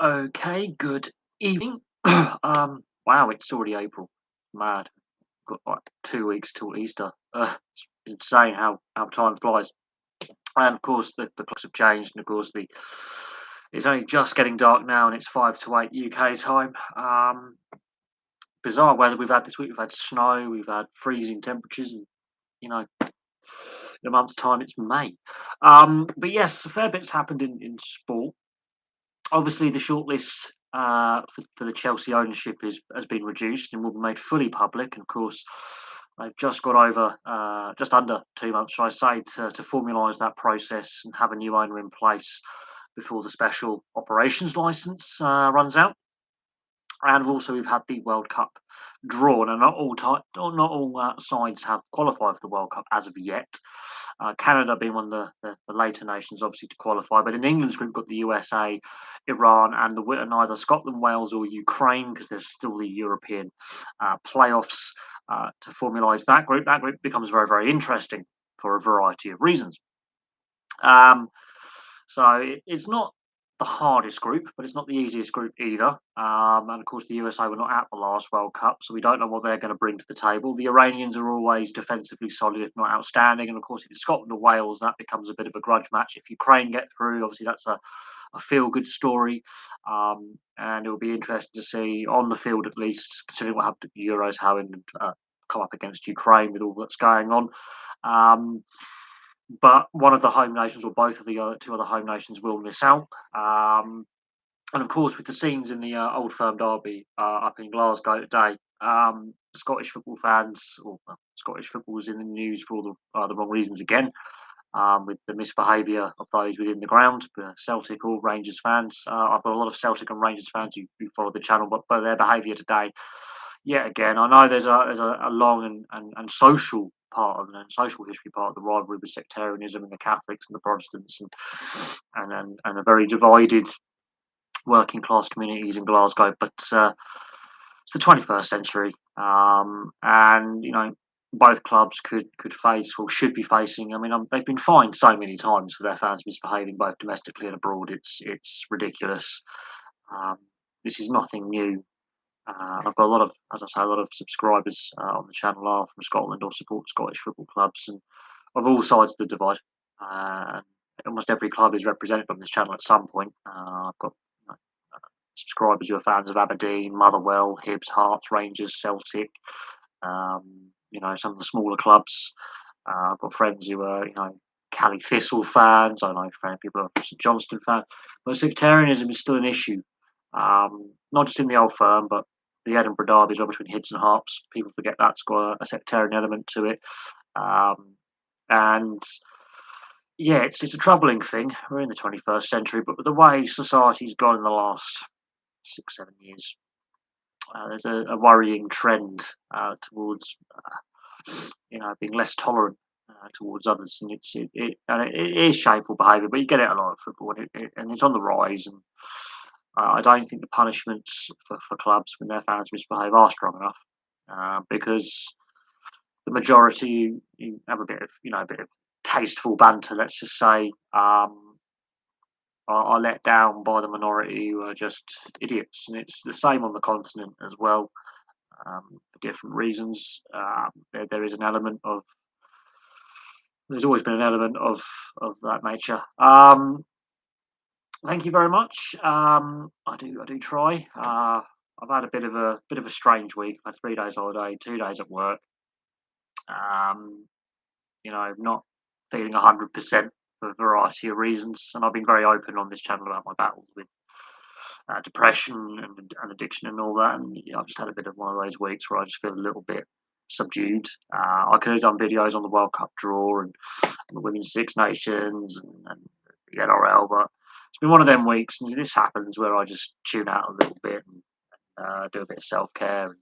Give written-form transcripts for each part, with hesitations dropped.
Okay, good evening. Wow, it's already April. Mad. Got like 2 weeks till Easter. It's insane how time flies. And of course, the clocks have changed, and of course, the it's only just getting dark now, and it's 5 to 8 UK time. Bizarre weather we've had this week. We've had snow, we've had freezing temperatures, and you know, in a month's time, it's May. But yes, a fair bit's happened in sport. Obviously, the shortlist for the Chelsea ownership has been reduced and will be made fully public. And of course, they've just got over just under 2 months, shall I say, to formalise that process and have a new owner in place before the special operations licence runs out. And also, we've had the World Cup drawn, and not all sides have qualified for the World Cup as of yet. Canada being one of the later nations, obviously, to qualify. But in England's group, we've got the USA, Iran, and and either Scotland, Wales, or Ukraine, because there's still the European playoffs to formalise that group. That group becomes very, very interesting for a variety of reasons. Um, it's not the hardest group, but it's not the easiest group either. And of course, the USA were not at the last World Cup, so we don't know what they're going to bring to the table. The Iranians are always defensively solid, if not outstanding. And of course, if it's Scotland or Wales, that becomes a bit of a grudge match. If Ukraine get through, obviously that's a feel good story. And it will be interesting to see on the field, at least, considering what happened at the Euros, how England come up against Ukraine with all that's going on. Um, but one of the home nations, or both of the two other home nations, will miss out. And of course, with the scenes in the Old Firm Derby up in Glasgow today, Scottish football fans, or Scottish football was in the news for all the wrong reasons again, with the misbehaviour of those within the ground, Celtic or Rangers fans. I've got a lot of Celtic and Rangers fans who follow the channel, but their behaviour today, yet again, I know there's a long and social part of and social history part of the rivalry with sectarianism and the Catholics and the Protestants and a very divided working class communities in Glasgow. But it's the 21st century, and both clubs could face or should be facing. I mean, they've been fined so many times for their fans misbehaving both domestically and abroad. It's ridiculous. Um, this is nothing new. I've got a lot of, as I say, a lot of subscribers on the channel are from Scotland or support Scottish football clubs and of all sides of the divide. Uh, Almost every club is represented on this channel at some point. I've got subscribers who are fans of Aberdeen, Motherwell, Hibs, Hearts, Rangers, Celtic. Some of the smaller clubs. I've got friends who are, Cali Thistle fans. I know people are St Johnstone fans. But sectarianism is still an issue, not just in the Old Firm, but the Edinburgh Derby as well between Hibs and Hearts. People forget that's got a sectarian element to it. And yeah, it's a troubling thing. We're in the 21st century, but with the way society's gone in the last 6, 7 years, there's a worrying trend towards being less tolerant towards others, and it is shameful behaviour. But you get it a lot of football, and it's on the rise. And I don't think the punishments for clubs when their fans misbehave are strong enough, because the majority you have a bit of tasteful banter, let's just say, are let down by the minority who are just idiots, and it's the same on the continent as well. For different reasons, there is an element of there's always been an element of that nature. Thank you very much. I do try. I've had a bit of a strange week. I've had 3 days holiday, 2 days at work. Um, not feeling 100% for a variety of reasons, and I've been very open on this channel about my battles with depression and addiction and all that. And I've just had a bit of one of those weeks where I just feel a little bit subdued. I could have done videos on the World Cup draw and the Women's Six Nations and the NRL, but it's been one of them weeks, and this happens where I just tune out a little bit and do a bit of self care and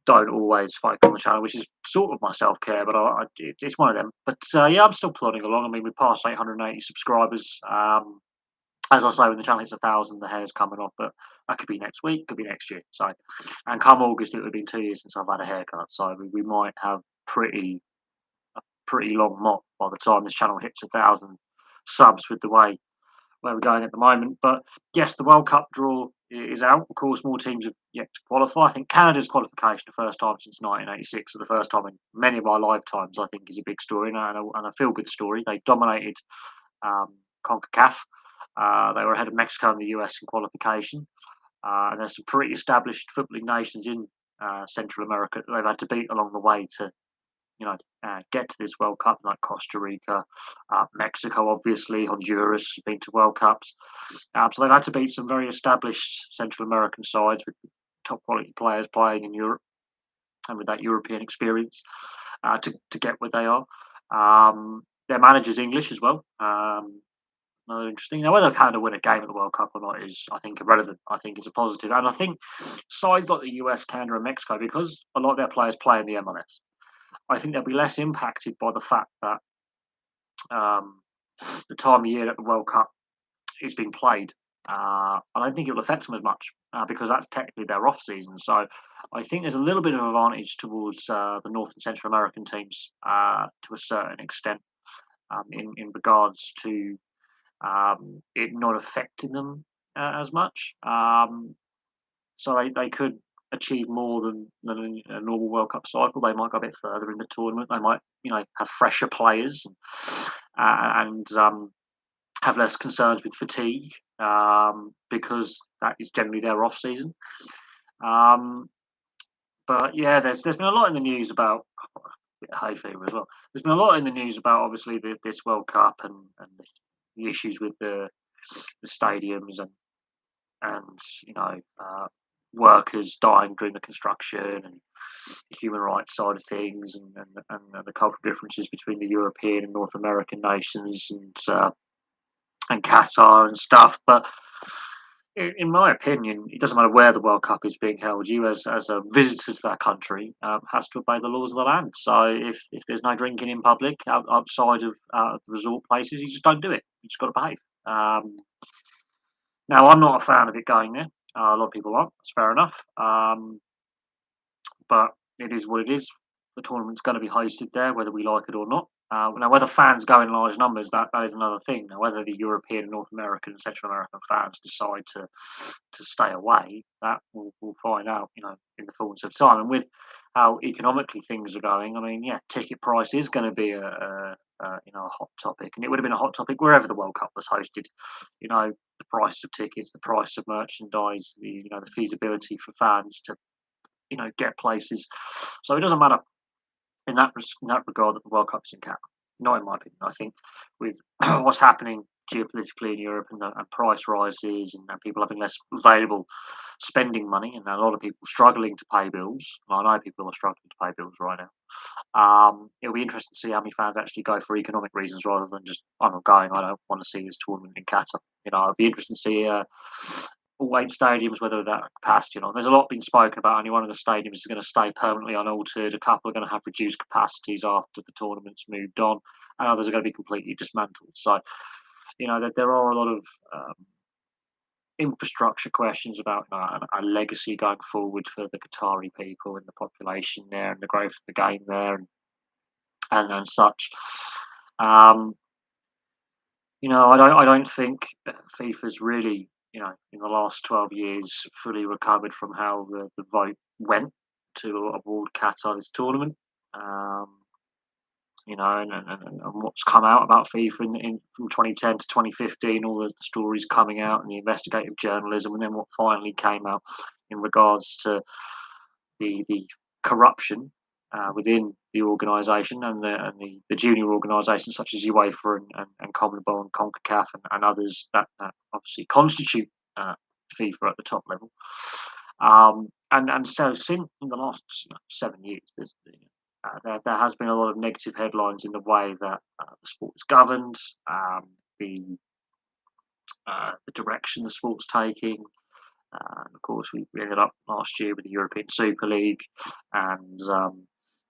don't always focus on the channel, which is sort of my self care, but it's one of them. But yeah, I'm still plodding along. I mean, we passed 880 subscribers. As I say, when the channel hits 1,000, the hair's coming off, but that could be next week, could be next year. So, and come August, it would have been 2 years since I've had a haircut. So we might have pretty long mop by the time this channel hits 1,000 subs with the way where we're going at the moment. But yes, the World Cup draw is out. Of course, more teams have yet to qualify. I think Canada's qualification, the first time since 1986, or the first time in many of our lifetimes, I think is a big story and a feel good story. They dominated um, CONCACAF. They were ahead of Mexico and the US in qualification. And there's some pretty established footballing nations in Central America that they've had to beat along the way to, get to this World Cup, like Costa Rica, Mexico, obviously, Honduras have been to World Cups. So they've had to beat some very established Central American sides with top quality players playing in Europe and with that European experience to get where they are. Their manager's English as well. Another interesting. Now, whether Canada win a game at the World Cup or not is, I think, irrelevant. I think it's a positive, and I think sides like the US, Canada, and Mexico, because a lot of their players play in the MLS, I think they'll be less impacted by the fact that um, the time of year that the World Cup is being played. I don't think it will affect them as much because that's technically their off season. So I think there's a little bit of advantage towards the North and Central American teams to a certain extent in regards to it not affecting them as much. So they could achieve more than a normal World Cup cycle. They might go a bit further in the tournament. They might, have fresher players and have less concerns with fatigue because that is generally their off season. Um, but yeah, there's been a lot in the news about hay fever as well. There's been a lot in the news about obviously this World Cup and the issues with the stadiums and workers dying during the construction and the human rights side of things and the cultural differences between the European and North American nations and Qatar and stuff. But in my opinion, it doesn't matter where the World Cup is being held. You, as a visitor to that country, has to obey the laws of the land. So if there's no drinking in public outside of the resort places, you just don't do it. You just got to behave. Now, I'm not a fan of it going there. A lot of people aren't. That's fair enough. But it is what it is. The tournament's going to be hosted there, whether we like it or not. Now, whether fans go in large numbers, that is another thing. Now, whether the European, North American, and Central American fans decide to stay away, that we'll find out, in the fullness of time. And with how economically things are going, I mean, yeah, ticket price is going to be a hot topic, and it would have been a hot topic wherever the World Cup was hosted. The price of tickets, the price of merchandise, the feasibility for fans to get places. So it doesn't matter in that regard that the World Cup is in Qatar. Not in my opinion. I think with what's happening geopolitically in Europe and price rises and people having less available spending money and a lot of people struggling to pay bills. I know people are struggling to pay bills right now. It'll be interesting to see how many fans actually go for economic reasons rather than just I'm not going. I don't want to see this tournament in Qatar. It'll be interesting to see all 8 stadiums, whether that capacity or not. There's a lot been spoken about. Only one of the stadiums is going to stay permanently unaltered. A couple are going to have reduced capacities after the tournament's moved on, and others are going to be completely dismantled. So, that there are a lot of infrastructure questions about a legacy going forward for the Qatari people and the population there and the growth of the game there and such. I don't think FIFA's really, in the last 12 years, fully recovered from how the vote went to award Qatar this tournament. Um, and what's come out about FIFA from 2010 to 2015, all the stories coming out and the investigative journalism, and then what finally came out in regards to the corruption within the organisation and the junior organisations such as UEFA and CONMEBOL and CONCACAF and others that obviously constitute FIFA at the top level. And so since in the last 7 years, there has been a lot of negative headlines in the way that the sport is governed, the direction the sport's taking. And of course, we ended up last year with the European Super League and the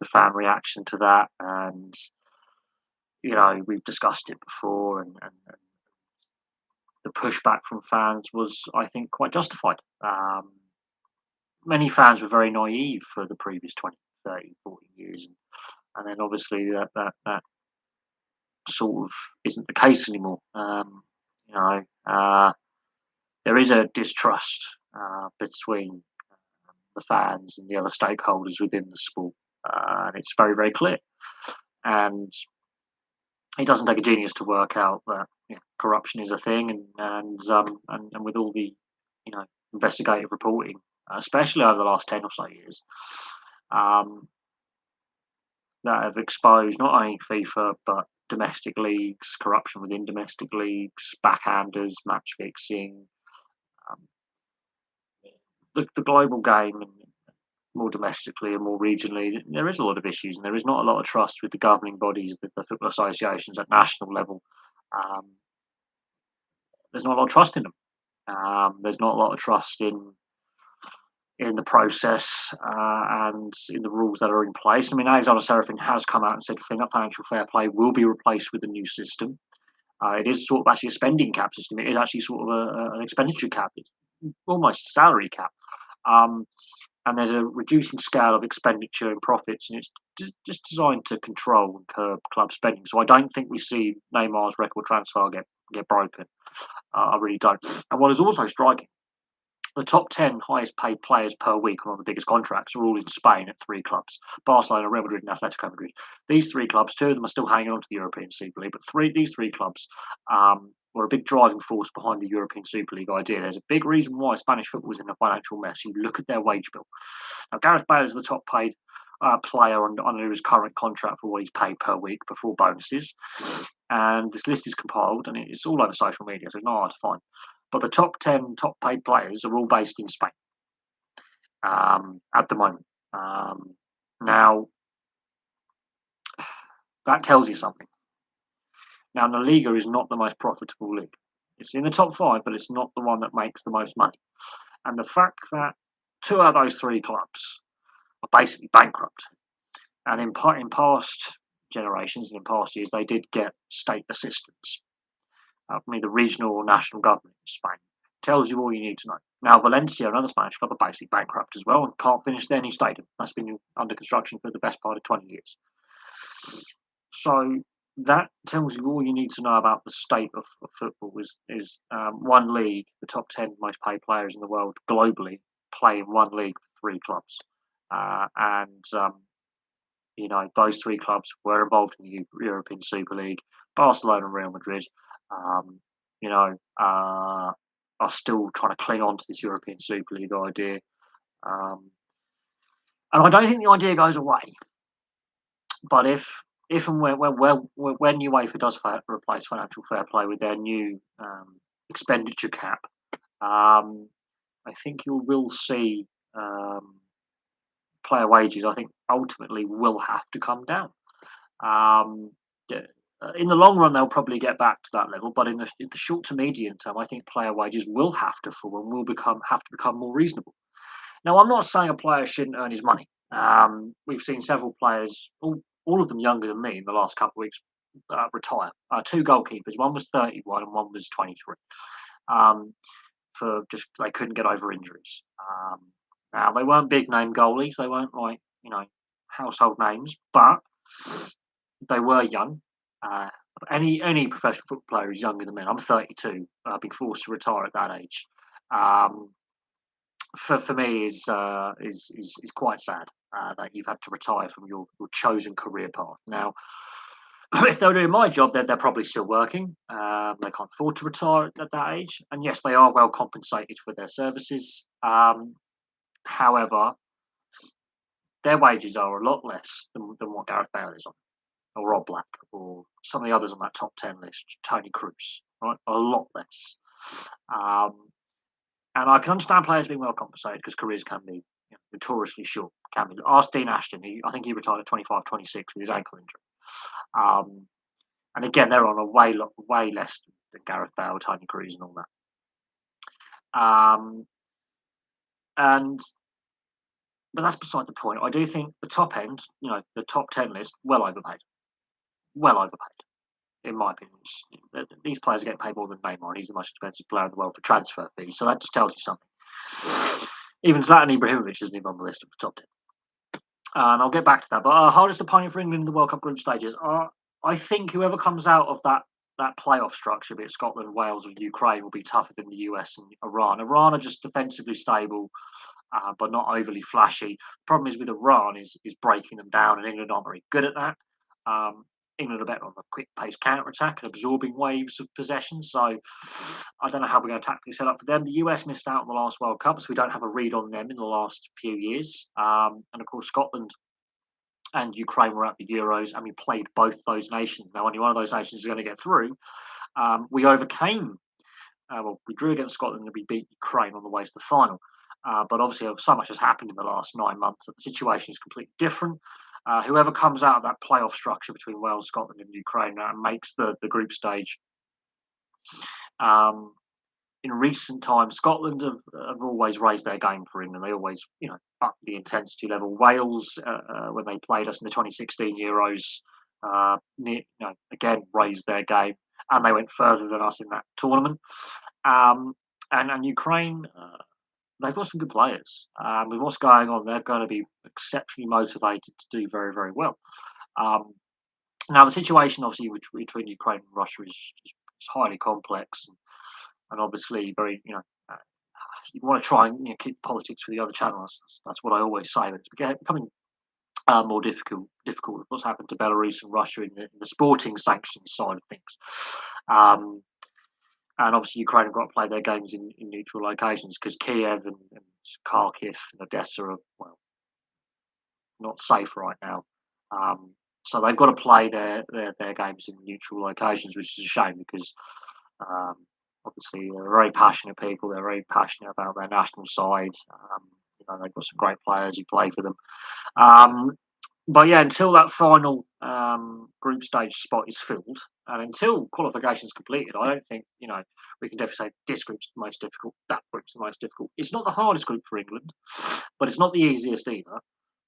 fan reaction to that. And, we've discussed it before, and the pushback from fans was, I think, quite justified. Many fans were very naive for the previous 20, 30, 40 years. And then obviously that sort of isn't the case anymore. There is a distrust between the fans and the other stakeholders within the sport, and it's very, very clear. And it doesn't take a genius to work out that corruption is a thing, and with all the investigative reporting, especially over the last 10 or so years, um, that have exposed not only FIFA but domestic leagues, corruption within domestic leagues, backhanders, match fixing, um, the global game, and more domestically and more regionally, there is a lot of issues, and there is not a lot of trust with the governing bodies, the football associations at national level. Um, there's not a lot of trust in them. There's not a lot of trust in the process and in the rules that are in place. I mean, Alexander Serafin has come out and said financial fair play will be replaced with a new system. It is sort of actually a spending cap system. It is actually sort of an expenditure cap. It's almost a salary cap. Um, and there's a reducing scale of expenditure and profits, and it's just designed to control and curb club spending. So I don't think we see Neymar's record transfer get broken. I really don't. And what is also striking, the top 10 highest paid players per week on the biggest contracts are all in Spain at three clubs: Barcelona, Real Madrid, and Atletico Madrid. These three clubs, two of them are still hanging on to the European Super League, but these three clubs were a big driving force behind the European Super League idea. There's a big reason why Spanish football was in a financial mess. You look at their wage bill. Now, Gareth Bale is the top paid player under his current contract for what he's paid per week before bonuses. And this list is compiled, and it's all over social media, so it's not hard to find. But the top 10 top paid players are all based in Spain at the moment. Now, that tells you something. Now, La Liga is not the most profitable league. It's in the top five, but it's not the one that makes the most money. And the fact that two out of those three clubs are basically bankrupt, and in past generations and in past years, they did get state assistance from either regional or national government in Spain. Tells you all you need to know. Now, Valencia, another Spanish club, are basically bankrupt as well and can't finish their new stadium. That's been under construction for the best part of 20 years. So that tells you all you need to know about the state of football. Is one league, the top 10 most paid players in the world globally play in one league for three clubs. Those three clubs were involved in the European Super League. Barcelona and Real Madrid, are still trying to cling on to this European Super League idea. And I don't think the idea goes away. But if and when UEFA does replace financial fair play with their new expenditure cap, I think you will see player wages, I think, ultimately will have to come down. In the long run, they'll probably get back to that level, but in the short to medium term, I think player wages will have to fall and will have to become more reasonable. Now, I'm not saying a player shouldn't earn his money. We've seen several players, all of them younger than me, in the last couple of weeks retire. Two goalkeepers, one was 31 and one was 23. For just they couldn't get over injuries. Now they weren't big name goalies; they weren't like household names, but they were young. Any professional football player is younger than me. I'm 32, being forced to retire at that age. For me is quite sad that you've had to retire from your chosen career path. Now, if they're doing my job, they're probably still working. They can't afford to retire at that age, and yes, they are well compensated for their services. However, their wages are a lot less than what Gareth Bale is on, or Rob Black, or some of the others on that top 10 list, Tony Cruz, right? A lot less. And I can understand players being well compensated because careers can be notoriously short. Can be. Ask Dean Ashton. I think he retired at 25, 26 with his ankle injury. And again, they're on a way less than Gareth Bale, Tony Cruz, and all that. But that's beside the point. I do think the top end, the top 10 list, well overpaid. Well overpaid, in my opinion. These players are getting paid more than Neymar. He's the most expensive player in the world for transfer fees. So that just tells you something. Even Zlatan Ibrahimovic isn't even on the list of the top 10. And I'll get back to that. But hardest opponent for England in the World Cup group stages. I think whoever comes out of that that playoff structure, be it Scotland, Wales, or Ukraine, will be tougher than the US and Iran. Iran are just defensively stable, but not overly flashy. Problem is with Iran is breaking them down, and England aren't very good at that. Um, England are better on the quick pace counter attack and absorbing waves of possession. So I don't know how we're going to tactically set up for them. The US missed out on the last World Cup, so we don't have a read on them in the last few years. And of course, Scotland and Ukraine were at the Euros, and we played both those nations. Now, only one of those nations is going to get through. We overcame, we drew against Scotland and we beat Ukraine on the way to the final. But obviously, so much has happened in the last 9 months that the situation is completely different. Whoever comes out of that playoff structure between Wales, Scotland, and Ukraine makes the group stage. In recent times, Scotland have always raised their game for England. They always, up the intensity level. Wales, when they played us in the 2016 Euros, again raised their game, and they went further than us in that tournament. And Ukraine, they've got some good players. With what's going on, they're going to be exceptionally motivated to do very, very well. Now, the situation, obviously, between Ukraine and Russia is highly complex and obviously very, you want to try and keep politics for the other channels. That's what I always say. But it's becoming more difficult with what's happened to Belarus and Russia in the sporting sanctions side of things. And obviously, Ukraine have got to play their games in neutral locations because Kiev and Kharkiv and Odessa are, well, not safe right now. So they've got to play their games in neutral locations, which is a shame because obviously they're very passionate people. They're very passionate about their national side. They've got some great players who play for them. But yeah, until that final group stage spot is filled, and until qualification is completed, I don't think we can definitely say this group's the most difficult. That group's the most difficult. It's not the hardest group for England, but it's not the easiest either.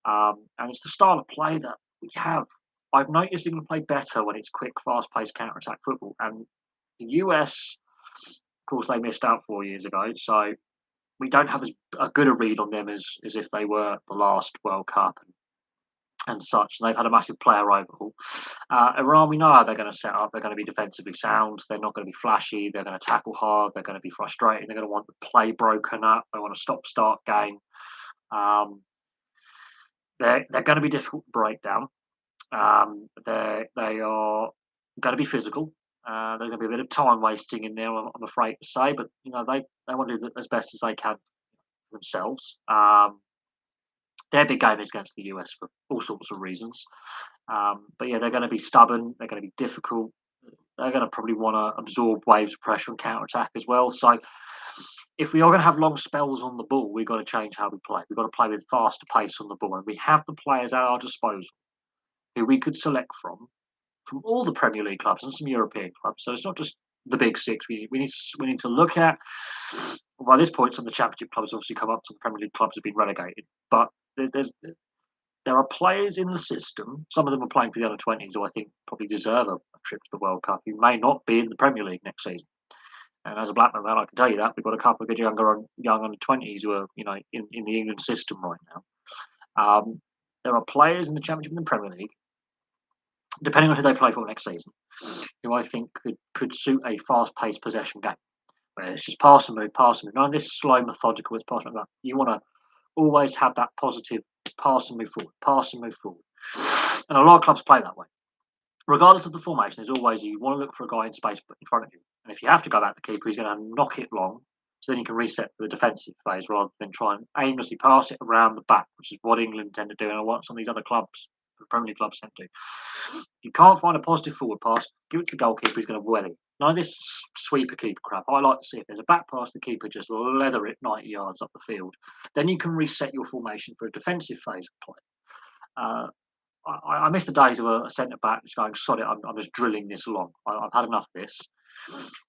And it's the style of play that we have. I've noticed England play better when it's quick, fast-paced counter-attack football. And the US, of course, they missed out 4 years ago, so we don't have as a good a read on them as if they were the last World Cup and such. And they've had a massive player overhaul. Iran, we know how they're going to set up. They're going to be defensively sound. They're not going to be flashy. They're going to tackle hard. They're going to be frustrating. They're going to want the play broken up. They want a stop-start game. They're going to be difficult to break down. They are going to be physical. There's going to be a bit of time wasting in there, I'm afraid to say, but they want to do as best as they can themselves. Their big game is against the US for all sorts of reasons. But yeah, they're going to be stubborn. They're going to be difficult. They're going to probably want to absorb waves of pressure and counter attack as well. So if we are going to have long spells on the ball, we've got to change how we play. We've got to play with faster pace on the ball, and we have the players at our disposal who we could select from all the Premier League clubs and some European clubs. So it's not just the big six. We need to look at. By this point, some of the Championship clubs obviously come up. Some Premier League clubs have been relegated, but there are players in the system. Some of them are playing for the under-20s, who I think probably deserve a trip to the World Cup. Who may not be in the Premier League next season. And as a Blackburn man, I can tell you that we've got a couple of good young under-20s who are in the England system right now. There are players in the Championship and the Premier League, depending on who they play for next season, who I think could suit a fast-paced possession game. Where it's just pass and move. None of this slow, methodical. It's pass and move. You want to always have that positive pass and move forward. And a lot of clubs play that way. Regardless of the formation, there's always you want to look for a guy in space in front of you. And if you have to go back to the keeper, he's going to knock it long. So then you can reset for the defensive phase rather than try and aimlessly pass it around the back, which is what England tend to do. And what some of these other clubs, the Premier League clubs, tend to do. If you can't find a positive forward pass, give it to the goalkeeper, he's going to well it. None of this sweeper keeper crap. I like to see if there's a back pass, the keeper just leather it 90 yards up the field. Then you can reset your formation for a defensive phase of play. I miss the days of a centre back just going, sod it, I'm just drilling this along. I've had enough of this.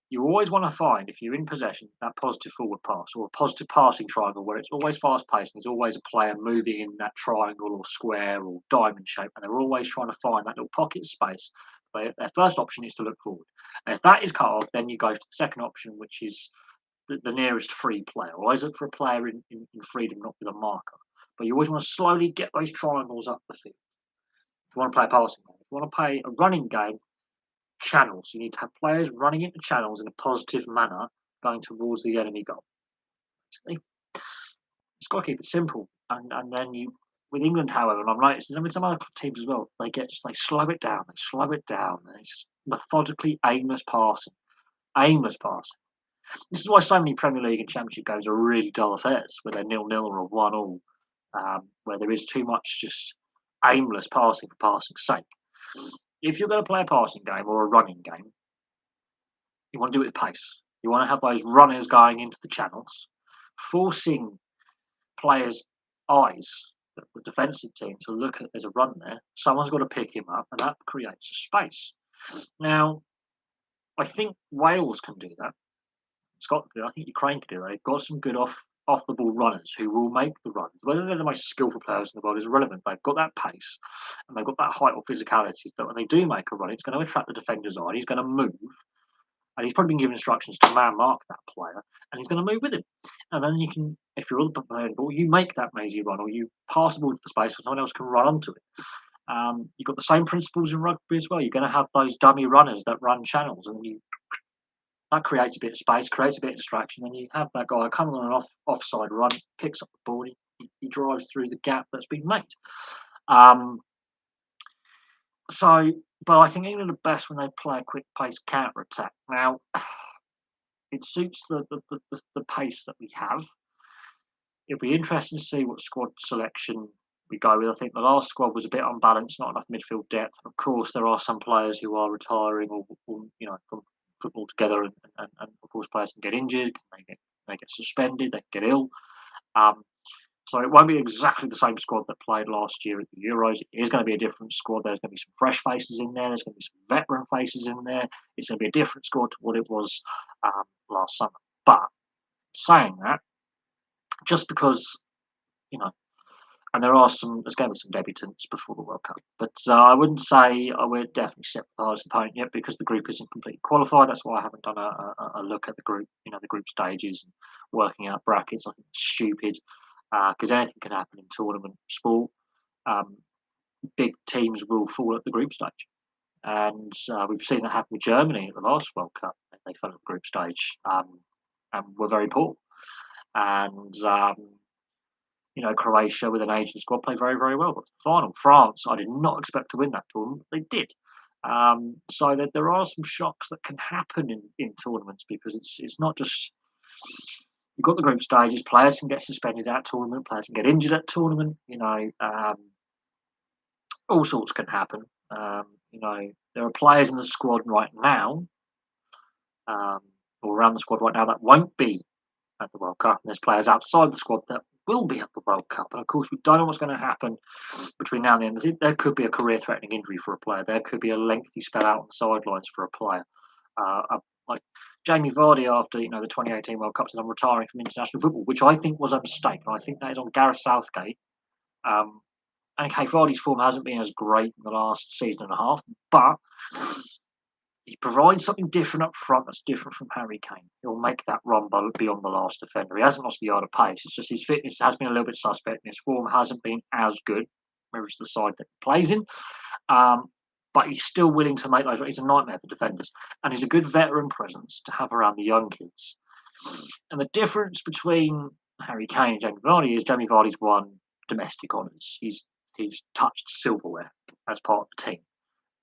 You always want to find, if you're in possession, that positive forward pass or a positive passing triangle where it's always fast paced and there's always a player moving in that triangle or square or diamond shape, and they're always trying to find that little pocket of space. Their first option is to look forward. And if that is cut off, then you go to the second option, which is the nearest free player. Always look for a player in freedom, not with a marker. But you always want to slowly get those triangles up the field. If you want to play a passing game, if you want to play a running game, channels. You need to have players running into channels in a positive manner, going towards the enemy goal. Basically, it's got to keep it simple. And then you, with England, however, and I've noticed this with some other teams as well, they slow it down, and it's just methodically aimless passing. This is why so many Premier League and Championship games are really dull affairs, where they're 0-0 or 1-1, where there is too much just aimless passing for passing's sake. If you're going to play a passing game or a running game, you want to do it with pace. You want to have those runners going into the channels, forcing players' eyes, the defensive team, to look at there's a run there. Someone's got to pick him up, and that creates a space. Now, I think Wales can do that. Scotland can. I think Ukraine can do that. They've got some good off the ball runners who will make the runs. Whether they're the most skillful players in the world is irrelevant. They've got that pace and they've got that height or physicality that when they do make a run, it's going to attract the defender's eye. He's going to move, and he's probably been given instructions to man mark that player, and he's going to move with him. And then you can, if you're on the ball, you make that mazy run, or you pass the ball to the space, so someone else can run onto it. You've got the same principles in rugby as well. You're going to have those dummy runners that run channels, and that creates a bit of space, creates a bit of distraction, and you have that guy coming on an offside run, picks up the ball, he drives through the gap that's been made. Um, so, but I think England are best when they play a quick pace counter attack. Now, it suits the pace that we have. It'll be interesting to see what squad selection we go with. I think the last squad was a bit unbalanced, not enough midfield depth. Of course, there are some players who are retiring or from football together, and of course, players can get injured, they get suspended, they can get ill. Um, so it won't be exactly the same squad that played last year at the Euros. It is going to be a different squad. There's going to be some fresh faces in there. There's going to be some veteran faces in there. It's going to be a different squad to what it was last summer. But saying that, just because you know and there's going to be some debutants before the World Cup. But I wouldn't say I would definitely set the hardest opponent yet because the group isn't completely qualified. That's why I haven't done a look at the group, the group stages and working out brackets. I think it's stupid because anything can happen in tournament sport. Um, Big teams will fall at the group stage. And we've seen that happen with Germany at the last World Cup. They fell at the group stage and were very poor. And Croatia with an Asian squad played very, very well. Got to the final. France, I did not expect to win that tournament. They did. So that there are some shocks that can happen in tournaments because it's not just you've got the group stages. Players can get suspended at tournament. Players can get injured at tournament. All sorts can happen. There are players in the squad right now, or around the squad right now that won't be at the World Cup, and there's players outside the squad that will be at the World Cup. And of course, we don't know what's going to happen between now and the end. There could be a career-threatening injury for a player. There could be a lengthy spell out on the sidelines for a player. Like Jamie Vardy after the 2018 World Cup said, "I'm retiring from international football," which I think was a mistake. And I think that is on Gareth Southgate. And okay, Vardy's form hasn't been as great in the last season and a half, but he provides something different up front that's different from Harry Kane. He'll make that run beyond the last defender. He hasn't lost the yard of pace. It's just his fitness has been a little bit suspect and his form hasn't been as good, whether it's the side that he plays in. But he's still willing to make those. He's a nightmare for defenders. And he's a good veteran presence to have around the young kids. And the difference between Harry Kane and Jamie Vardy is Jamie Vardy's won domestic honours. He's touched silverware as part of the team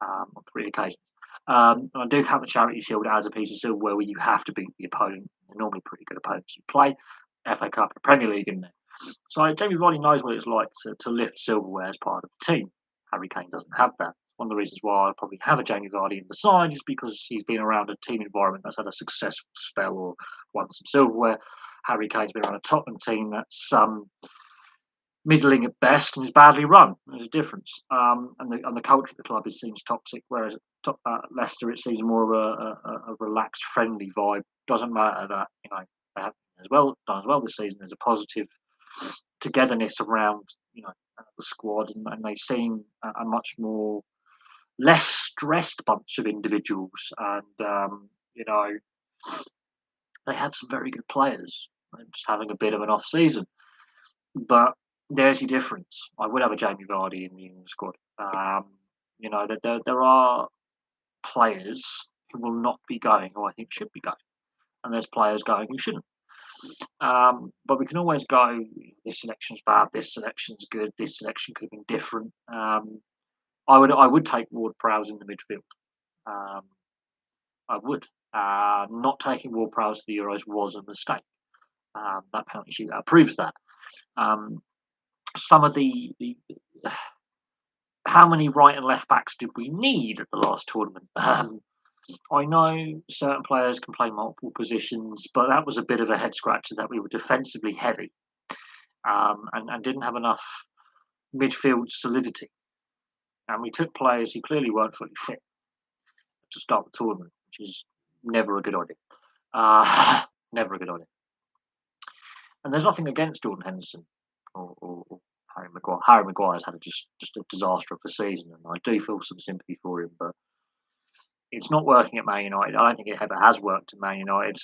on 3 occasions. And I do count the Charity Shield as a piece of silverware where you have to beat the opponent. They're normally pretty good opponents you play. FA Cup and Premier League in there. So Jamie Vardy knows what it's like to lift silverware as part of the team. Harry Kane doesn't have that. One of the reasons why I probably have a Jamie Vardy in the side is because he's been around a team environment that's had a successful spell or won some silverware. Harry Kane's been around a Tottenham team that's middling at best and is badly run. There's a difference. And the culture of the club seems toxic, whereas at Leicester it seems more of a relaxed, friendly vibe. Doesn't matter that they have done as well this season. There's a positive togetherness around the squad, and they seem a much more less stressed bunch of individuals, and they have some very good players. They're just having a bit of an off season, but there's your difference. I would have a Jamie Vardy in the England squad. There are players who will not be going who I think should be going, and there's players going who shouldn't. But we can always go, this selection's bad, this selection's good, this selection could have been different. I would take Ward Prowse in the midfield. Um, I would. Not taking Ward Prowse to the Euros was a mistake. That penalty shootout proves that. Um, some of the how many right and left backs did we need at the last tournament? I know certain players can play multiple positions, but that was a bit of a head scratcher that we were defensively heavy, and didn't have enough midfield solidity. And we took players who clearly weren't fully fit to start the tournament, which is never a good idea. Never a good idea. And there's nothing against Jordan Henderson or Harry Maguire. Harry Maguire's had just a disaster of a season, and I do feel some sympathy for him, but it's not working at Man United. I don't think it ever has worked at Man United.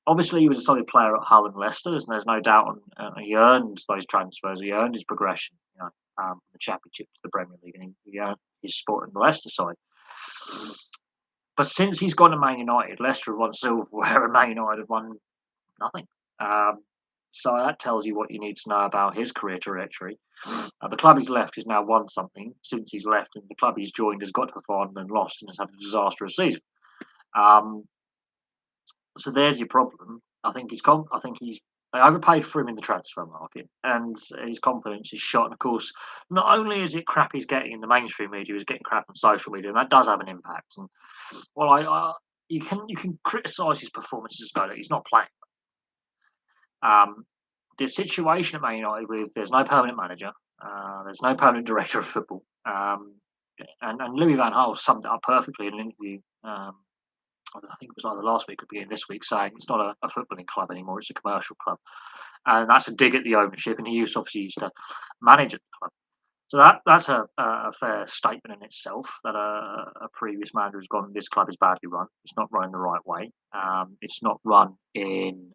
Obviously, he was a solid player at Hull and Leicester, and there's no doubt he earned those transfers. He earned his progression, from the Championship to the Premier League, and he earned his spot in the Leicester side. But since he's gone to Man United, Leicester have won silverware, and Man United have won nothing. So that tells you what you need to know about his career trajectory. The club he's left has now won something since he's left, and the club he's joined has got to the final and lost and has had a disastrous season. So there's your problem. I think they overpaid for him in the transfer market, and his confidence is shot. And of course, not only is it crap he's getting in the mainstream media, he's getting crap on social media, and that does have an impact. And you can criticise his performances, though, that he's not playing. The situation at Man United with there's no permanent manager, there's no permanent director of football, and Louis van Gaal summed it up perfectly in an interview. I think it was either last week or beginning this week, saying it's not a footballing club anymore; it's a commercial club, and that's a dig at the ownership. And he obviously used to manage at the club, so that's a fair statement in itself. That a previous manager has gone, this club is badly run. It's not run the right way. It's not run in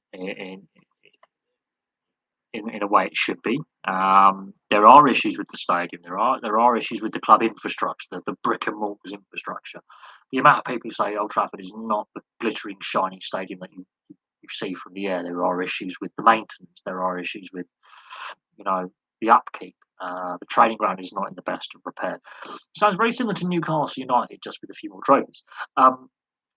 a way it should be. There are issues with the stadium. There are issues with the club infrastructure, the brick and mortar infrastructure. The amount of people who say Old Trafford is not the glittering, shiny stadium that you see from the air. There are issues with the maintenance. There are issues with the upkeep. The training ground is not in the best of repair. Sounds very similar to Newcastle United, just with a few more trophies.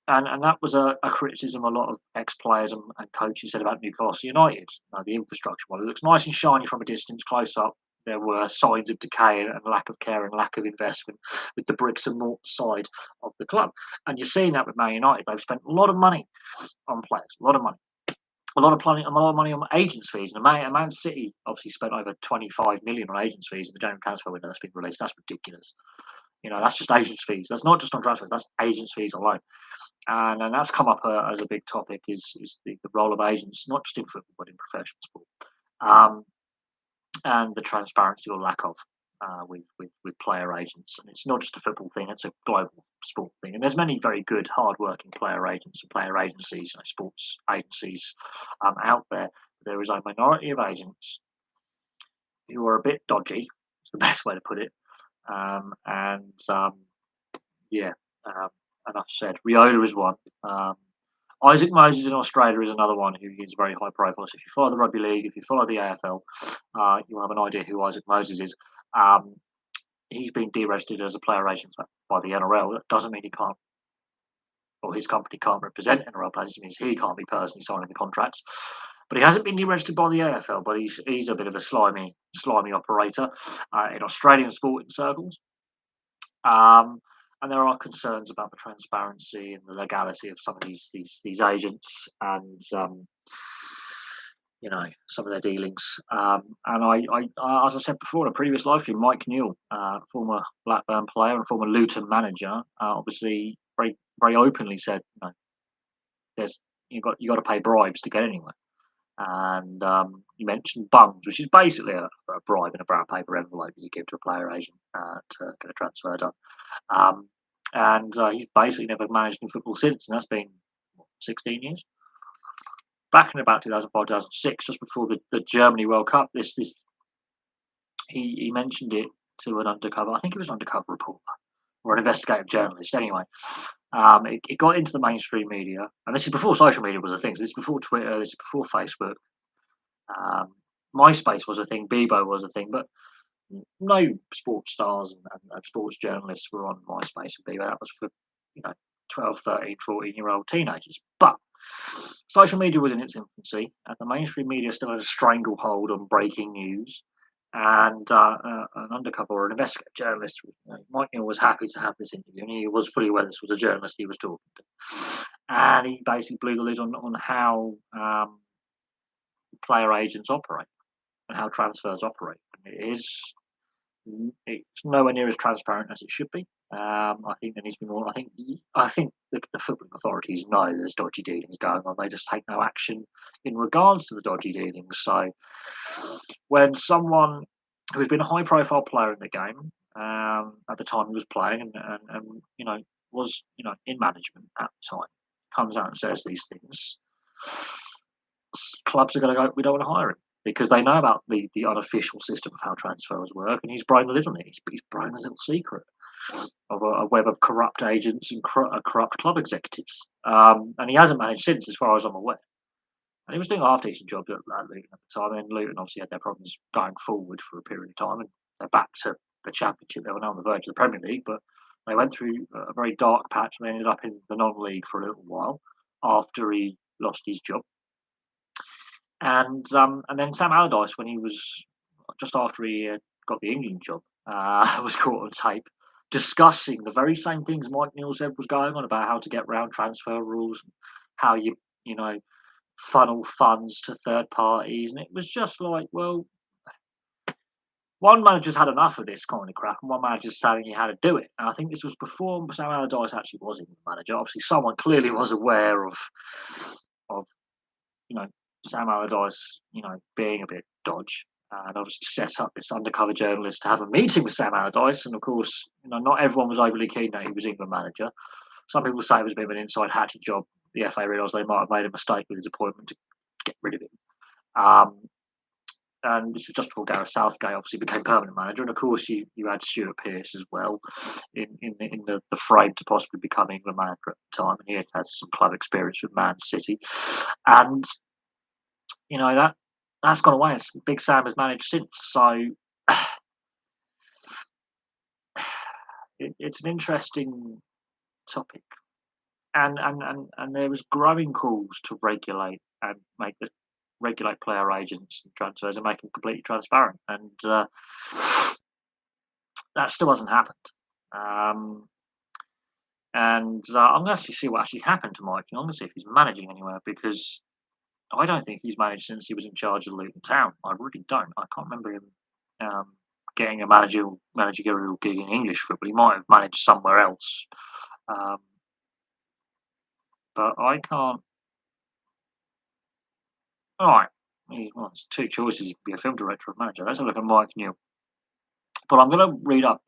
And that was a criticism a lot of ex-players and coaches said about Newcastle United. The infrastructure, while it looks nice and shiny from a distance, close up, there were signs of decay and lack of care and lack of investment with the bricks and mortar side of the club. And you're seeing that with Man United. They've spent a lot of money on players, a lot of money. A lot of money on agents' fees. And Man City obviously spent over 25 million on agents' fees in the January transfer window that's been released. That's ridiculous. That's just agents' fees. That's not just on transfers. That's agents' fees alone. And that's come up as a big topic is the role of agents, not just in football but in professional sport, and the transparency or lack of with player agents. And it's not just a football thing; it's a global sport thing. And there's many very good, hard-working player agents and player agencies, sports agencies out there. There is a minority of agents who are a bit dodgy. It's the best way to put it. Enough said. Riola is one. Isaac Moses in Australia is another one who is very high profile. So if you follow the rugby league, if you follow the AFL, you'll have an idea who Isaac Moses is. He's been deregistered as a player agent by the NRL. That doesn't mean he can't, or his company can't represent NRL players. It means he can't be personally signing the contracts. But he hasn't been deregistered by the AFL. But he's a bit of a slimy operator in Australian sporting circles. And there are concerns about the transparency and the legality of some of these agents and some of their dealings. And I, as I said before in a previous live stream, Mike Newell, former Blackburn player and former Luton manager, obviously very very openly said, you got to pay bribes to get anywhere. And you mentioned bungs, which is basically a bribe in a brown paper envelope you give to a player agent to get a transfer done. And he's basically never managed in football since, and that's been 16 years. Back in about 2005, 2006, just before the Germany World Cup, he mentioned it to an undercover. I think it was an undercover reporter. or an investigative journalist anyway. It got into the mainstream media, and this is before social media was a thing. So this is before Twitter. This is before Facebook. Um, MySpace was a thing. Bebo was a thing, but no sports stars and sports journalists were on MySpace and Bebo. That was for, you know, 12, 13, 14-year-old teenagers. But social media was in its infancy, and the mainstream media still had a stranglehold on breaking news. And an undercover or an investigative journalist, Mike Neal, was happy to have this interview, and he was fully aware this was a journalist he was talking to. And he basically blew the lid on how player agents operate and how transfers operate. And it's nowhere near as transparent as it should be. I think there needs to be more. I think the footballing authorities know there's dodgy dealings going on. They just take no action in regards to the dodgy dealings. So when someone who's been a high-profile player in the game at the time he was playing, and was in management at the time, comes out and says these things, clubs are going to go, we don't want to hire him because they know about the unofficial system of how transfers work, and he's blown the lid on it. He's blown a little secret of a web of corrupt agents and corrupt club executives. And he hasn't managed since, as far as I'm aware. And he was doing a half decent job at Luton at the time. And Luton obviously had their problems going forward for a period of time, and they're back to the Championship. They were now on the verge of the Premier League, but they went through a very dark patch and they ended up in the non-league for a little while after he lost his job. And then Sam Allardyce, when he was just after he got the England job, was caught on tape discussing the very same things Mike Neal said was going on about how to get round transfer rules, how you know funnel funds to third parties, and it was just like, well, one manager's had enough of this kind of crap, and one manager's telling you how to do it. And I think this was before Sam Allardyce actually was England manager. Obviously, someone clearly was aware of you know, Sam Allardyce, being a bit dodge, and obviously set up this undercover journalist to have a meeting with Sam Allardyce. And of course, not everyone was overly keen that he was England manager. Some people say it was a bit of an inside hatchet job. The FA realised they might have made a mistake with his appointment to get rid of him. And this was just before Gareth Southgate obviously became permanent manager. And of course, you had Stuart Pearce as well in the frame to possibly become England manager at the time. And he had some club experience with Man City. And that's gone away. Big Sam has managed since. So it's an interesting topic, and there was growing calls to regulate and regulate player agents and transfers and make them completely transparent, and that still hasn't happened. And I'm going to actually see what actually happened to Mike. I'm going to see if he's managing anywhere, because I don't think he's managed since he was in charge of Luton Town. I really don't. I can't remember him getting a managerial gig in English football. He might have managed somewhere else, but I can't. All right, well, there's two choices. He could be a film director or manager. Let's have a look at Mike Neal. But I'm going to read up.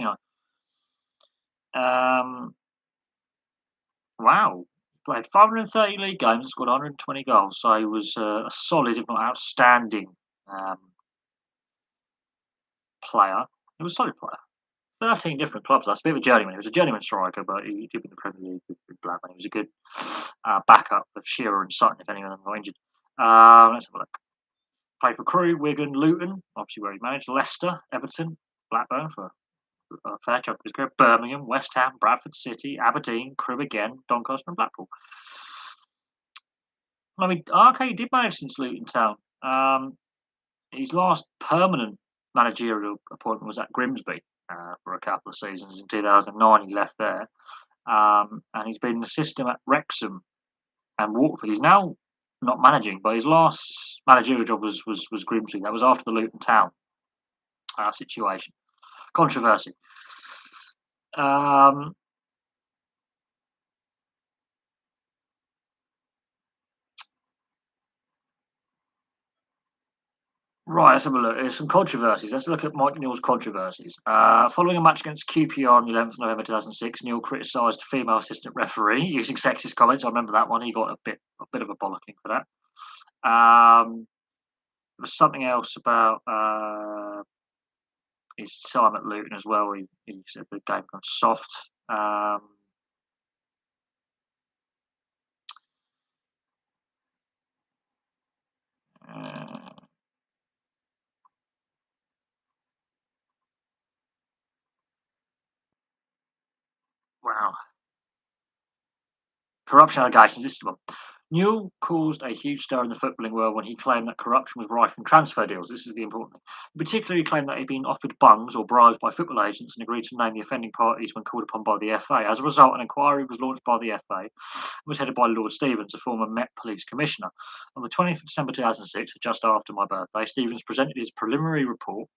Wow, played 530 league games, scored 120 goals. So he was a solid, if not outstanding, player. He was a solid player. 13 different clubs. That's a bit of a journeyman. He was a journeyman striker, but he did in the Premier League with Blackburn. He was a good backup of Shearer and Sutton if any of them were injured. Let's have a look. Played for Crewe, Wigan, Luton, obviously where he managed, Leicester, Everton, Blackburn for a fair chunk of his career, Birmingham, West Ham, Bradford City, Aberdeen, Crewe again, Doncaster and Blackpool. I mean, okay, he did manage since Luton Town. His last permanent managerial appointment was at Grimsby for a couple of seasons. In 2009, he left there. And he's been an assistant at Wrexham and Watford. He's now not managing, but his last managerial job was Grimsby. That was after the Luton Town situation. Controversy. Right, let's have a look. There's some controversies. Let's look at Mike Neal's controversies. Following a match against QPR on the 11th of November 2006, Neal criticised a female assistant referee using sexist comments. I remember that one. He got a bit of a bollocking for that. There was something else about his time at Luton as well. He said the game gone soft. Um, uh, wow. Corruption allegations. This is one. Newell caused a huge stir in the footballing world when he claimed that corruption was rife in transfer deals. This is the important thing. In particular, he claimed that he'd been offered bungs or bribes by football agents and agreed to name the offending parties when called upon by the FA. As a result, an inquiry was launched by the FA and was headed by Lord Stevens, a former Met Police Commissioner. On the 20th of December 2006, just after my birthday, Stevens presented his preliminary report,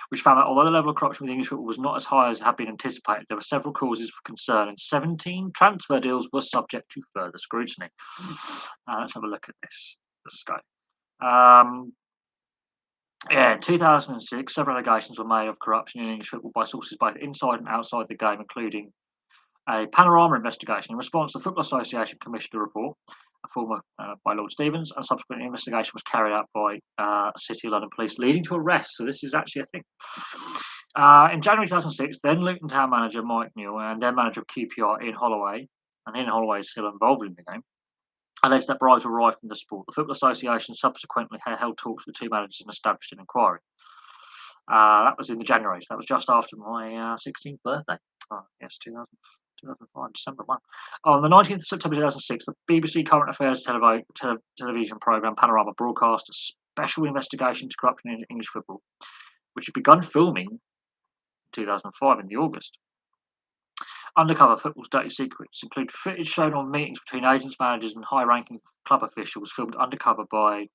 which found that although the level of corruption with English football was not as high as had been anticipated, there were several causes for concern, and 17 transfer deals were subject to further scrutiny. Let's have a look at this. Let's go. Um, yeah, in 2006, several allegations were made of corruption in English football by sources both inside and outside the game, including a Panorama investigation. In response, the Football Association commissioned a report, a former by Lord Stevens, and subsequent investigation was carried out by City of London Police, leading to arrests. So this is actually a thing. In January 2006, then Luton Town manager Mike Newell and then manager of QPR Ian Holloway, and Ian Holloway is still involved in the game, alleged that bribes were rife in the sport. The Football Association subsequently held talks with the two managers and established an inquiry. That was in the January, so that was just after my 16th birthday. Oh, yes, 2005, December 1. On the 19th of September 2006, the BBC Current Affairs television programme Panorama broadcast a special investigation into corruption in English football, which had begun filming in 2005 in the August. Undercover Football's dirty secrets include footage shown on meetings between agents, managers, and high-ranking club officials filmed undercover by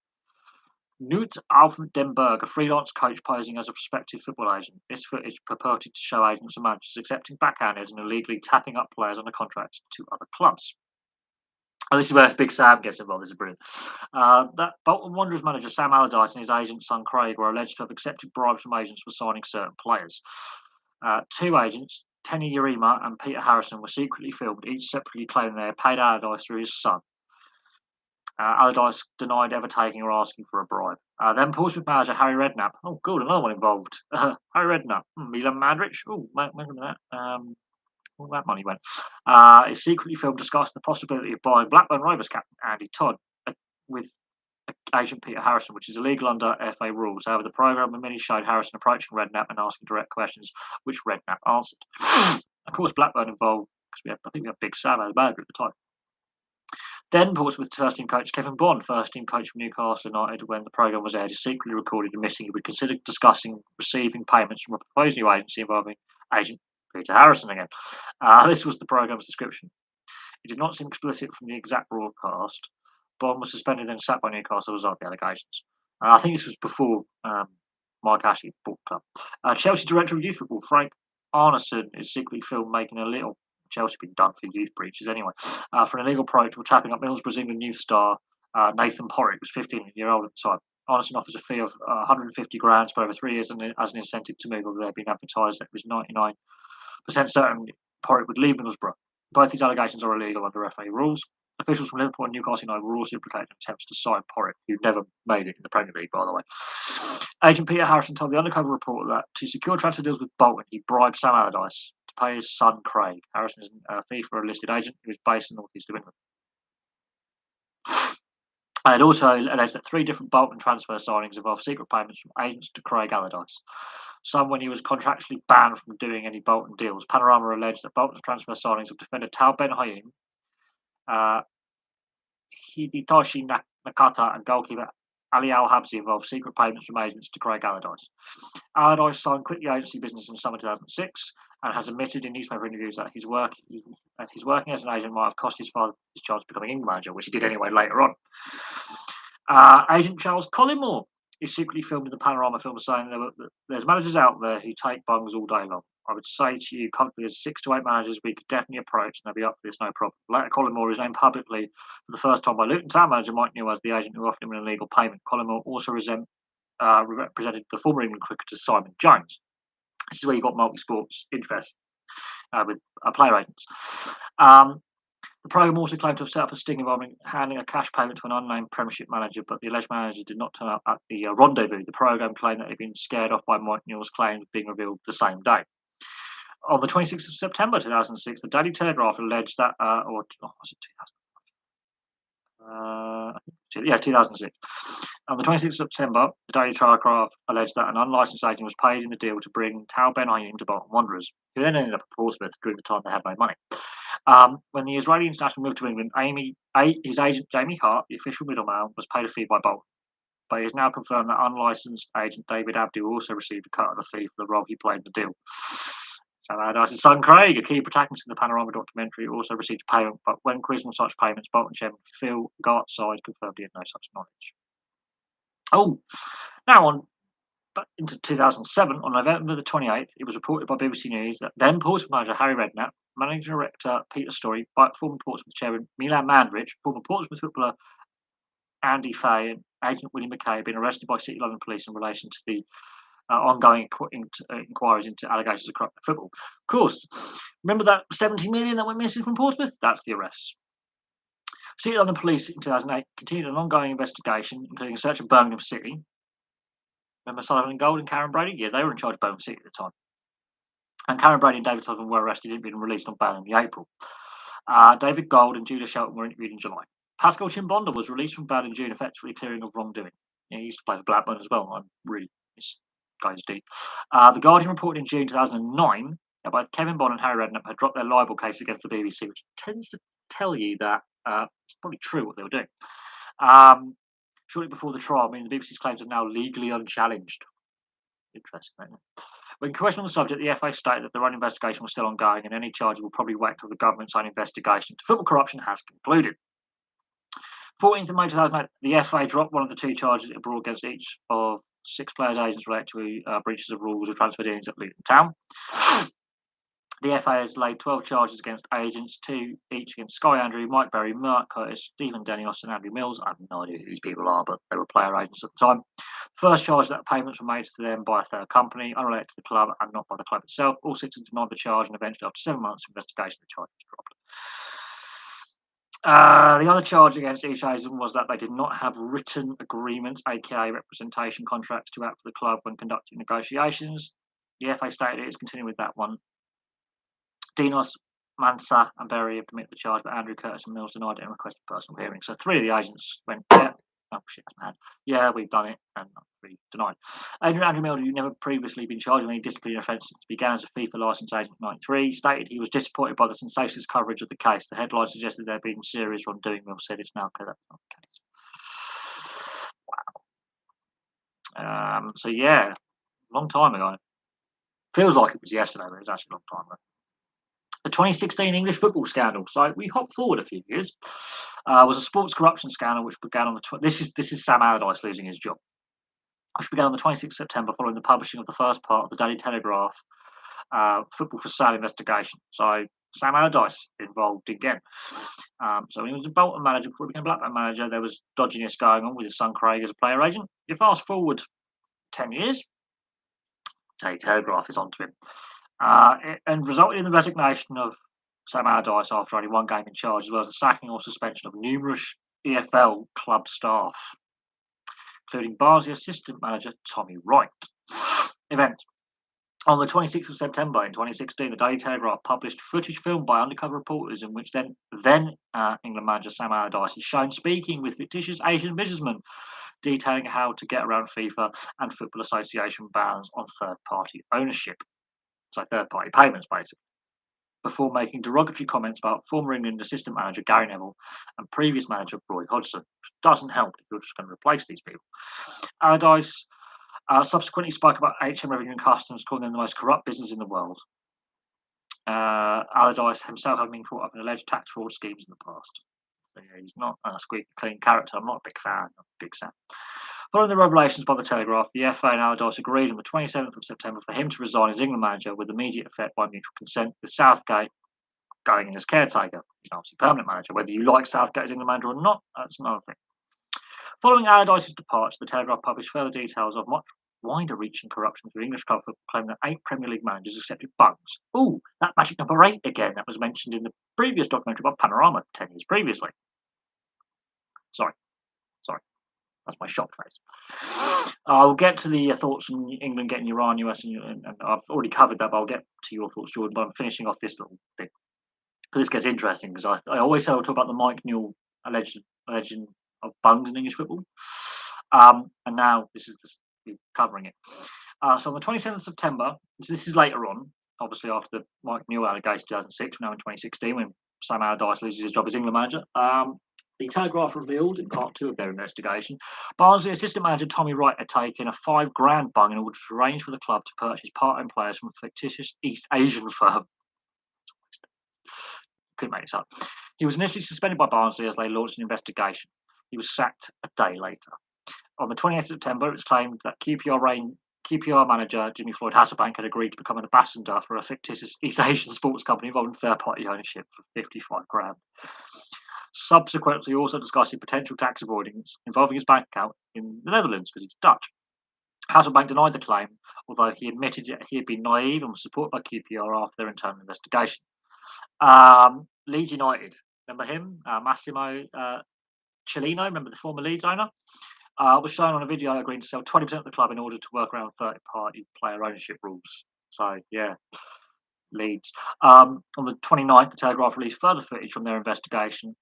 Knut Alfdenberg, a freelance coach posing as a prospective football agent. This footage purported to show agents and managers accepting backhanders and illegally tapping up players under contract to other clubs. Oh, this is where Big Sam gets involved. This is brilliant. That Bolton Wanderers manager Sam Allardyce and his agent son Craig were alleged to have accepted bribes from agents for signing certain players. Two agents, Tenny Urema and Peter Harrison, were secretly filmed, each separately claiming they had paid Allardyce through his son. Allardyce denied ever taking or asking for a bribe. Then Portsmouth manager Harry Redknapp. Oh, good, another one involved. Harry Redknapp. Milan Madric. Oh, wait a minute. All that money went. Is secretly filmed discussing the possibility of buying Blackburn Rovers captain Andy Todd with agent Peter Harrison, which is illegal under FA rules. However, the programme many showed Harrison approaching Redknapp and asking direct questions, which Redknapp answered. Of course, Blackburn involved because I think we had Big Sam as manager at the time. Then Portsmouth first team coach Kevin Bond, first team coach from Newcastle United, when the programme was aired, is secretly recorded admitting he would consider discussing receiving payments from a proposed new agency involving agent Peter Harrison again. This was the programme's description. It did not seem explicit from the exact broadcast. Bond was suspended and sacked by Newcastle as a result of the allegations. I think this was before Mike Ashley bought the club. Chelsea director of youth football Frank Arneson is secretly filmed making a little. Chelsea been done for youth breaches anyway. For an illegal approach for tapping up Middlesbrough's England youth star Nathan Porrick, was 15-year-old at the time. Arneson offers a fee of 150 grand for over 3 years as an incentive to move, although they've been advertised that it was 99% certain Porrick would leave Middlesbrough. Both these allegations are illegal under FA rules. Officials from Liverpool and Newcastle United were also implicated in attempts to sign Porrick, who never made it in the Premier League, by the way. Agent Peter Harrison told the undercover reporter that to secure transfer deals with Bolton, he bribed Sam Allardyce to pay his son Craig. Harrison is a fee for a listed agent who is based in the northeast of England. And also alleged that 3 different Bolton transfer signings involved secret payments from agents to Craig Allardyce. Some when he was contractually banned from doing any Bolton deals. Panorama alleged that Bolton's transfer signings of defender Tal Ben Hayoum, Hidetoshi Nakata, and goalkeeper Ali Al Habsi involved secret payments from agents to Craig Allardyce. Allardyce signed quit the agency business in summer 2006 and has admitted in newspaper interviews that his working as an agent might have cost his father his chance of becoming England manager, which he did anyway later on. Agent Charles Collymore is secretly filmed in the Panorama film saying there's managers out there who take bungs all day long. I would say to you, comfortably, there's 6 to 8 managers we could definitely approach and they'll be up for this, no problem. Later, Collymore is named publicly for the first time by Luton Town manager Mike Newell as the agent who offered him an illegal payment. Collymore also represented the former England cricketer Simon Jones. This is where you got multi-sports interest with player agents. The programme also claimed to have set up a sting involving handing a cash payment to an unnamed Premiership manager, but the alleged manager did not turn up at the rendezvous. The programme claimed that it had been scared off by Mike Newell's claims being revealed the same day. On the 26th of September 2006, the Daily Telegraph alleged that, or was it 2000? Yeah, 2006. On the 26th of September, the Daily Telegraph alleged that an unlicensed agent was paid in the deal to bring Tal Ben Ayoun to Bolton Wanderers, who then ended up at Portsmouth during the time they had no money. When the Israeli international moved to England, his agent Jamie Hart, the official middleman, was paid a fee by Bolton. But it is now confirmed that unlicensed agent David Abdul also received a cut of the fee for the role he played in the deal. Sam Allardyce's son Craig, a key protagonist in the Panorama documentary, also received a payment, but when quizzed on such payments, Bolton chairman Phil Gartside confirmed he had no such knowledge. Oh, now on but into 2007, on November the 28th, it was reported by BBC News that then Portsmouth manager Harry Redknapp, managing director Peter Story, former Portsmouth chairman Milan Mandrich, former Portsmouth footballer Andy Fay, and agent William McKay had been arrested by City London Police in relation to the ongoing inquiries into allegations of corrupt football. Of course, remember that 70 million that went missing from Portsmouth? That's the arrests. City London Police in 2008 continued an ongoing investigation, including a search of Birmingham City. Remember Sullivan and Gold and Karen Brady? Yeah, they were in charge of Birmingham City at the time. And Karen Brady and David Sullivan were arrested and been released on bail in April. David Gold and Julia Shelton were interviewed in July. Pascal Chimbonda was released from bail in June, effectively clearing of wrongdoing. Yeah, he used to play for Blackburn as well. I'm really this guy's deep. The Guardian reported in June 2009 that both Kevin Bond and Harry Redknapp had dropped their libel case against the BBC, which tends to tell you that it's probably true what they were doing. Shortly before the trial, the BBC's claims are now legally unchallenged. Interesting, isn't it? When questioned on the subject, the FA stated that their own investigation was still ongoing and any charges will probably wait until the government's own investigation into football corruption has concluded. 14th of May 2008, the FA dropped one of the two charges it brought against each of 6 players' agents related to breaches of rules of transfer dealings at Luton Town. The FA has laid 12 charges against agents, 2 each against Sky Andrew, Mike Berry, Mark Curtis, Stephen Denios, and Andrew Mills. I have no idea who these people are, but they were player agents at the time. First charge that payments were made to them by a third company, unrelated to the club and not by the club itself. All 6 denied the charge, and eventually, after 7 months of investigation, the charge was dropped. The other charge against each agent was that they did not have written agreements, aka representation contracts, to act for the club when conducting negotiations. The FA stated it is continuing with that one. Dinos, Mansa, and Berry have admitted the charge, but Andrew, Curtis, and Mills denied it and requested personal hearing. So 3 of the agents went, yeah, oh shit, man. Yeah, we've done it, and 3 denied. Andrew Mills, who never previously been charged with any disciplinary offence since began as a FIFA licensed agent in 93, stated he was disappointed by the sensationalist coverage of the case. The headline suggested there had been serious wrongdoing. Mills said it's now clear that's not the case. Wow. So yeah, long time ago. Feels like it was yesterday, but it was actually a long time ago. The 2016 English football scandal. So we hop forward a few years. Was a sports corruption scandal which began on the this is Sam Allardyce losing his job, which began on the 26th of September following the publishing of the first part of the Daily Telegraph football for sale investigation. So Sam Allardyce involved again. So when he was a Bolton manager before he became Blackburn manager, there was dodginess going on with his son Craig as a player agent. You fast forward 10 years, Daily Telegraph is onto him. And resulted in the resignation of Sam Allardyce after only 1 game in charge, as well as the sacking or suspension of numerous EFL club staff, including Barnsley assistant manager Tommy Wright. Event. On the 26th of September in 2016, the Daily Telegraph published footage filmed by undercover reporters in which then England manager Sam Allardyce is shown speaking with fictitious Asian businessmen, detailing how to get around FIFA and Football Association bans on third-party ownership. So third-party payments, basically, before making derogatory comments about former England assistant manager Gary Neville and previous manager Roy Hodgson, which doesn't help if you're just going to replace these people. Allardyce subsequently spoke about HM Revenue and Customs, calling them the most corrupt business in the world. Allardyce himself having been caught up in alleged tax fraud schemes in the past. So, yeah, he's not a squeaky clean character. I'm not a big fan. I'm a big Sam. Following the revelations by the Telegraph, the FA and Allardyce agreed on the 27th of September for him to resign as England manager with immediate effect by mutual consent, with Southgate going in as caretaker. He's obviously permanent manager. Whether you like Southgate as England manager or not, that's another thing. Following Allardyce's departure, the Telegraph published further details of much wider-reaching corruption through English club football, claiming that 8 Premier League managers accepted bungs. Ooh, that magic number 8 again. That was mentioned in the previous documentary about Panorama 10 years previously. Sorry. That's my shocked face. I'll get to the thoughts on England getting Iran, US, and I've already covered that, but I'll get to your thoughts, Jordan. But I'm finishing off this little thing. This gets interesting because I always say I'll talk about the Mike Newell legend of bungs in English football. And now this is covering it. So on the 27th of September, this is later on, obviously after the Mike Newell allegation 2006, now in 2016, when Sam Allardyce loses his job as England manager. The Telegraph revealed in part 2 of their investigation, Barnsley assistant manager Tommy Wright had taken a £5,000 bung in order to arrange for the club to purchase part-time players from a fictitious East Asian firm. Couldn't make this up. He was initially suspended by Barnsley as they launched an investigation. He was sacked a day later. On the 28th of September, it was claimed that QPR manager Jimmy Floyd Hasselbank had agreed to become an ambassador for a fictitious East Asian sports company involving third-party ownership for £55,000. Subsequently, also discussing potential tax avoidance involving his bank account in the Netherlands because he's Dutch. Hasselbank denied the claim, although he admitted that he had been naive and was supported by QPR after their internal investigation. Leeds United, remember him? Massimo Cellino, remember the former Leeds owner? Was shown on a video agreeing to sell 20% of the club in order to work around third-party player ownership rules. So, yeah, Leeds. On the 29th, the Telegraph released further footage from their investigation,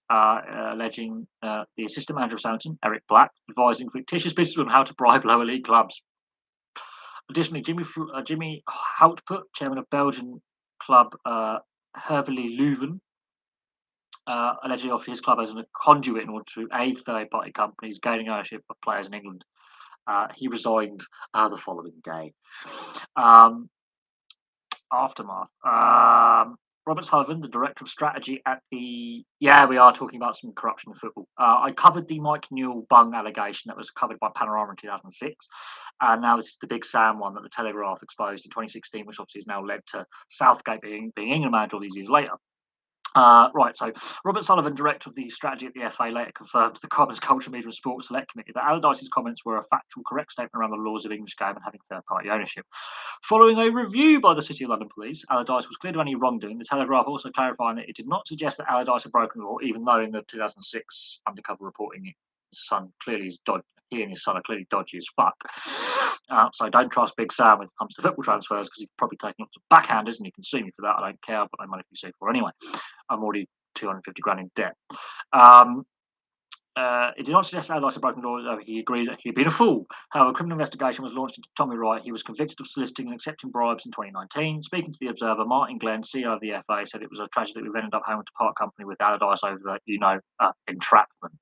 alleging the assistant manager of Southampton, Eric Black, advising fictitious businessmen how to bribe lower league clubs. Additionally, Jimmy Houtput, chairman of Belgian club Hervely Leuven, allegedly offered his club as a conduit in order to aid third-party companies gaining ownership of players in England. He resigned the following day. Aftermath. Robert Sullivan, the director of strategy at the... Yeah, we are talking about some corruption in football. I covered the Mike Newell bung allegation that was covered by Panorama in 2006. And now this is the Big Sam one that the Telegraph exposed in 2016, which obviously has now led to Southgate being England manager all these years later. Right, so Robert Sullivan, director of the strategy at the FA, later confirmed to the Commons Culture, Media and Sports Select Committee that Allardyce's comments were a factual, correct statement around the laws of English game and having third-party ownership. Following a review by the City of London Police, Allardyce was cleared of any wrongdoing. The Telegraph also clarifying that it did not suggest that Allardyce had broken the law, even though in the 2006 undercover reporting, his son clearly is dodgy. He and his son are clearly dodgy as fuck. So don't trust Big Sam when it comes to football transfers because he's probably taking lots of backhanders and he can sue me for that. I don't care. I've got no money to be sued for anyway. I'm already 250 grand in debt. It did not suggest Allardyce had broken the law. He agreed that he had been a fool. However, a criminal investigation was launched into Tommy Wright. He was convicted of soliciting and accepting bribes in 2019. Speaking to the Observer, Martin Glenn, CEO of the FA, said it was a tragedy that we've ended up having to part company with Allardyce over the, entrapment.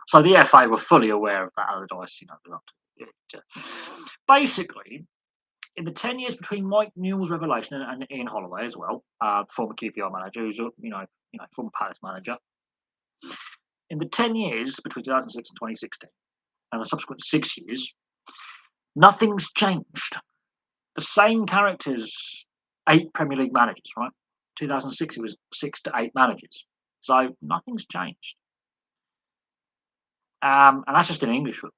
So the FA were fully aware of that Allardyce, was up to it. Basically, in the 10 years between Mike Newell's revelation and Ian Holloway as well, former QPR manager, who's former Palace manager, in the 10 years between 2006 and 2016, and the subsequent 6 years, nothing's changed. The same characters, 8 Premier League managers, right? 2006, it was 6 to 8 managers. So nothing's changed. And that's just in English football.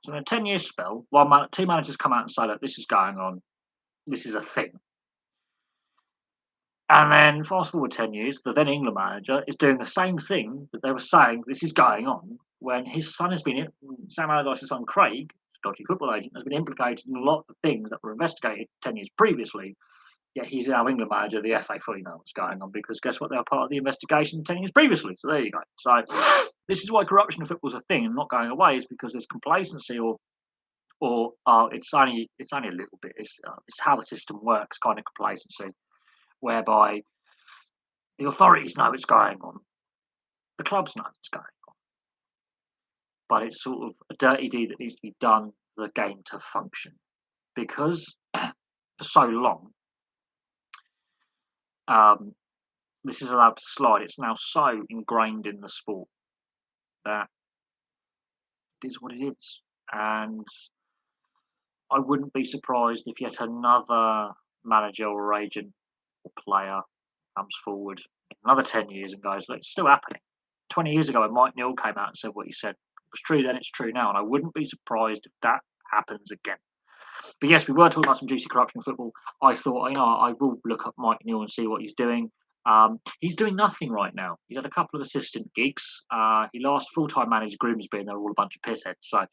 So in a 10-year spell, 2 managers come out and say that this is going on, this is a thing. And then fast forward 10 years, the then England manager is doing the same thing that they were saying this is going on when his son has been, Sam Allardyce's son Craig, dodgy football agent, has been implicated in a lot of the things that were investigated 10 years previously. Yet he's now England manager. The FA fully know what's going on because guess what? They were part of the investigation 10 years previously. So there you go. So this is why corruption in football is a thing and not going away, is because there's complacency or it's only a little bit. It's how the system works, kind of complacency, whereby the authorities know it's going on, the clubs know it's going on, but it's sort of a dirty deed that needs to be done for the game to function. Because for so long, this is allowed to slide. It's now so ingrained in the sport that it is what it is. And I wouldn't be surprised if yet another manager or agent or player comes forward in another 10 years and goes, look, it's still happening. 20 years ago, when Mike Newell came out and said what he said, it was true then, it's true now. And I wouldn't be surprised if that happens again. But yes, we were talking about some juicy corruption in football. I thought, I will look up Mike Newell and see what he's doing. He's doing nothing right now. He's had a couple of assistant gigs. He last full-time managed Grimsby, and they were all a bunch of pissheads. So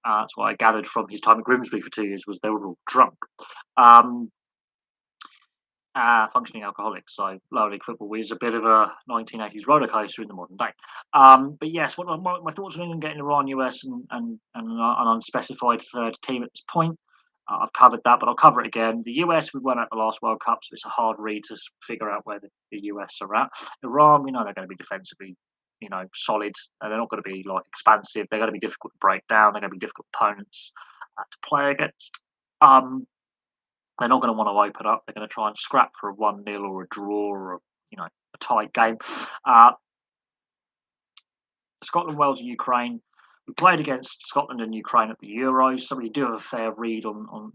that's what I gathered from his time at Grimsby for 2 years was they were all drunk. Um, Functioning alcoholics. So lower league football is a bit of a 1980s roller coaster in the modern day. But yes, what my thoughts on England getting Iran, US, and an unspecified third team at this point. I've covered that, but I'll cover it again. The US, we won at the last World Cup, so it's a hard read to figure out where the US are at. Iran, we know they're going to be defensively, solid. They're not going to be like expansive. They're going to be difficult to break down. They're going to be difficult opponents to play against. They're not going to want to open up. They're going to try and scrap for a 1-0 or a draw or a tight game. Uh, Scotland, Wales, and Ukraine. We played against Scotland and Ukraine at the Euros, so we do have a fair read on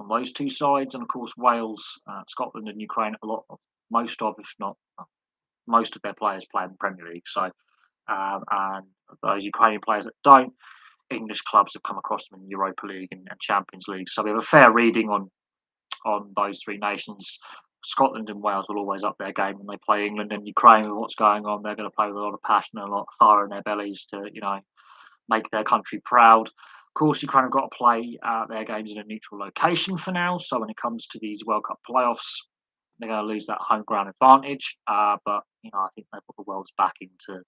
those two sides. And of course, Wales, Scotland, and Ukraine. Most of, if not most of their players play in the Premier League. So, and those Ukrainian players that don't, English clubs have come across them in the Europa League and Champions League. So we have a fair reading on those three nations. Scotland and Wales will always up their game when they play England and Ukraine with what's going on. They're going to play with a lot of passion and a lot of fire in their bellies to, make their country proud. Of course, Ukraine have got to play their games in a neutral location for now. So when it comes to these World Cup playoffs, they're going to lose that home ground advantage. But I think they've got the world's backing to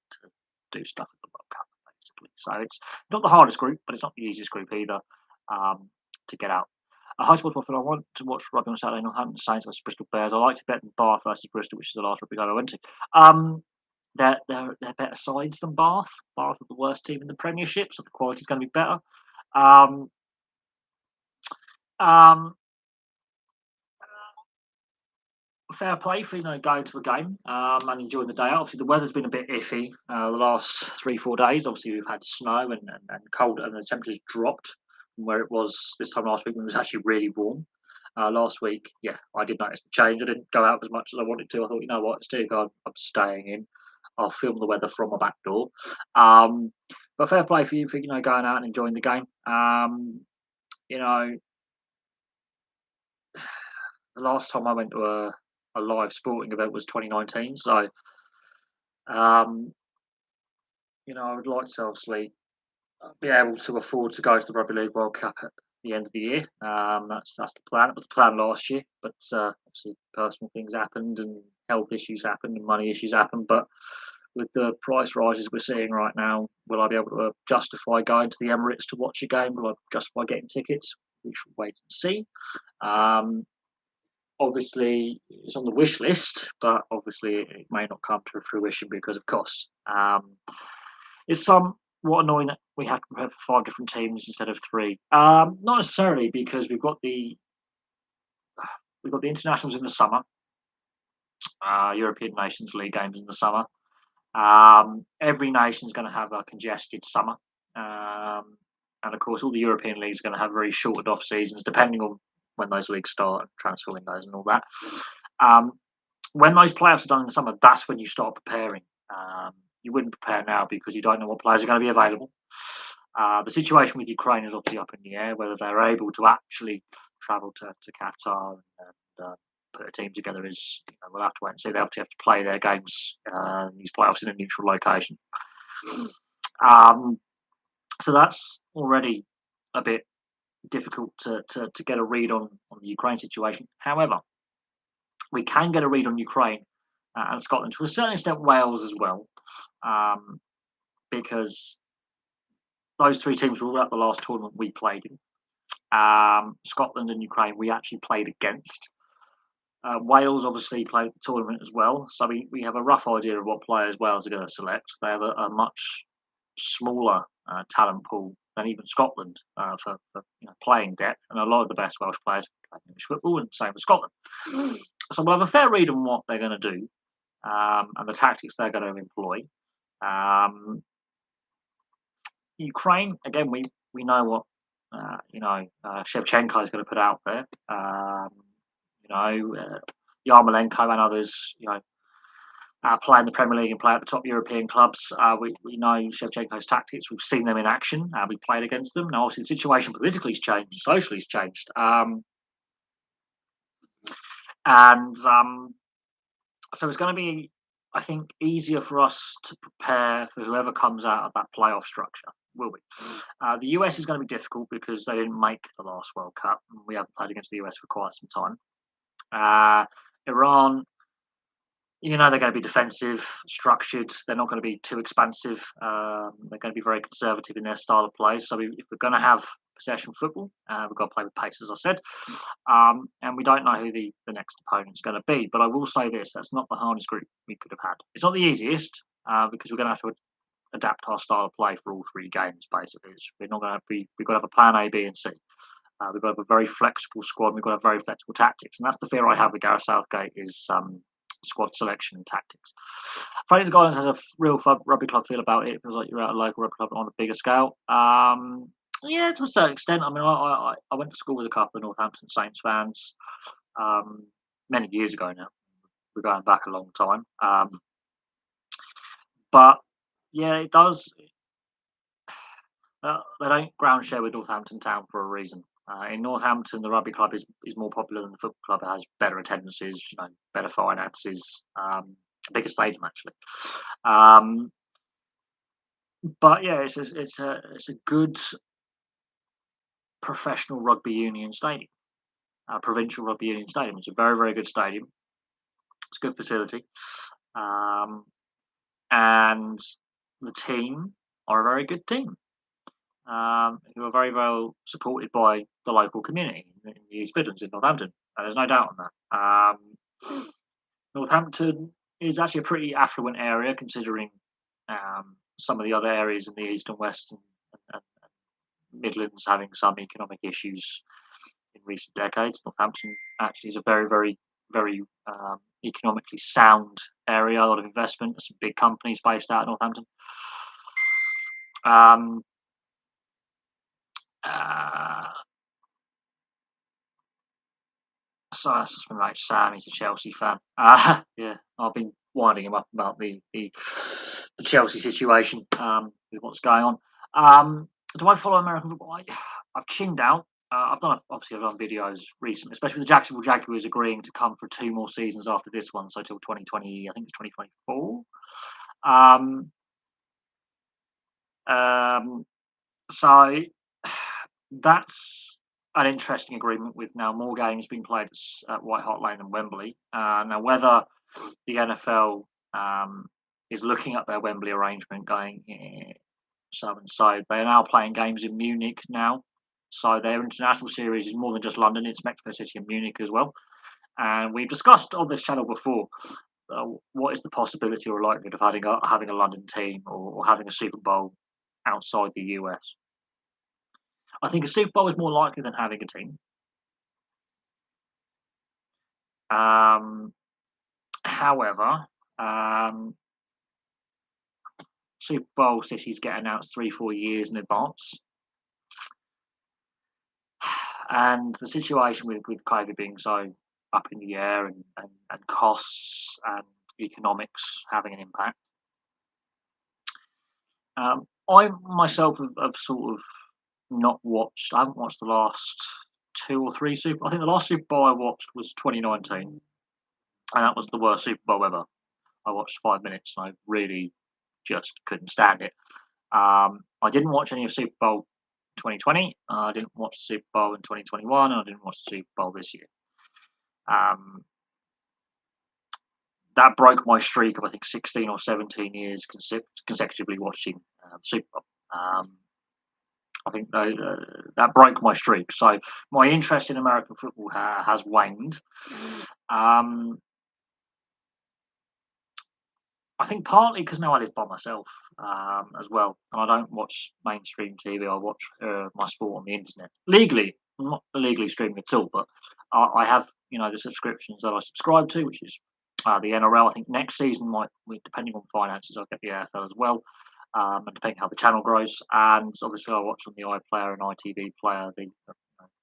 do stuff at the World Cup, basically. So it's not the hardest group, but it's not the easiest group either to get out. High Sports Watford, I want to watch rugby on Saturday. Northampton Saints versus Bristol Bears. I like to bet Bath versus Bristol, which is the last rugby game I went to. They're better sides than Bath. Bath are the worst team in the Premiership, so the quality is going to be better. Um, um, Fair play for going to a game and enjoying the day out. Obviously, the weather's been a bit iffy the last 3-4 days. Obviously, we've had snow and cold, and the temperatures dropped from where it was this time last week when it was actually really warm. Last week, yeah, I did notice the change. I didn't go out as much as I wanted to. I thought, you know what, instead of I'm staying in. I'll film the weather from my back door. But fair play for you for going out and enjoying the game. You know, the last time I went to a live sporting event was 2019. So, I would like to obviously be able to afford to go to the Rugby League World Cup at the end of the year. That's the plan. It was the plan last year, but obviously personal things happened and health issues happened and money issues happened. But with the price rises we're seeing right now, will I be able to justify going to the Emirates to watch a game? Will I justify getting tickets? We should wait and see. Obviously, it's on the wish list, but obviously it may not come to fruition because of costs. It's somewhat annoying that we have to prepare for 5 different teams instead of 3. Not necessarily because we've got the internationals in the summer, European Nations League games in the summer. Every nation's going to have a congested summer, and of course, all the European leagues are going to have very shortened off seasons, depending on when those leagues start and transfer windows and all that. When those playoffs are done in the summer, that's when you start preparing. You wouldn't prepare now because you don't know what players are going to be available. The situation with Ukraine is obviously up in the air, whether they're able to actually travel to Qatar and put a team together is, we'll have to wait and see. They have to play their games, these playoffs in a neutral location. So that's already a bit difficult to get a read on the Ukraine situation. However, we can get a read on Ukraine and Scotland, to a certain extent Wales as well, because those 3 teams were all at the last tournament we played in. Scotland and Ukraine we actually played against. Wales obviously played the tournament as well, so we have a rough idea of what players Wales are going to select. They have a much smaller talent pool than even Scotland for playing depth, and a lot of the best Welsh players play English football, and same with Scotland. So we'll have a fair read on what they're going to do and the tactics they're going to employ. Ukraine, again, we know what Shevchenko is going to put out there. Yarmolenko and others, play in the Premier League and play at the top European clubs. We know Shevchenko's tactics. We've seen them in action. We played against them. Now, obviously, the situation politically has changed, socially has changed. So it's going to be, I think, easier for us to prepare for whoever comes out of that playoff structure. Will be. The US is going to be difficult because they didn't make the last World Cup. And we haven't played against the US for quite some time. Iran, they're going to be defensive, structured. They're not going to be too expansive. They're going to be very conservative in their style of play. So if we're going to have possession football, we've got to play with pace, as I said. And we don't know who the next opponent's going to be. But I will say this: that's not the hardest group we could have had. It's not the easiest because we're going to have to adapt our style of play for all three games. Basically, we're not going to be. We've got to have a plan A, B, and C. We've got to have a very flexible squad. We've got to have very flexible tactics, and that's the fear I have with Gareth Southgate is squad selection and tactics. Fraser Gardens has a real rugby club feel about it. It feels like you're at a local rugby club on a bigger scale. Yeah, to a certain extent. I mean, I went to school with a couple of Northampton Saints fans many years ago now. We're going back a long time. But yeah, it does. They don't ground share with Northampton Town for a reason. In Northampton, the rugby club is more popular than the football club. It has better attendances, better finances, a bigger stadium actually. But yeah, it's a good professional rugby union stadium, provincial rugby union stadium. It's a very very good stadium. It's a good facility, and the team are a very good team. Who are very well supported by the local community in the East Midlands in Northampton. There's no doubt on that. Northampton is actually a pretty affluent area considering some of the other areas in the East and West and Midlands having some economic issues in recent decades. Northampton actually is a very, very, very economically sound area, a lot of investment, some big companies based out of Northampton. So that's just been like Sam. He's a Chelsea fan. Yeah, I've been winding him up about the Chelsea situation with what's going on. Do I follow American football? I've tuned out. I've done videos recently, especially with the Jacksonville Jaguars agreeing to come for 2 more seasons after this one, so till 2020. I think it's 2024. So that's an interesting agreement with now more games being played at White Hart Lane and Wembley. Now, whether the NFL is looking at their Wembley arrangement going so and so, they are now playing games in Munich now. So their international series is more than just London, it's Mexico City and Munich as well. And we've discussed on this channel before what is the possibility or likelihood of having a London team or having a Super Bowl outside the US. I think a Super Bowl is more likely than having a team. However, Super Bowl cities get announced 3-4 years in advance. And the situation with COVID being so up in the air and costs and economics having an impact. I myself have sort of not watched. I haven't watched the last 2 or 3 Super. I think the last Super Bowl I watched was 2019, and that was the worst Super Bowl ever. I watched 5 minutes, and I really just couldn't stand it. I didn't watch any of Super Bowl 2020. I didn't watch the Super Bowl in 2021, and I didn't watch the Super Bowl this year. That broke my streak of I think 16 or 17 years consecutively watching the Super Bowl. I think that broke my streak. So my interest in American football has waned. I think partly because now I live by myself as well, and I don't watch mainstream TV. I watch my sport on the internet legally. I'm not illegally streaming at all, but I have the subscriptions that I subscribe to, which is the NRL. I think next season might, depending on finances, I'll get the AFL as well, and depending how the channel grows. And obviously, I watch on the iPlayer and ITV player the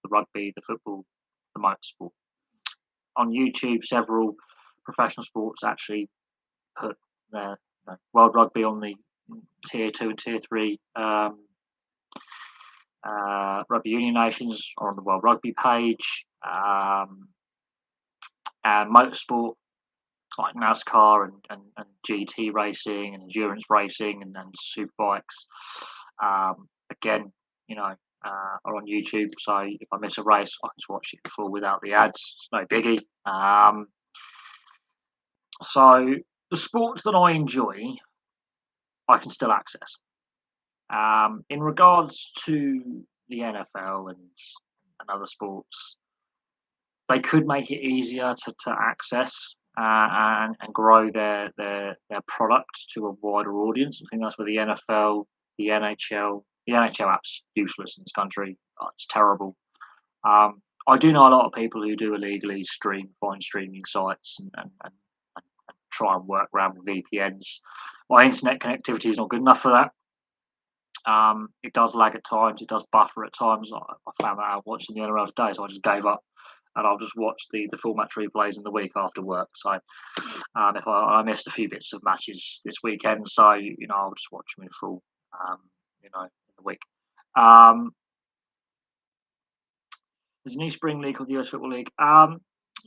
rugby, the football, the motorsport. On YouTube, several professional sports actually put their World Rugby on the tier 2 and tier 3 rugby union nations or on the World Rugby page, and motorsport like NASCAR and GT racing and endurance racing and superbikes. Again, you know, are on YouTube. So if I miss a race, I can just watch it in full without the ads. It's no biggie. So the sports that I enjoy, I can still access. In regards to the NFL and other sports, they could make it easier to access and grow their product to a wider audience. I think that's where the NFL, the NHL app's useless in this country. It's terrible. I do know a lot of people who do illegally find streaming sites and try and work around with VPNs. My internet connectivity is not good enough for that. It does lag at times. It does buffer at times. I found that out watching the NRL today, so I just gave up, and I'll just watch the full match replays in the week after work. So if I missed a few bits of matches this weekend, so I'll just watch them in full. In the week. There's a new spring league called the US Football League.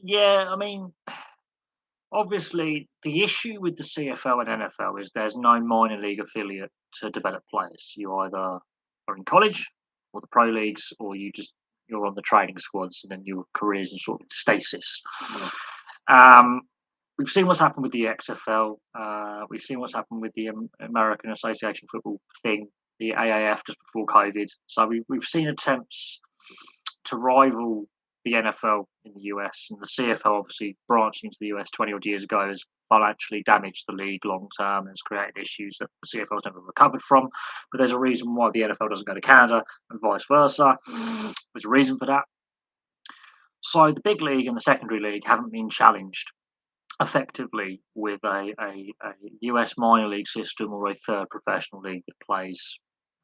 Yeah, I mean, obviously, the issue with the CFL and NFL is there's no minor league affiliate to develop players. You either are in college or the pro leagues, or you're on the training squads, and then your career's in sort of stasis. We've seen what's happened with the XFL. We've seen what's happened with the American Association Football thing, the AAF, just before COVID. So we've seen attempts to rival the NFL in the US, and the CFL obviously branching into the US 20 odd years ago has financially damaged the league long term and has created issues that the CFL has never recovered from. But there's a reason why the NFL doesn't go to Canada and vice versa. There's a reason for that. So the big league and the secondary league haven't been challenged effectively with a US minor league system or a third professional league that plays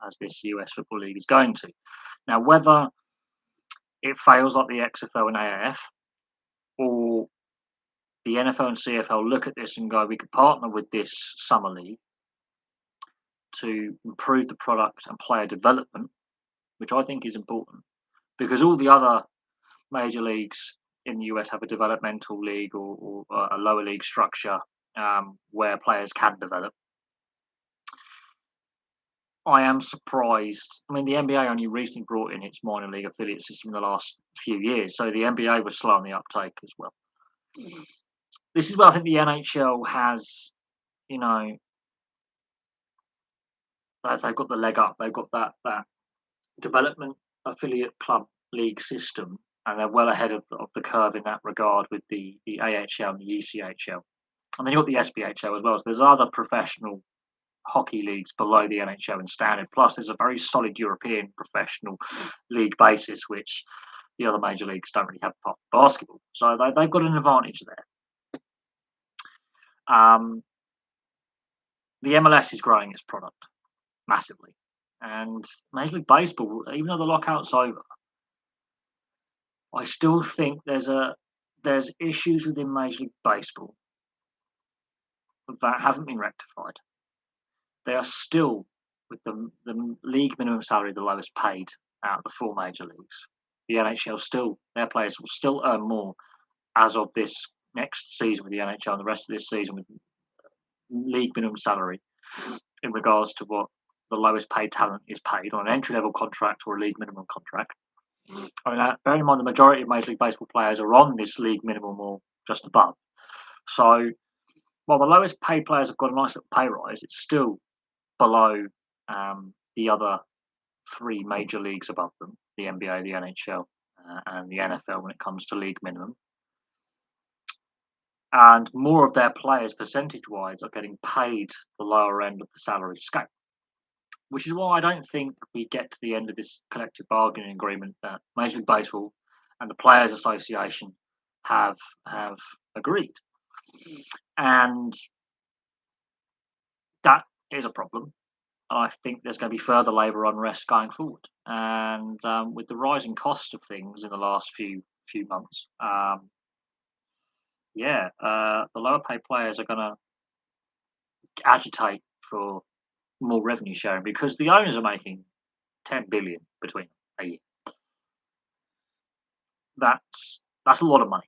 as this US Football League is going to. Now, whether it fails like the XFL and AAF, or the NFL and CFL look at this and go, we could partner with this summer league to improve the product and player development, which I think is important, because all the other major leagues in the US have a developmental league or a lower league structure where players can develop. I am surprised. I mean, the NBA only recently brought in its minor league affiliate system in the last few years, so the NBA was slow on the uptake as well. This is where I think the NHL has, they've got the leg up. They've got that development affiliate club league system, and they're well ahead of the curve in that regard with the AHL and the ECHL. And then you've got the SPHL as well. So there's other professional hockey leagues below the NHL in standard. Plus, there's a very solid European professional league basis, which the other major leagues don't really have apart from basketball. So they've got an advantage there. The MLS is growing its product massively. And Major League Baseball, even though the lockout's over, I still think there's issues within Major League Baseball that haven't been rectified. They are still, with the league minimum salary, the lowest paid out of the four major leagues. The NHL their players will still earn more as of this next season with the NHL and the rest of this season with league minimum salary in regards to what the lowest paid talent is paid on an entry level contract or a league minimum contract. I mean, bearing in mind the majority of Major League Baseball players are on this league minimum or just above. So while the lowest paid players have got a nice little pay rise, it's still below the other three major leagues above them, the NBA, the NHL, and the NFL when it comes to league minimum. And more of their players, percentage-wise, are getting paid the lower end of the salary scale, which is why I don't think we get to the end of this collective bargaining agreement that Major League Baseball and the Players Association have agreed. And that is a problem. And I think there's going to be further labour unrest going forward. And with the rising cost of things in the last few months, the lower paid players are going to agitate for more revenue sharing because the owners are making 10 billion between them a year. That's a lot of money.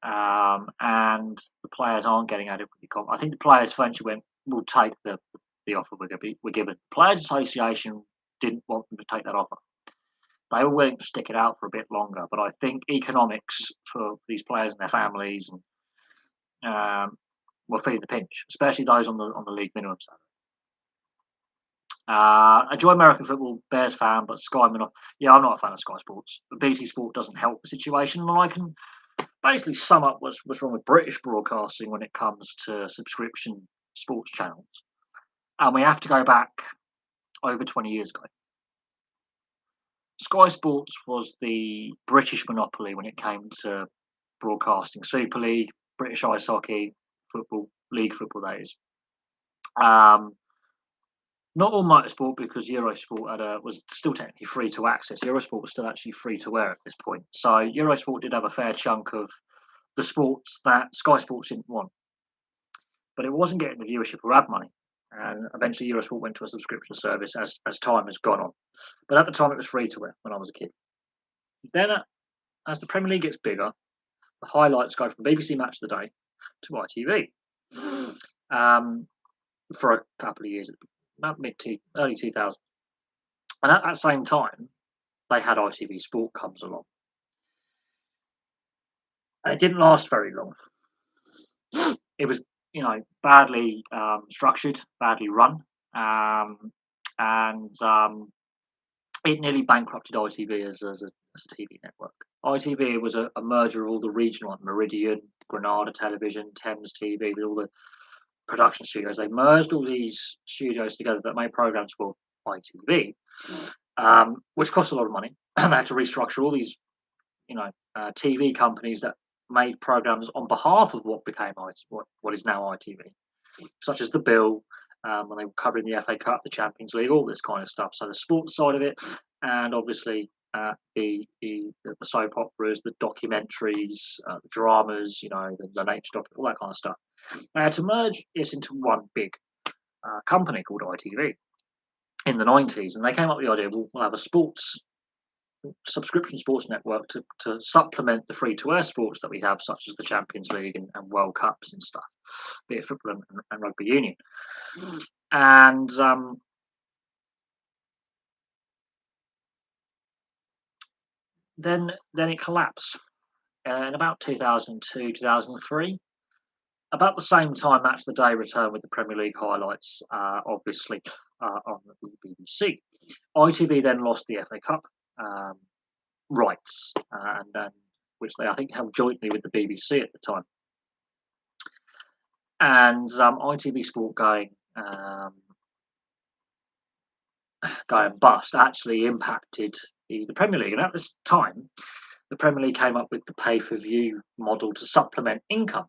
and the players aren't getting adequately I think the players eventually went, "We'll take the offer we're given." The Players Association didn't want them to take that offer. They were willing to stick it out for a bit longer, but I think economics for these players and their families and were feeling the pinch, especially those on the league minimum salary. Enjoy American football, Bears fan, but Sky Yeah, I'm not a fan of Sky Sports. But BT Sport doesn't help the situation, and I can basically sum up what's wrong with British broadcasting when it comes to subscription sports channels. And we have to go back over 20 years ago. Sky Sports was the British monopoly when it came to broadcasting Super League, British ice hockey, football, league football, that is. Not all motorsport, because Eurosport was still technically free to access. Eurosport was still actually free to air at this point. So Eurosport did have a fair chunk of the sports that Sky Sports didn't want. But it wasn't getting the viewership or ad money. And eventually Eurosport went to a subscription service as time has gone on. But at the time it was free to air when I was a kid. Then as the Premier League gets bigger, the highlights go from BBC Match of the Day to ITV for a couple of years, about early 2000s. And at that same time, they had ITV Sport comes along. And it didn't last very long. It was, badly structured, badly run, and it nearly bankrupted ITV as a TV network. ITV was a merger of all the regional, like Meridian, Granada Television, Thames TV, with all the production studios. They merged all these studios together that made programs for ITV, which cost a lot of money. And they had to restructure all these, TV companies that made programs on behalf of what became what is now ITV, such as The Bill, when they were covering the FA Cup, the Champions League, all this kind of stuff. So the sports side of it, and obviously the soap operas, the documentaries, the dramas, the nature doc, all that kind of stuff. They had to merge this into one big company called ITV in the 90s, and they came up with the idea, we'll have a subscription sports network to supplement the free-to-air sports that we have, such as the Champions League and World Cups and stuff, be it football and rugby union. And then it collapsed in about 2002, 2003. About the same time, Match of the Day returned with the Premier League highlights, obviously, on the BBC. ITV then lost the FA Cup rights, which they, I think, held jointly with the BBC at the time. And ITV Sport going bust actually impacted the Premier League. And at this time, the Premier League came up with the pay-per-view model to supplement income.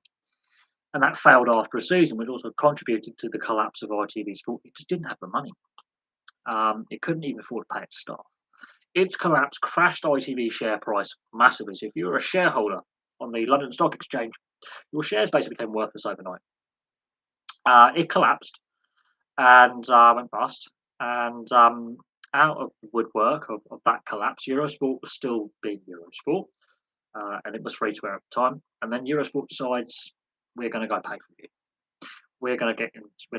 And that failed after a season, which also contributed to the collapse of ITV Sport. It just didn't have the money. It couldn't even afford to pay its staff. Its collapse crashed ITV share price massively. So if you were a shareholder on the London Stock Exchange, your shares basically became worthless overnight. It collapsed and went bust. And out of the woodwork of that collapse, Eurosport was still being Eurosport, and it was free to air at the time. And then Eurosport decides, we're going to go pay for you. We're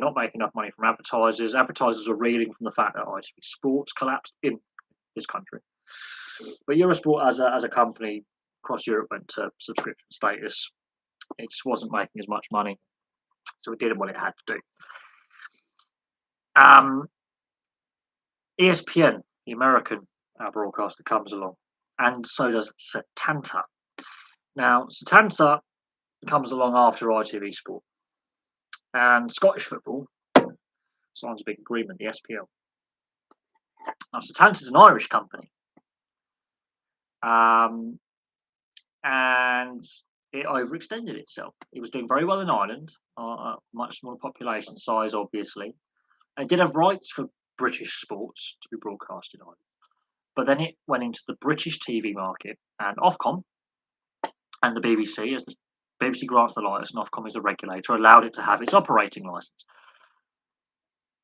not making enough money from advertisers. Advertisers are reeling from the fact that ITV Sports collapsed in this country. But Eurosport as a company across Europe went to subscription status. It just wasn't making as much money, so it did what it had to do. ESPN, the American broadcaster, comes along, and so does Setanta. Now, Setanta comes along after ITV Sport, and Scottish Football signs a big agreement, the SPL. Now, Setanta is an Irish company, and it overextended itself. It was doing very well in Ireland, much smaller population size, obviously. And it did have rights for British sports to be broadcast in Ireland. But then it went into the British TV market, and Ofcom and the BBC, as the BBC grants the license, and Ofcom is a regulator, allowed it to have its operating license.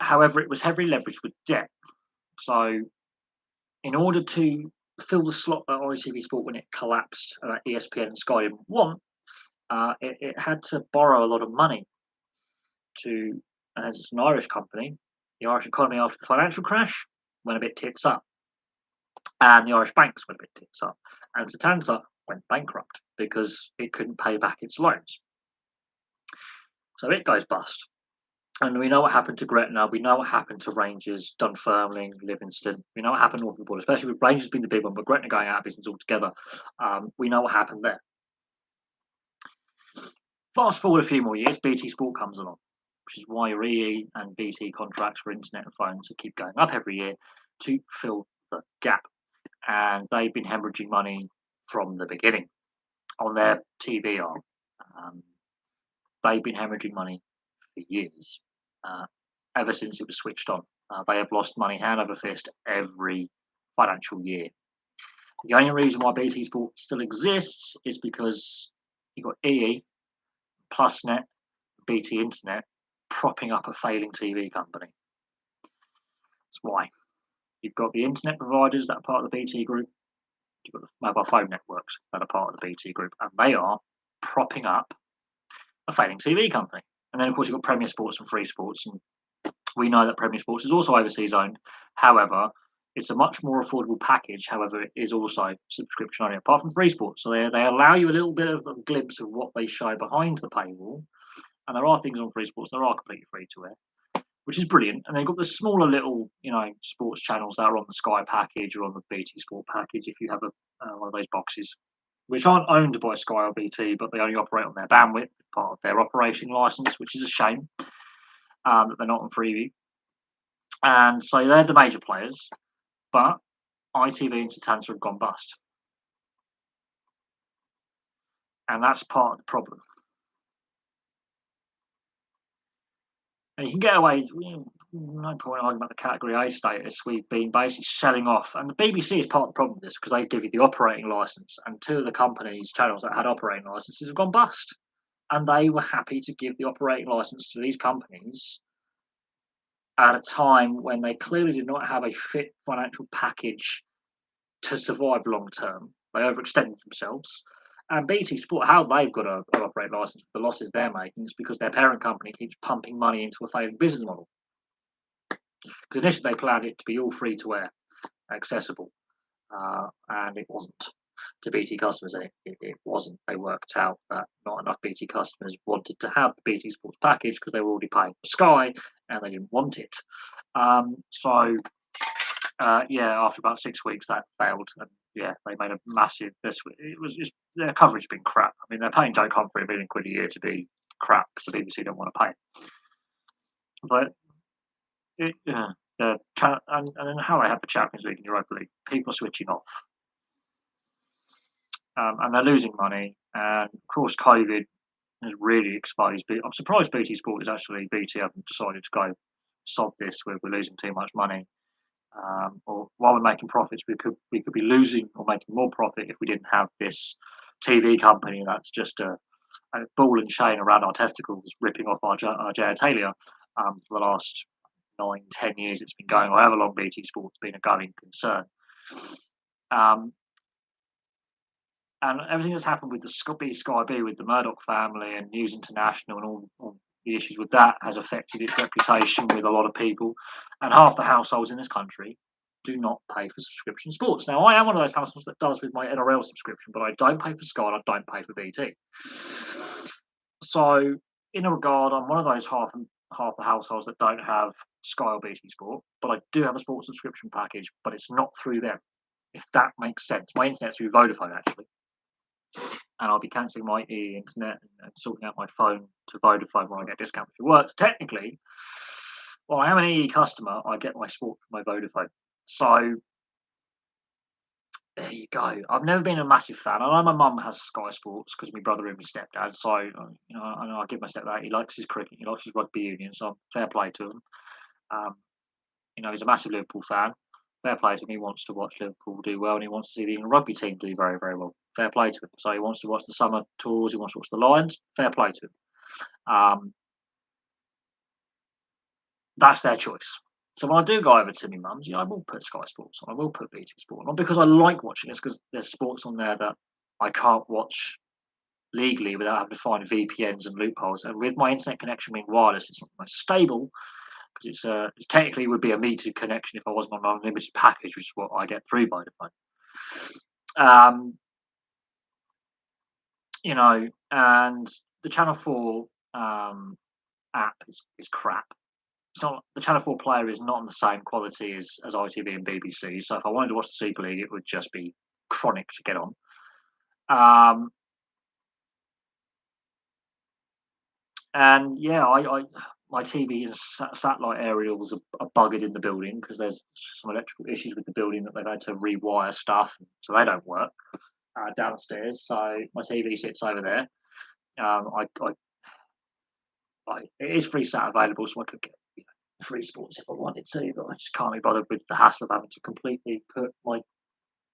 However, it was heavily leveraged with debt. So in order to fill the slot that ITV Sport, when it collapsed, that ESPN and Sky didn't want, it had to borrow a lot of money to, as it's an Irish company, the Irish economy after the financial crash went a bit tits up, and the Irish banks went a bit tits up, and Setanta went bankrupt because it couldn't pay back its loans. So it goes bust. And we know what happened to Gretna. We know what happened to Rangers, Dunfermline, Livingston. We know what happened north of the border, especially with Rangers being the big one, but Gretna going out of business altogether. We know what happened there. Fast forward a few more years, BT Sport comes along, which is why your EE and BT contracts for internet and phones keep going up every year to fill the gap. And they've been hemorrhaging money from the beginning on their TV arm. They've been hemorrhaging money for years, ever since it was switched on. They have lost money hand over fist every financial year. The only reason why BT Sport still exists is because you've got EE, Plusnet, BT Internet propping up a failing TV company. That's why. You've got the internet providers that are part of the BT group. You've got the mobile phone networks that are part of the BT group, and they are propping up a failing TV company. And then, of course, you've got Premier Sports and Free Sports, and we know that Premier Sports is also overseas owned. However, it's a much more affordable package. However, it is also subscription only, apart from Free Sports. So they allow you a little bit of a glimpse of what they show behind the paywall. And there are things on Free Sports that are completely free to air, which is brilliant. And they've got the smaller little, sports channels that are on the Sky package or on the BT Sport package if you have one of those boxes, which aren't owned by Sky or BT, but they only operate on their bandwidth, part of their operating license, which is a shame that they're not on Freeview. And so they're the major players, but ITV and Setanta have gone bust. And that's part of the problem. And you can get away, no point arguing about the Category A status. We've been basically selling off, and the BBC is part of the problem with this because they give you the operating license, and two of the companies' channels that had operating licenses have gone bust. And they were happy to give the operating license to these companies at a time when they clearly did not have a fit financial package to survive long term. They overextended themselves. And BT Sport, how they've got an operating license for the losses they're making is because their parent company keeps pumping money into a failing business model. Because initially they planned it to be all free to air, accessible, and it wasn't to BT customers. It wasn't. They worked out that not enough BT customers wanted to have the BT Sports package because they were already paying for Sky and they didn't want it. After about 6 weeks that failed, and they made a massive. Their coverage has been crap. I mean, they're paying Joe Comfrey £1 million a year to be crap because the BBC don't want to pay. But and then how they have the Champions League and Europa League, people are switching off, and they're losing money. And of course, COVID has really exposed. I'm surprised BT Sport haven't decided to go sod this. We're losing too much money. Or while we're making profits, we could be losing or making more profit if we didn't have this TV company that's just a ball and chain around our testicles, ripping off our genitalia for the last 9-10 years it's been going, or however long BT Sport's been a going concern. And everything that's happened with the Sky B, with the Murdoch family and News International and all the issues with that has affected its reputation with a lot of people. And half the households in this country do not pay for subscription sports. Now, I am one of those households that does with my NRL subscription, but I don't pay for Sky and I don't pay for BT. So, in a regard, I'm one of those half the households that don't have Sky or BT Sport, but I do have a sports subscription package, but it's not through them, if that makes sense. My internet's through Vodafone, actually. And I'll be cancelling my internet and sorting out my phone to Vodafone where I get a discount if it works. Technically, while I am an EE customer, I get my sport from my Vodafone. So there you go. I've never been a massive fan. I know my mum has Sky Sports because my brother and my stepdad. So I give my stepdad. He likes his cricket. He likes his rugby union. So fair play to him. He's a massive Liverpool fan. Fair play to him. He wants to watch Liverpool do well, and he wants to see the England rugby team do very, very well. Fair play to him. So he wants to watch the summer tours. He wants to watch the Lions. Fair play to him. That's their choice. So when I do go over to my mum's, I will put Sky Sports on. I will put BT Sport on. Not because I like watching it, it's because there's sports on there that I can't watch legally without having to find VPNs and loopholes. And with my internet connection being wireless, it's not the most stable because it's technically would be a metered connection if I wasn't on an unlimited package, which is what I get through Vodafone. Um, and the Channel 4 app is crap. It's not the Channel 4 player is not on the same quality as ITV and BBC. So if I wanted to watch the Super League, it would just be chronic to get on. Um, and yeah, I my TV and satellite aerials are buggered in the building because there's some electrical issues with the building that they've had to rewire stuff, so they don't work downstairs. So my TV sits over there. It is free sat available, so I could get free sports if I wanted to, but I just can't be bothered with the hassle of having to completely put my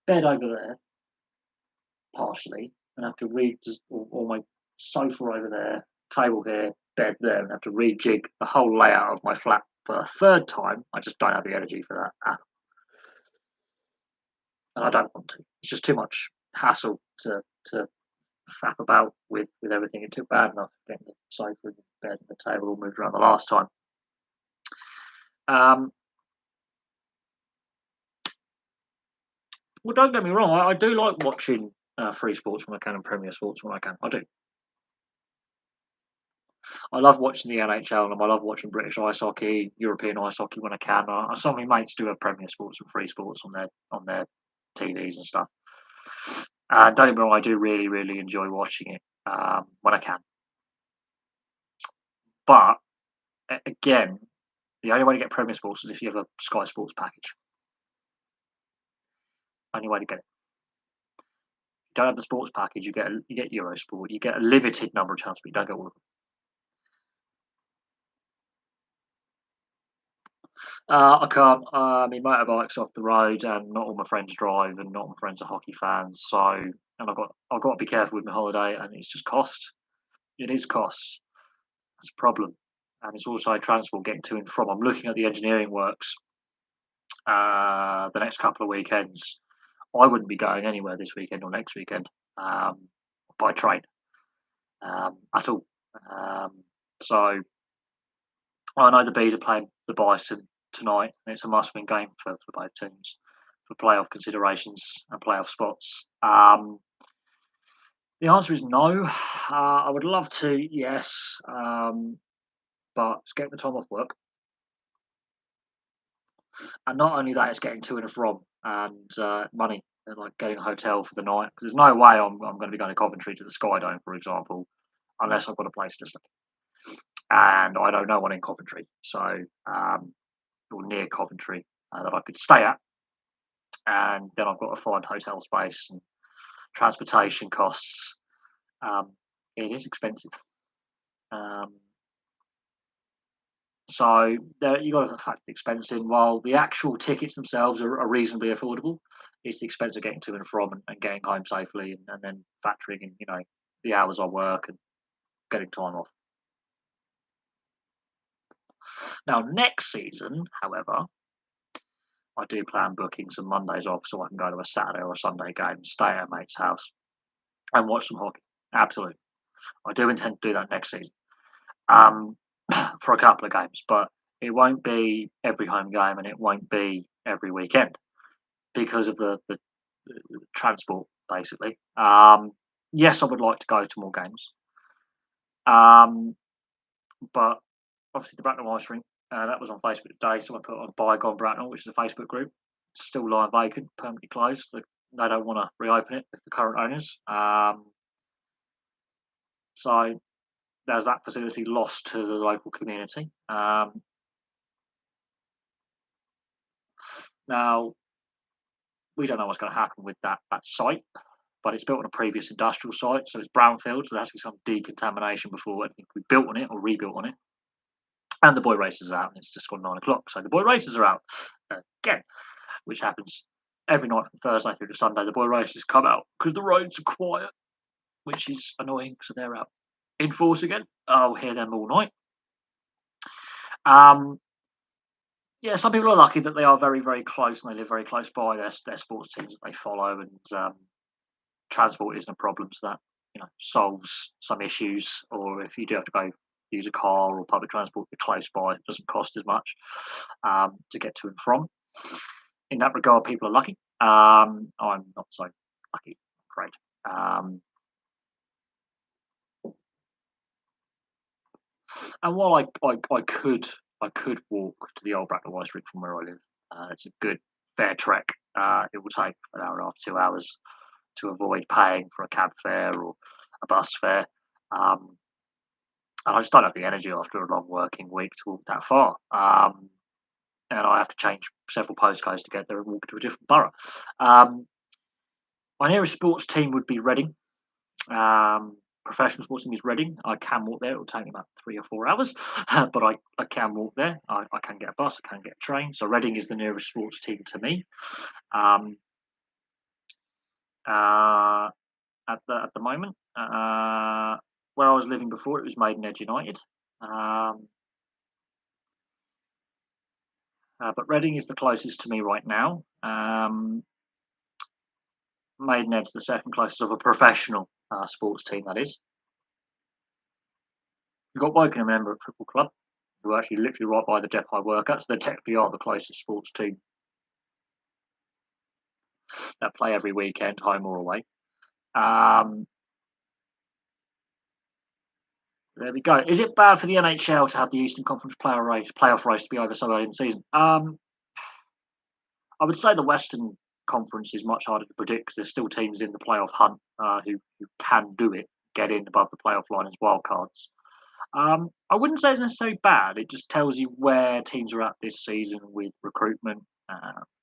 bed over there partially and have to or my sofa over there, table here, bed there, and have to rejig the whole layout of my flat for a third time. I just don't have the energy for that, and I don't want to. It's just too much hassle to faff about with everything. It took bad enough getting the sofa and the bed and the table all moved around the last time. Um, well, don't get me wrong. I do like watching free sports when I can and Premier Sports when I can. I do. I love watching the NHL and I love watching British ice hockey, European ice hockey when I can. Some of my mates do have Premier Sports and free sports on their TVs and stuff. And don't get me wrong, I do really, really enjoy watching it when I can. But again, the only way to get Premier Sports is if you have a Sky Sports package. Only way to get it. If you don't have the sports package, you get Eurosport. You get a limited number of channels, but you don't get all of them. I can't. My motorbike's off the road, and not all my friends drive, and not all my friends are hockey fans. So, and I've got to be careful with my holiday, and it's just cost. It is costs. That's a problem, and it's also transport getting to and from. I'm looking at the engineering works. The next couple of weekends, I wouldn't be going anywhere this weekend or next weekend by train at all. So I know the Bees are playing the Bison tonight, and it's a must-win game for both teams for playoff considerations and playoff spots. The answer is no. I would love to, yes, but it's getting the time off work, and not only that, it's getting to and from and money, and like getting a hotel for the night. Because there's no way I'm going to be going to Coventry to the Sky Dome, for example, unless I've got a place to stay, and I don't know one in Coventry, so or near Coventry that I could stay at, and then I've got to find hotel space and transportation costs. It is expensive. Um, so there, you got to factor the expense in. While the actual tickets themselves are reasonably affordable, it's the expense of getting to and from and getting home safely, and then factoring in, the hours I work and getting time off. Now, next season, however, I do plan booking some Mondays off so I can go to a Saturday or a Sunday game, stay at a mate's house, and watch some hockey. Absolutely, I do intend to do that next season. For a couple of games, but it won't be every home game and it won't be every weekend because of the transport, basically. Yes, I would like to go to more games, but obviously the Bracknell Ice Rink, that was on Facebook today, so I put on Bygone Bracknell, which is a Facebook group. It's still lying vacant, permanently closed. They don't want to reopen it with the current owners. So there's that facility lost to the local community. Now, we don't know what's going to happen with that site, but it's built on a previous industrial site, so it's brownfield, so there has to be some decontamination before anything can be built on it or rebuilt on it. And the boy races are out, and it's just gone 9 o'clock, so the boy races are out again, which happens every night from Thursday through to Sunday. The boy races come out because the roads are quiet, which is annoying, so they're out in force again. I'll hear them all night. Yeah, some people are lucky that they are very, very close and they live very close by their sports teams that they follow, and transport isn't a problem. So that solves some issues, or if you do have to go use a car or public transport, you're close by, it doesn't cost as much to get to and from. In that regard, people are lucky. I'm not so lucky, I'm afraid. And while I could walk to the old Bracknell High Street from where I live, it's a good fair trek. It will take an hour and a half, 2 hours to avoid paying for a cab fare or a bus fare. Um, and I just don't have the energy after a long working week to walk that far. And I have to change several postcodes to get there and walk to a different borough. Um, my nearest sports team would be Reading. Professional sports team is Reading. I can walk there. It will take me about 3 or 4 hours, but I can walk there. I can get a bus. I can get a train. So Reading is the nearest sports team to me. Um, uh, at the moment, where I was living before, it was Maidenhead United. Um, but Reading is the closest to me right now. Maidenhead's the second closest of a professional sports team, that is. You've got Woking and Edinburgh Football Club, who are actually literally right by the depot I work at, so they technically are the closest sports team that play every weekend, home or away. Um, there we go. Is it bad for the NHL to have the Eastern Conference playoff race to be over so early in the season? I would say the Western Conference is much harder to predict because there's still teams in the playoff hunt who can do it, get in above the playoff line as wild cards. I wouldn't say it's necessarily bad. It just tells you where teams are at this season with recruitment,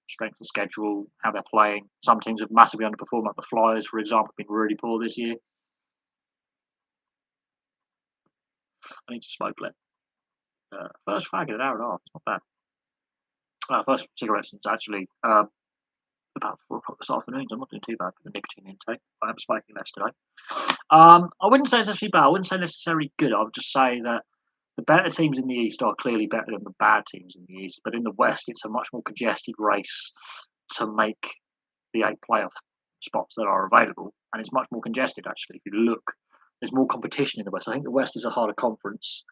strength of schedule, how they're playing. Some teams have massively underperformed, like the Flyers, for example, have been really poor this year. I need to smoke less. First fag in an hour and a half. It's not bad. First cigarette since actually about 4 o'clock this afternoon. So I'm not doing too bad for the nicotine intake. I am smoking less today. I wouldn't say it's actually bad. I wouldn't say necessarily good. I would just say that the better teams in the East are clearly better than the bad teams in the East. But in the West, it's a much more congested race to make the 8 playoff spots that are available. And it's much more congested, actually. If you look, there's more competition in the West. I think the West is a harder conference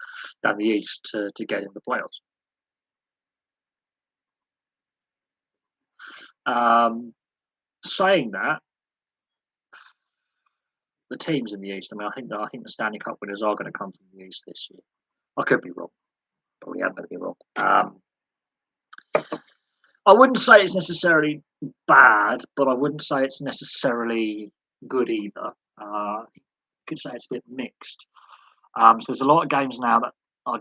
than the East to get in the playoffs. Saying that, the teams in the East, I mean, I think the Stanley Cup winners are going to come from the East this year. I could be wrong. Probably am going to be wrong. I wouldn't say it's necessarily bad, but I wouldn't say it's necessarily good either. You could say it's a bit mixed. So there's a lot of games now that are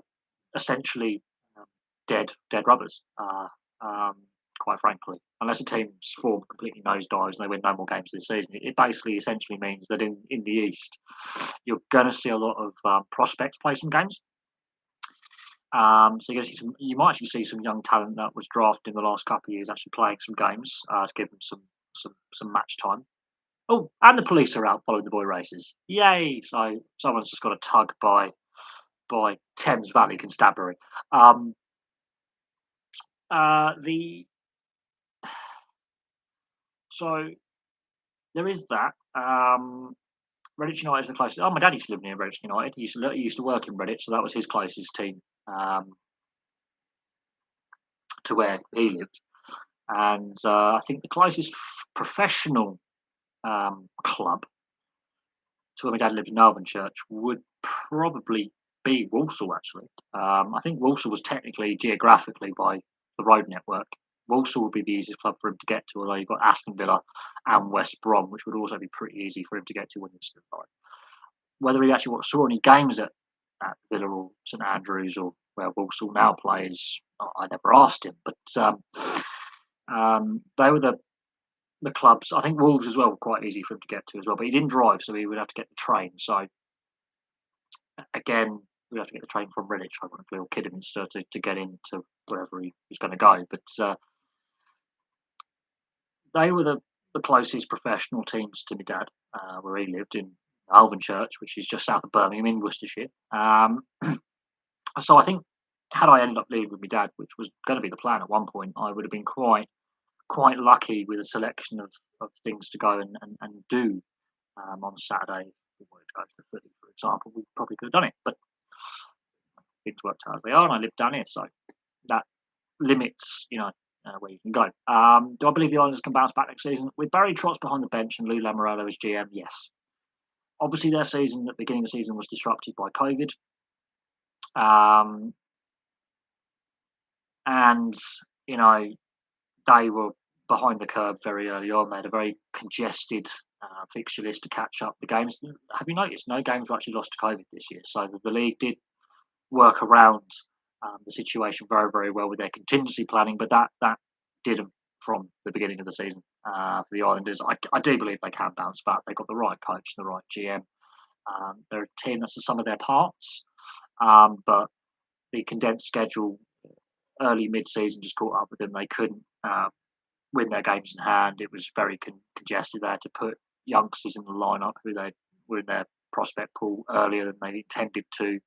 essentially um, dead rubbers. Um, quite frankly, unless a team's form completely nosedives and they win no more games this season, it basically essentially means that in the East, you're going to see a lot of prospects play some games. So you might actually see some young talent that was drafted in the last couple of years actually playing some games to give them some match time. Oh, and the police are out following the boy races. Yay! So someone's just got a tug by Thames Valley Constabulary. Um, the so there is that. Redditch United is the closest. Oh, my dad used to live near Redditch United. He used to work in Redditch, so that was his closest team to where he lived. And I think the closest professional club to where my dad lived in Church would probably be Walsall, actually. I think Walsall was technically, geographically, by the road network. Walsall would be the easiest club for him to get to, although you've got Aston Villa and West Brom, which would also be pretty easy for him to get to when he's still alive. Whether he actually saw any games at Villa or St Andrews or where Walsall now plays, I never asked him. But they were the clubs. I think Wolves as well were quite easy for him to get to as well, but he didn't drive, so he would have to get the train. So again, we'd have to get the train from Redditch, ironically, or Kidderminster to get into wherever he was going to go. But they were the closest professional teams to my dad, where he lived in Alvechurch, which is just south of Birmingham in Worcestershire. So I think had I ended up living with my dad, which was going to be the plan at one point, I would have been quite lucky with a selection of things to go and do on Saturday we wanted to go to the footy, for example, we probably could have done it. But things worked out as they are, and I live down here, so that limits, where you can go. Do I believe the Islanders can bounce back next season? With Barry Trotz behind the bench and Lou Lamoriello as GM, yes. Obviously, their season at the beginning of the season was disrupted by COVID. And, they were behind the curve very early on. They had a very congested fixture list to catch up the games. Have you noticed no games were actually lost to COVID this year? So the league did work around the situation very, very well with their contingency planning, but that didn't from the beginning of the season for the Islanders. I do believe they can bounce back. They've got the right coach and the right GM. They're a team that's the sum of their parts, but the condensed schedule early mid-season just caught up with them. They couldn't win their games in hand. It was very congested. They had to put youngsters in the lineup who they were in their prospect pool earlier than they intended to.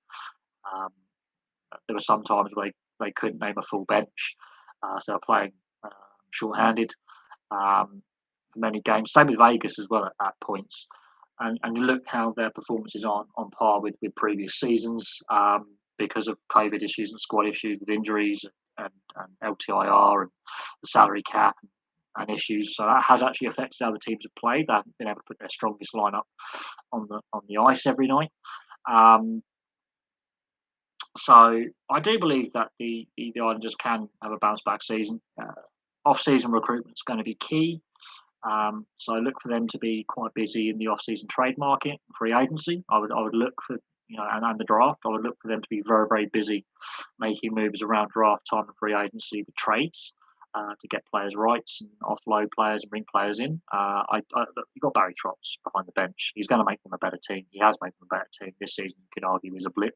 There were some times where they couldn't name a full bench, so they're playing short-handed for many games. Same with Vegas as well at points. And you look how their performances aren't on par with previous seasons because of COVID issues and squad issues with injuries and LTIR and the salary cap and issues. So that has actually affected how the teams have played. They haven't been able to put their strongest lineup on the ice every night. So I do believe that the Islanders can have a bounce back season. Off-season recruitment is going to be key. So I look for them to be quite busy in the off-season trade market, free agency. I would look for and the draft. I would look for them to be very, very busy making moves around draft time and free agency with trades to get players' rights and offload players and bring players in. You've got Barry Trotz behind the bench. He's going to make them a better team. He has made them a better team this season. You could argue is a blip,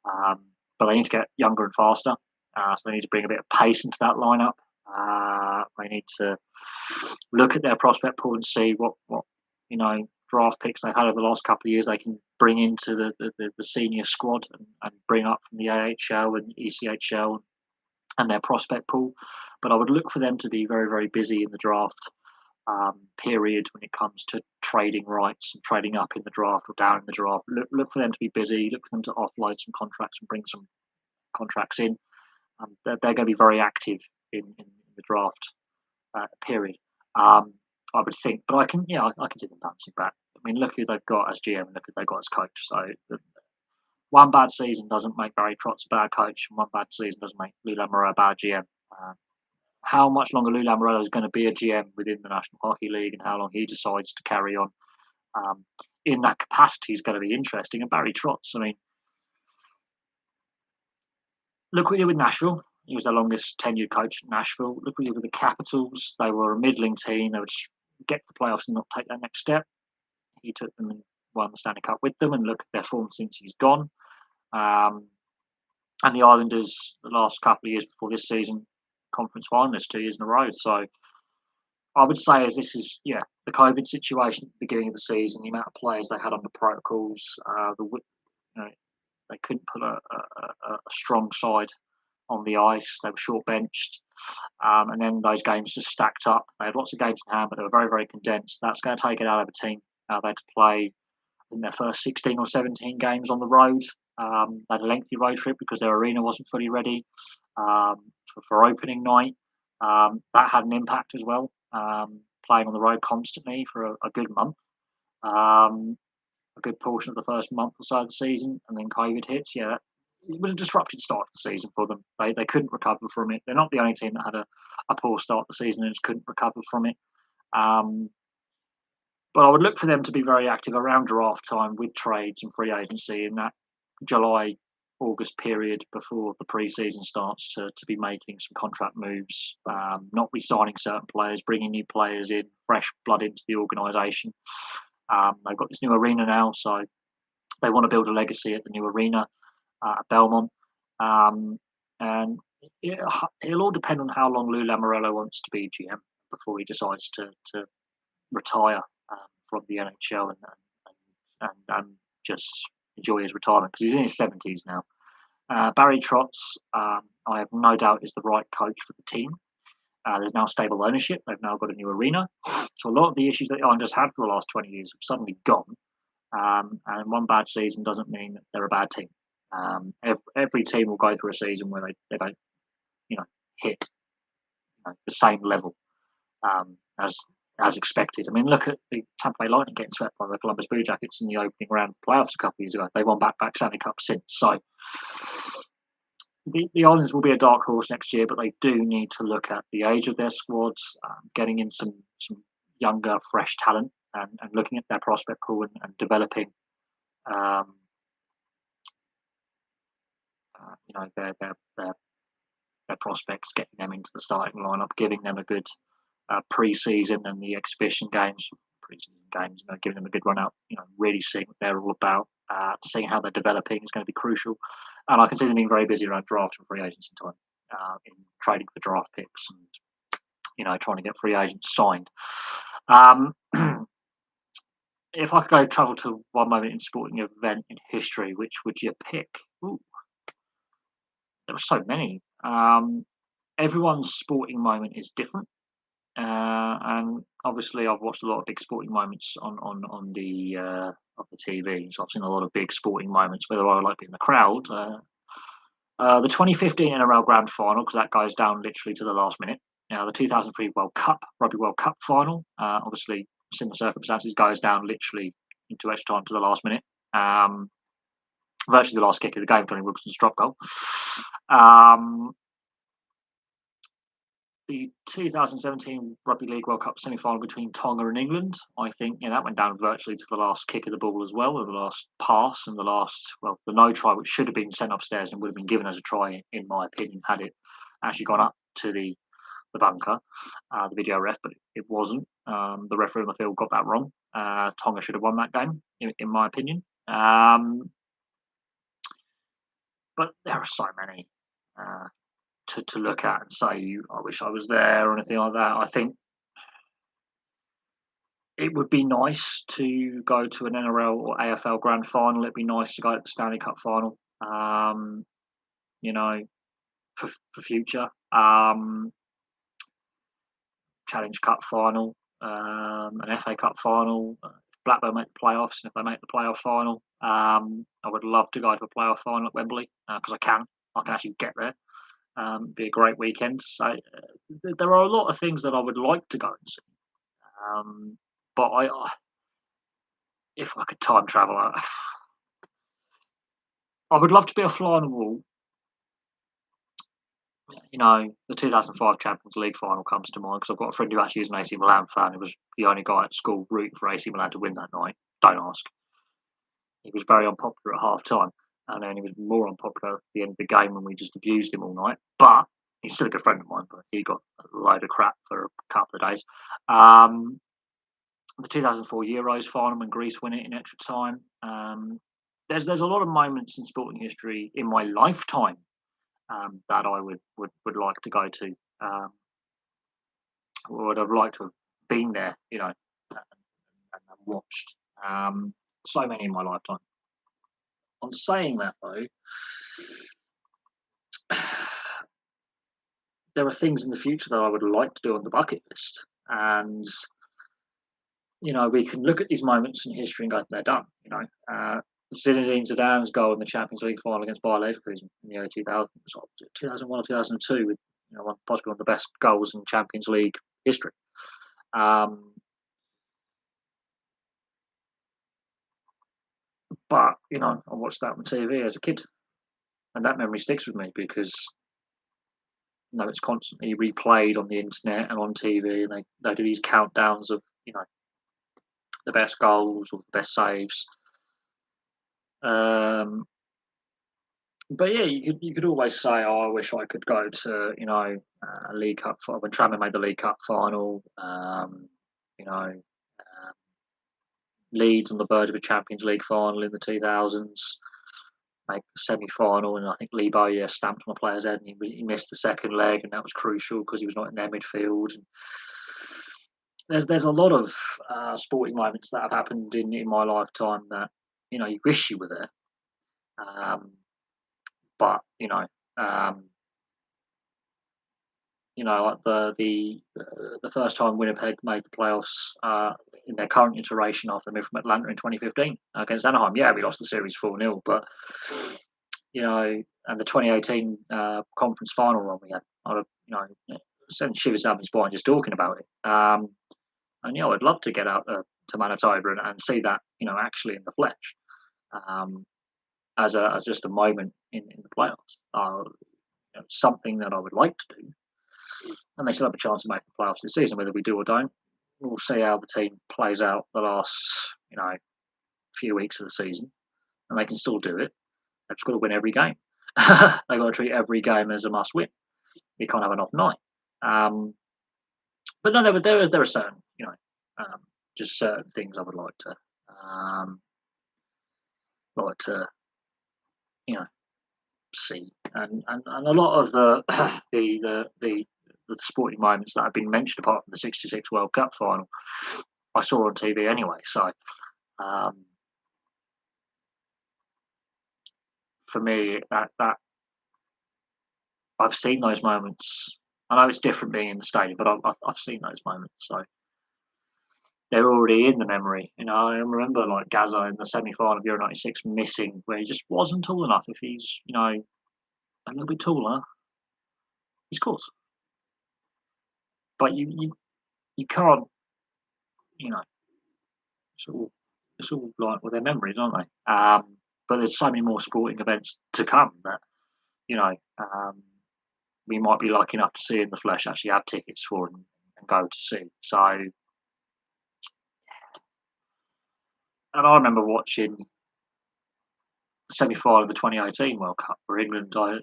but they need to get younger and faster. So they need to bring a bit of pace into that lineup. They need to look at their prospect pool and see what draft picks they've had over the last couple of years they can bring into the senior squad and bring up from the AHL and ECHL and their prospect pool. But I would look for them to be very, very busy in the draft period when it comes to trading rights and trading up in the draft or down in the draft. Look for them to be busy. Look for them to offload some contracts and bring some contracts in. They're going to be very active in the draft period. I would think, but I can see them bouncing back. I mean, look who they've got as GM and look who they've got as coach. So one bad season doesn't make Barry Trotz a bad coach, and one bad season doesn't make Lou Lamoriello a bad GM. How much longer Lou Lamoriello is going to be a GM within the National Hockey League and how long he decides to carry on in that capacity is going to be interesting. And Barry Trotz, I mean, look what he did with Nashville. He was their longest tenured coach at Nashville. Look what he did with the Capitals. They were a middling team. They would get to the playoffs and not take that next step. He took them and won the Stanley Cup with them, and look at their form since he's gone. And the Islanders, the last couple of years before this season, conference finalists 2 years in a row. So I would say this is the COVID situation at the beginning of the season, the amount of players they had under protocols, they couldn't put a strong side on the ice. They were short benched. And then those games just stacked up. They had lots of games in hand, but they were very, very condensed. That's going to take it out of a team. They had to play in their first 16 or 17 games on the road. They had a lengthy road trip because their arena wasn't fully ready for opening night. That had an impact as well, playing on the road constantly for a good month. A good portion of the first month or so of the season, and then COVID hits. Yeah, it was a disrupted start to the season for them. They couldn't recover from it. They're not the only team that had a poor start to the season and just couldn't recover from it. But I would look for them to be very active around draft time with trades and free agency in that July, August period before the pre-season starts to be making some contract moves, not re-signing certain players, bringing new players in, fresh blood into the organisation. They've got this new arena now, so they want to build a legacy at the new arena at Belmont. And it'll all depend on how long Lou Lamoriello wants to be GM before he decides to retire from the NHL and just enjoy his retirement because he's in his 70s now. Barry Trotz, I have no doubt, is the right coach for the team. There's now stable ownership. They've now got a new arena. So a lot of the issues that the Islanders had for the last 20 years have suddenly gone. And one bad season doesn't mean that they're a bad team. Every team will go through a season where they don't, you know, hit the same level as expected. I mean, look at the Tampa Bay Lightning getting swept by the Columbus Blue Jackets in the opening round of the playoffs a couple of years ago. They've won back-to-back Stanley Cup since. So the Islanders will be a dark horse next year, but they do need to look at the age of their squads, getting in some younger, fresh talent, and looking at their prospect pool and developing, um, their prospects, getting them into the starting lineup, giving them a good pre-season and the exhibition games, giving them a good run out. Really seeing what they're all about, seeing how they're developing is going to be crucial. And I can see them being very busy around draft and free agency time, in trading for draft picks and trying to get free agents signed. Um, if I could go travel to one moment in sporting event in history, which would you pick? Ooh, there were so many. Everyone's sporting moment is different. And obviously, I've watched a lot of big sporting moments on the of the TV. So I've seen a lot of big sporting moments. Whether I like being in the crowd, the 2015 NRL Grand Final, because that goes down literally to the last minute. Now the 2003 Rugby World Cup Final, obviously similar circumstances, goes down literally into extra time to the last minute. Virtually the last kick of the game, Johnny Wilkinson's drop goal. The 2017 Rugby League World Cup semi-final between Tonga and England, I think that went down virtually to the last kick of the ball as well, or the last pass and the no try, which should have been sent upstairs and would have been given as a try, in my opinion, had it actually gone up to the bunker, the video ref, but it wasn't. The referee on the field got that wrong. Tonga should have won that game, in my opinion. But there are so many. To look at and say, I wish I was there or anything like that. I think it would be nice to go to an NRL or AFL grand final. It'd be nice to go to the Stanley Cup final, for future. Challenge Cup final, an FA Cup final. Blackburn make the playoffs, and if they make the playoff final, I would love to go to a playoff final at Wembley, because I can actually get there. Be a great weekend. So there are a lot of things that I would like to go and see. But if I could time travel, I would love to be a fly on the wall. The 2005 Champions League final comes to mind because I've got a friend who actually is an AC Milan fan. Who was the only guy at school rooting for AC Milan to win that night. Don't ask. He was very unpopular at half time, and then he was more unpopular at the end of the game when we just abused him all night. But he's still a good friend of mine, but he got a load of crap for a couple of days. The 2004 Euros final when Greece win it in extra time. There's a lot of moments in sporting history in my lifetime that I would like to go to. Would have liked to have been there, and watched. So many in my lifetime. On saying that though, there are things in the future that I would like to do on the bucket list, and we can look at these moments in history and go, they're done. Zinedine Zidane's goal in the Champions League final against Bayer Leverkusen in the early 2000s, 2001 or 2002, with possibly one of the best goals in Champions League history. But I watched that on TV as a kid, and that memory sticks with me because it's constantly replayed on the internet and on TV, and they do these countdowns of the best goals or the best saves. But yeah, you could always say, "Oh, I wish I could go to a League Cup final when Tranmere made the League Cup final." Leeds on the verge of a Champions League final in the 2000s, make the semi-final, and I think Lee Bowyer stamped on a player's head, and he missed the second leg, and that was crucial because he was not in their midfield. And there's a lot of sporting moments that have happened in my lifetime that you wish you were there. But like the first time Winnipeg made the playoffs in their current iteration after they moved from Atlanta in 2015 against Anaheim. Yeah, we lost the series 4-0, but and the 2018 conference final run we had, I'd have, sent shivers down my spine just talking about it. And I'd love to get out to Manitoba and see that, actually in the flesh, as just a moment in the playoffs. Something that I would like to do, and they still have a chance to make the playoffs this season, whether we do or don't. We'll see how the team plays out the last, few weeks of the season, and they can still do it. They've just got to win every game. They've got to treat every game as a must-win. You can't have an off night. But no, there are certain, just certain things I would like to, see, and a lot of the the sporting moments that have been mentioned, apart from the '66 World Cup final, I saw on TV anyway. So um, for me, that I've seen those moments. I know it's different being in the stadium, but I've seen those moments. So they're already in the memory. I remember like Gazza in the semi-final of Euro '96 missing, where he just wasn't tall enough. If he's a little bit taller, he scores. But you can't, you know, it's all like with their memories, aren't they? But there's so many more sporting events to come that you know um, we might be lucky enough to see in the flesh, actually have tickets for and go to see. So, and I remember watching the semi-final of the 2018 World Cup for England. I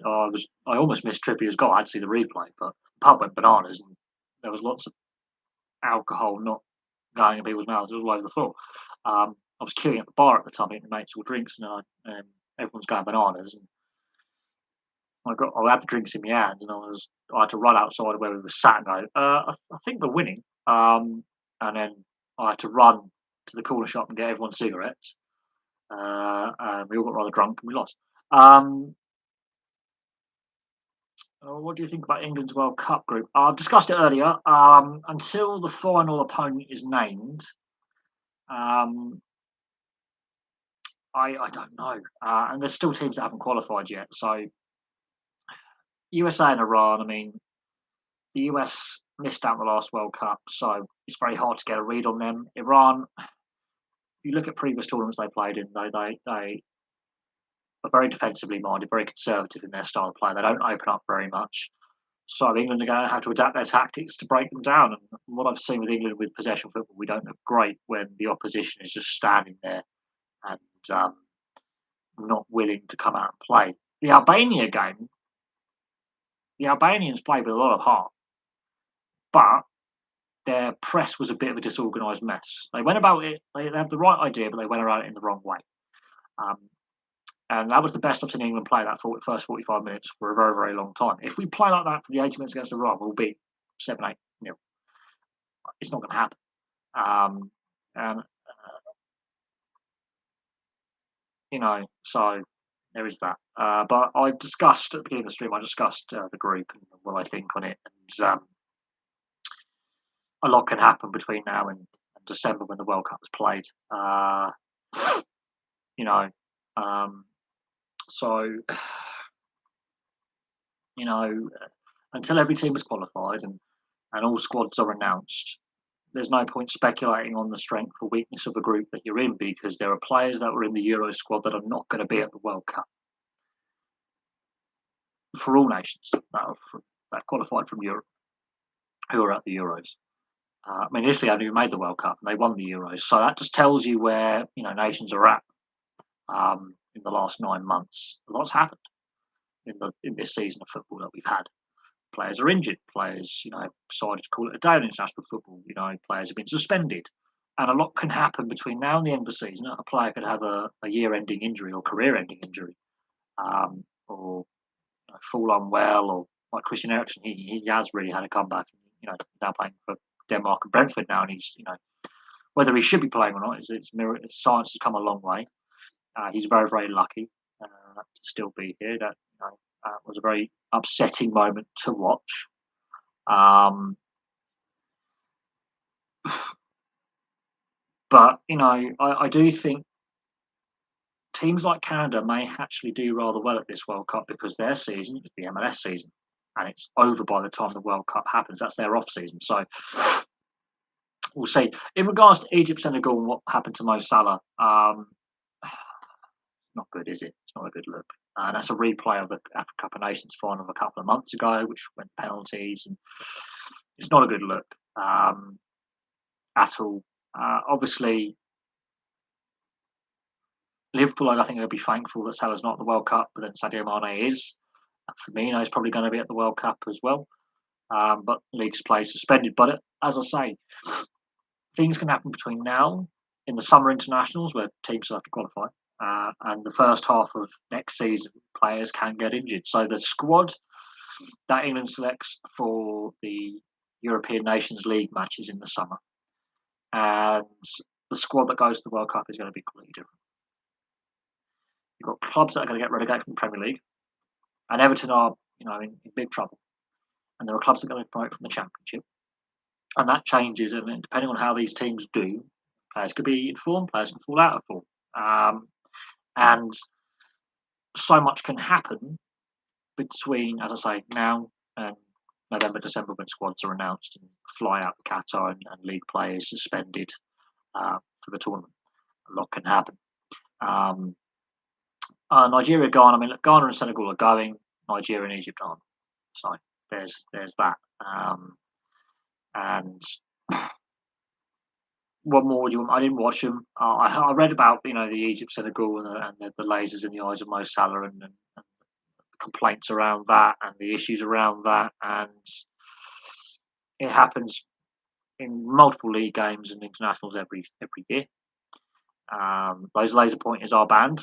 almost missed Trippier's goal. I had to see the replay, but the pub went bananas, and there was lots of alcohol not going in people's mouths all over the floor. I was queuing at the bar at the time, eating mates all drinks, and everyone's going bananas. And I had the drinks in my hands, and I had to run outside where we were sat and go, I think we're winning. And then I had to run to the corner shop and get everyone cigarettes. And we all got rather drunk and we lost. What do you think about England's World Cup group? I've discussed it earlier. Until the final opponent is named, um, I don't know. And there's still teams that haven't qualified yet. So USA and Iran. I mean, the US missed out the last World Cup, so it's very hard to get a read on them. Iran, you look at previous tournaments they played in, they are very defensively minded, very conservative in their style of play. They don't open up very much. So England are going to have to adapt their tactics to break them down. And from what I've seen with England with possession football, we don't look great when the opposition is just standing there and not willing to come out and play. The Albania game, the Albanians played with a lot of heart, but their press was a bit of a disorganised mess. They went about it, they had the right idea, but they went about it in the wrong way. Um, and that was the best I've seen England play that first 45 minutes for a very, very long time. If we play like that for the 80 minutes against Iran, we'll beat 7-8 nil. It's not going to happen. And, so there is that. But I discussed at the beginning of the stream, the group and what I think on it. And a lot can happen between now and December when the World Cup is played. You know, so until every team is qualified and all squads are announced, there's no point speculating on the strength or weakness of a group that you're in, because there are players that were in the Euro squad that are not going to be at the World Cup for all nations that qualified from Europe who are at the Euros. I mean, Italy only made the World Cup and they won the Euros, so that just tells you where nations are at in the last 9 months. A lot's happened in this season of football that we've had. Players are injured. Players, decided to call it a day in international football. Players have been suspended, and a lot can happen between now and the end of the season. A player could have a year-ending injury or career-ending injury, or fall unwell, or like Christian Eriksen, he has really had a comeback. Now playing for Denmark and Brentford now, and he's whether he should be playing or not, science has come a long way. He's very, very lucky to still be here. That was a very upsetting moment to watch. But I do think teams like Canada may actually do rather well at this World Cup because their season is the MLS season, and it's over by the time the World Cup happens. That's their off season. So we'll see. In regards to Egypt, Senegal, and what happened to Mo Salah, not good, is it? It's not a good look. That's a replay of the Africa Cup of Nations final of a couple of months ago, which went penalties, and it's not a good look at all. Obviously, Liverpool, I think they'll be thankful that Salah's not at the World Cup, but then Sadio Mane is. Firmino is probably going to be at the World Cup as well. But league's play suspended. But as I say, things can happen between now in the summer internationals where teams have to qualify, and the first half of next season, players can get injured. So the squad that England selects for the European Nations League matches in the summer, and the squad that goes to the World Cup is going to be completely different. You've got clubs that are going to get relegated from the Premier League, and Everton are, in big trouble. And there are clubs that are going to promote from the Championship, and that changes. And depending on how these teams do, players could be in form, players can fall out of form, and so much can happen between, as I say, now and November, December when squads are announced and fly out to Qatar and league players suspended for the tournament. A lot can happen. Nigeria, Ghana. I mean, look, Ghana and Senegal are going. Nigeria and Egypt aren't. So there's that. And what more do you want? I didn't watch them. I read about the Egypt Senegal and the lasers in the eyes of Mo Salah and the complaints around that and the issues around that, and it happens in multiple league games and internationals every year. Those laser pointers are banned,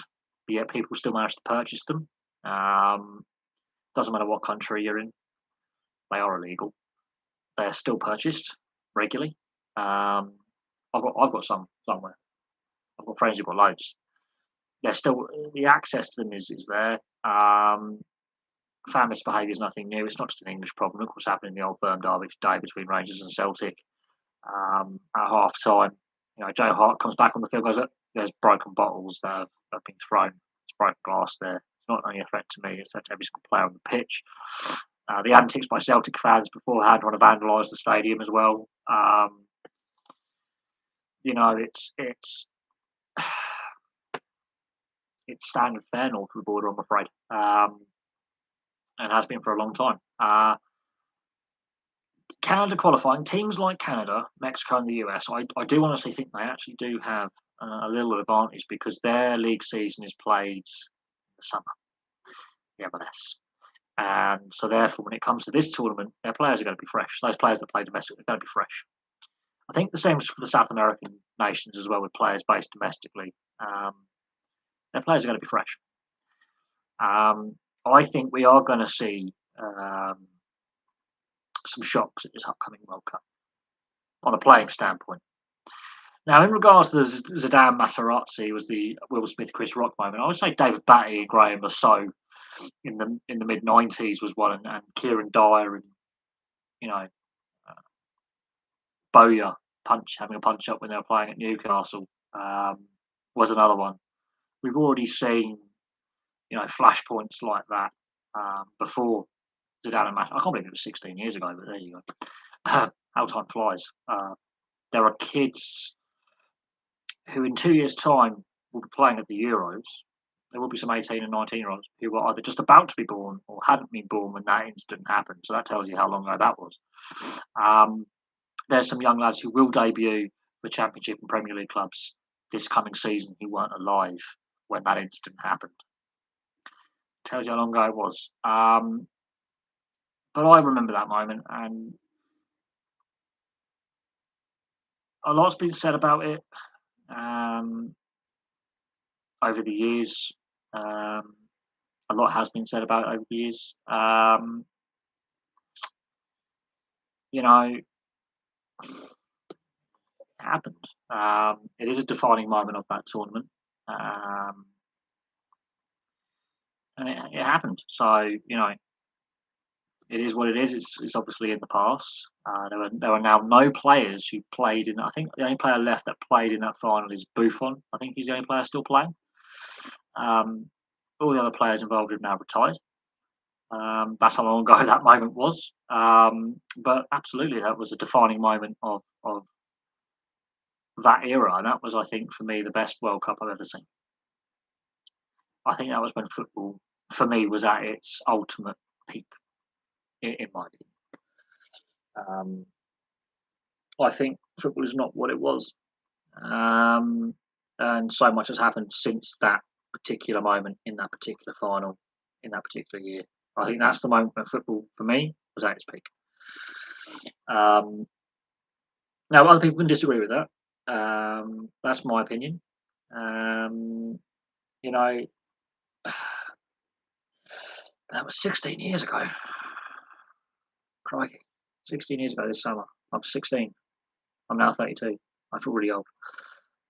but yet people still manage to purchase them. Doesn't matter what country you're in, they are illegal. They are still purchased regularly. I've got some somewhere. I've got friends who've got loads. They're still, the access to them is there. Fan misbehaviour is nothing new. It's not just an English problem. Of course, happened in the Old Firm derby today between Rangers and Celtic. At half time, Joe Hart comes back on the field. Goes, there's broken bottles that have been thrown. It's broken glass there. It's not only a threat to me; it's a threat to every single player on the pitch. The antics by Celtic fans beforehand want to vandalise the stadium as well. It's standard fare north of the border, I'm afraid, and has been for a long time. Canada qualifying, teams like Canada, Mexico, and the US, I do honestly think they actually do have a little advantage because their league season is played in the summer, the MLS. And so, therefore, when it comes to this tournament, their players are going to be fresh. Those players that play domestically are going to be fresh. I think the same is for the South American nations as well, with players based domestically. Their players are going to be fresh. I think we are going to see some shocks at this upcoming World Cup on a playing standpoint. Now, in regards to the Zidane Materazzi, was the Will Smith Chris Rock moment. I would say David Batty and Graham Lasso in the mid '90s was one, and Kieran Dyer and Bowyer having a punch up when they were playing at Newcastle was another one. We've already seen flashpoints like that before Zidane and Materazzi. I can't believe it was 16 years ago, but there you go. How time flies. There are kids who in 2 years' time will be playing at the Euros. There will be some 18 and 19-year-olds who were either just about to be born or hadn't been born when that incident happened. So that tells you how long ago that was. There's some young lads who will debut for Championship and Premier League clubs this coming season who weren't alive when that incident happened. Tells you how long ago it was. But I remember that moment, and a lot's been said about it over the years. A lot has been said about it over the years. It happened. It is a defining moment of that tournament. And it happened. So, it is what it is. It's obviously in the past. There are now no players who played in. I think the only player left that played in that final is Buffon. I think he's the only player still playing. Um, all the other players involved have now retired. That's how long ago that moment was. But absolutely, that was a defining moment of that era, and that was, I think, for me, the best World Cup I've ever seen. I think that was when football, for me, was at its ultimate peak, in my opinion. Um, I think football is not what it was, um, and so much has happened since that particular moment in that particular final in that particular year. I think that's the moment when football, for me, was at its peak. Um, Now, other people can disagree with that. That's my opinion. Um, you know, that was 16 years ago. Crikey, 16 years ago this summer. I'm 16. I'm now 32. I feel really old,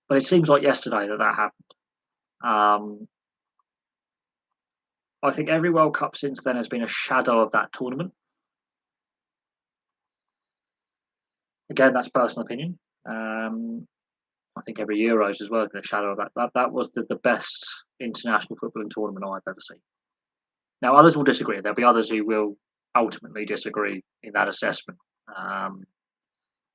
but it seems like yesterday that happened. Um, I think every World Cup since then has been a shadow of that tournament. Again, that's personal opinion. I think every Euros as well has been a shadow of that. That was the best international footballing tournament I've ever seen. Now, others will disagree. There'll be others who will ultimately disagree in that assessment, um,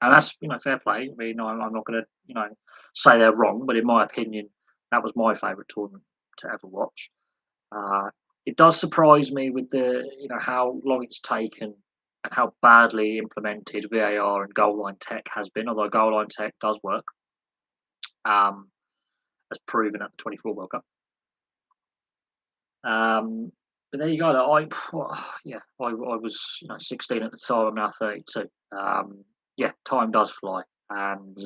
and that's fair play. I mean, I'm not going to say they're wrong, but in my opinion, that was my favourite tournament to ever watch. Uh, it does surprise me with the how long it's taken and how badly implemented VAR and goal line tech has been. Although goal line tech does work, um, as proven at the 24 World Cup. But there you go. Yeah, I was 16 at the time. I'm now 32. Yeah, time does fly, and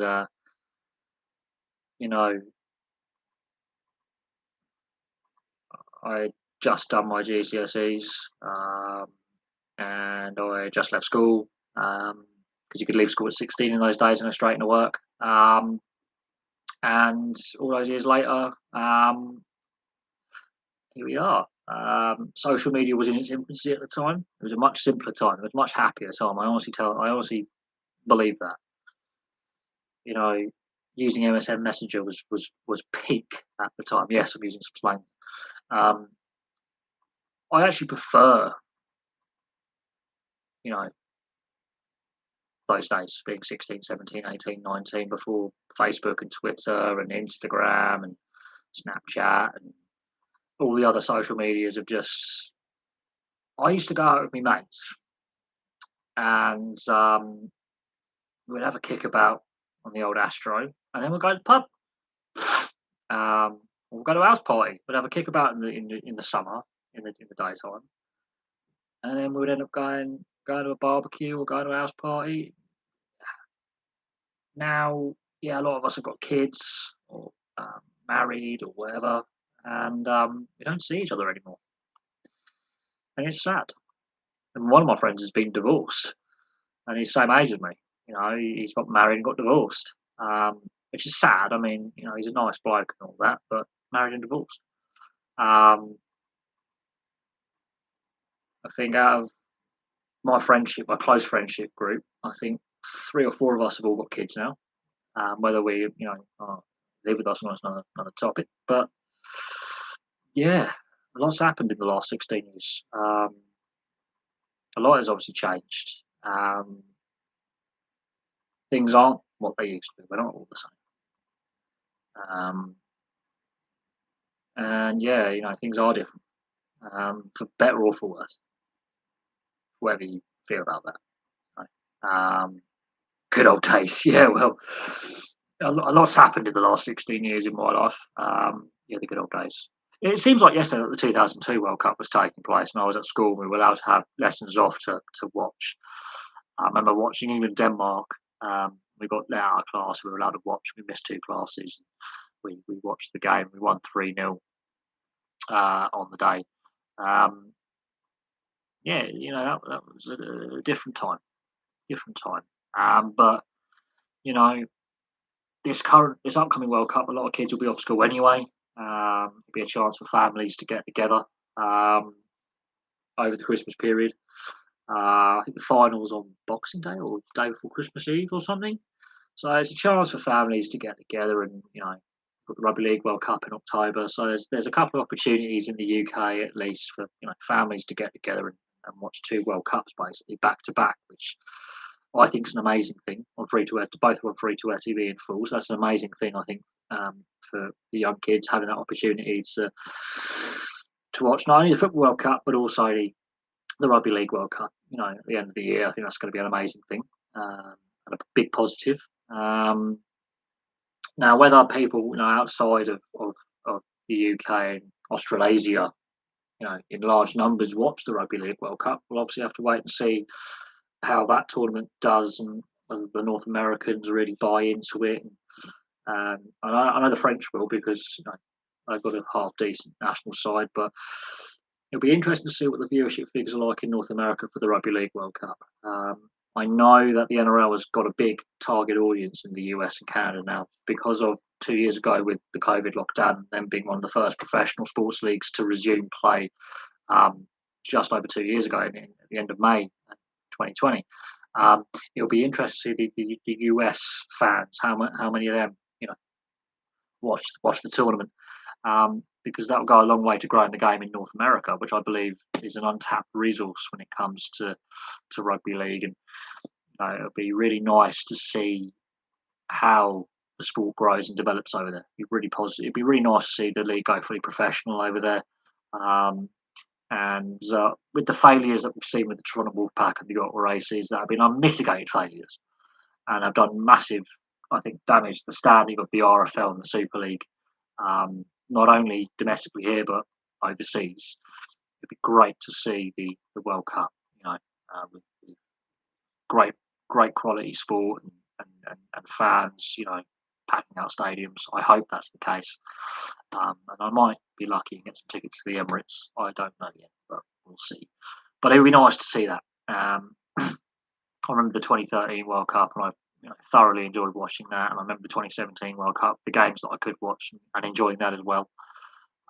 you know I just done my GCSEs, and I just left school because you could leave school at 16 in those days and go straight into work. And all those years later, here we are. Social media was in its infancy at the time. It was a much simpler time. It was a much happier time. I honestly believe that. You know, using MSN Messenger was peak at the time. Yes, I'm using some slang. Um, I actually prefer, you know, those days being 16, 17, 18, 19 before Facebook and Twitter and Instagram and Snapchat and all the other social medias of just. I used to go out with my mates and we'd have a kick about on the old Astro, and then we'd go to the pub. We'll go to a house party. We'd have a kick about in the summer in the daytime, and then we would end up going to a barbecue or going to a house party. Now, yeah, a lot of us have got kids or married or whatever, and we don't see each other anymore, and it's sad. And one of my friends has been divorced, and he's the same age as me. He's got married and got divorced, which is sad. I mean, he's a nice bloke and all that, but married and divorced. Um, I think out of my close friendship group, I think 3 or 4 of us have all got kids now. Whether we, live with us or not is another topic. But yeah, a lot's happened in the last 16 years. A lot has obviously changed. Things aren't what they used to be. We're not all the same. And yeah, things are different, for better or for worse, whatever you feel about that. Right? Good old days. Yeah, well, a lot's happened in the last 16 years in my life. Yeah, the good old days. It seems like yesterday that the 2002 World Cup was taking place, and I was at school. And we were allowed to have lessons off to watch. I remember watching England Denmark. We got let out of class. We were allowed to watch. We missed 2 classes. We watched the game. We won 3-0 on the day. Um, yeah, that was a different time. Different time. But you know, this upcoming World Cup, a lot of kids will be off school anyway. It'll be a chance for families to get together over the Christmas period. I think the final's on Boxing Day or day before Christmas Eve or something. So it's a chance for families to get together and, got the Rugby League World Cup in October. So there's a couple of opportunities in the UK at least for, families to get together and watch two World Cups basically back to back, which I think is an amazing thing on free to air. Both are on free to air TV in full. So that's an amazing thing I think, for the young kids having that opportunity to watch not only the Football World Cup but also the Rugby League World Cup. At the end of the year, I think that's going to be an amazing thing, and a big positive. Um, Now, whether people, outside of the UK and Australasia, in large numbers watch the Rugby League World Cup, we'll obviously have to wait and see how that tournament does and whether the North Americans really buy into it. I know the French will because they've got a half decent national side, but it'll be interesting to see what the viewership figures are like in North America for the Rugby League World Cup. I know that the NRL has got a big target audience in the US and Canada now because of 2 years ago with the COVID lockdown, them being one of the first professional sports leagues to resume play, just over 2 years ago at the end of May 2020. It'll be interesting to see the US fans, how many of them, watch the tournament, because that will go a long way to growing the game in North America, which I believe is an untapped resource when it comes to rugby league. And it'll be really nice to see how the sport grows and develops over there. It'd be really positive. It'd be really nice to see the league go fully professional over there. Um, and with the failures that we've seen with the Toronto Wolfpack and the Ottawa Races, that have been unmitigated failures and have done massive, I think, damage to the standing of the RFL and the Super League, not only domestically here but overseas. It'd be great to see the World Cup, with great quality sport and fans, packing out stadiums. I hope that's the case, and I might be lucky and get some tickets to the Emirates. I don't know yet, but we'll see. But it would be nice to see that. I remember the 2013 World Cup, and I thoroughly enjoyed watching that. And I remember the 2017 World Cup, the games that I could watch and enjoying that as well.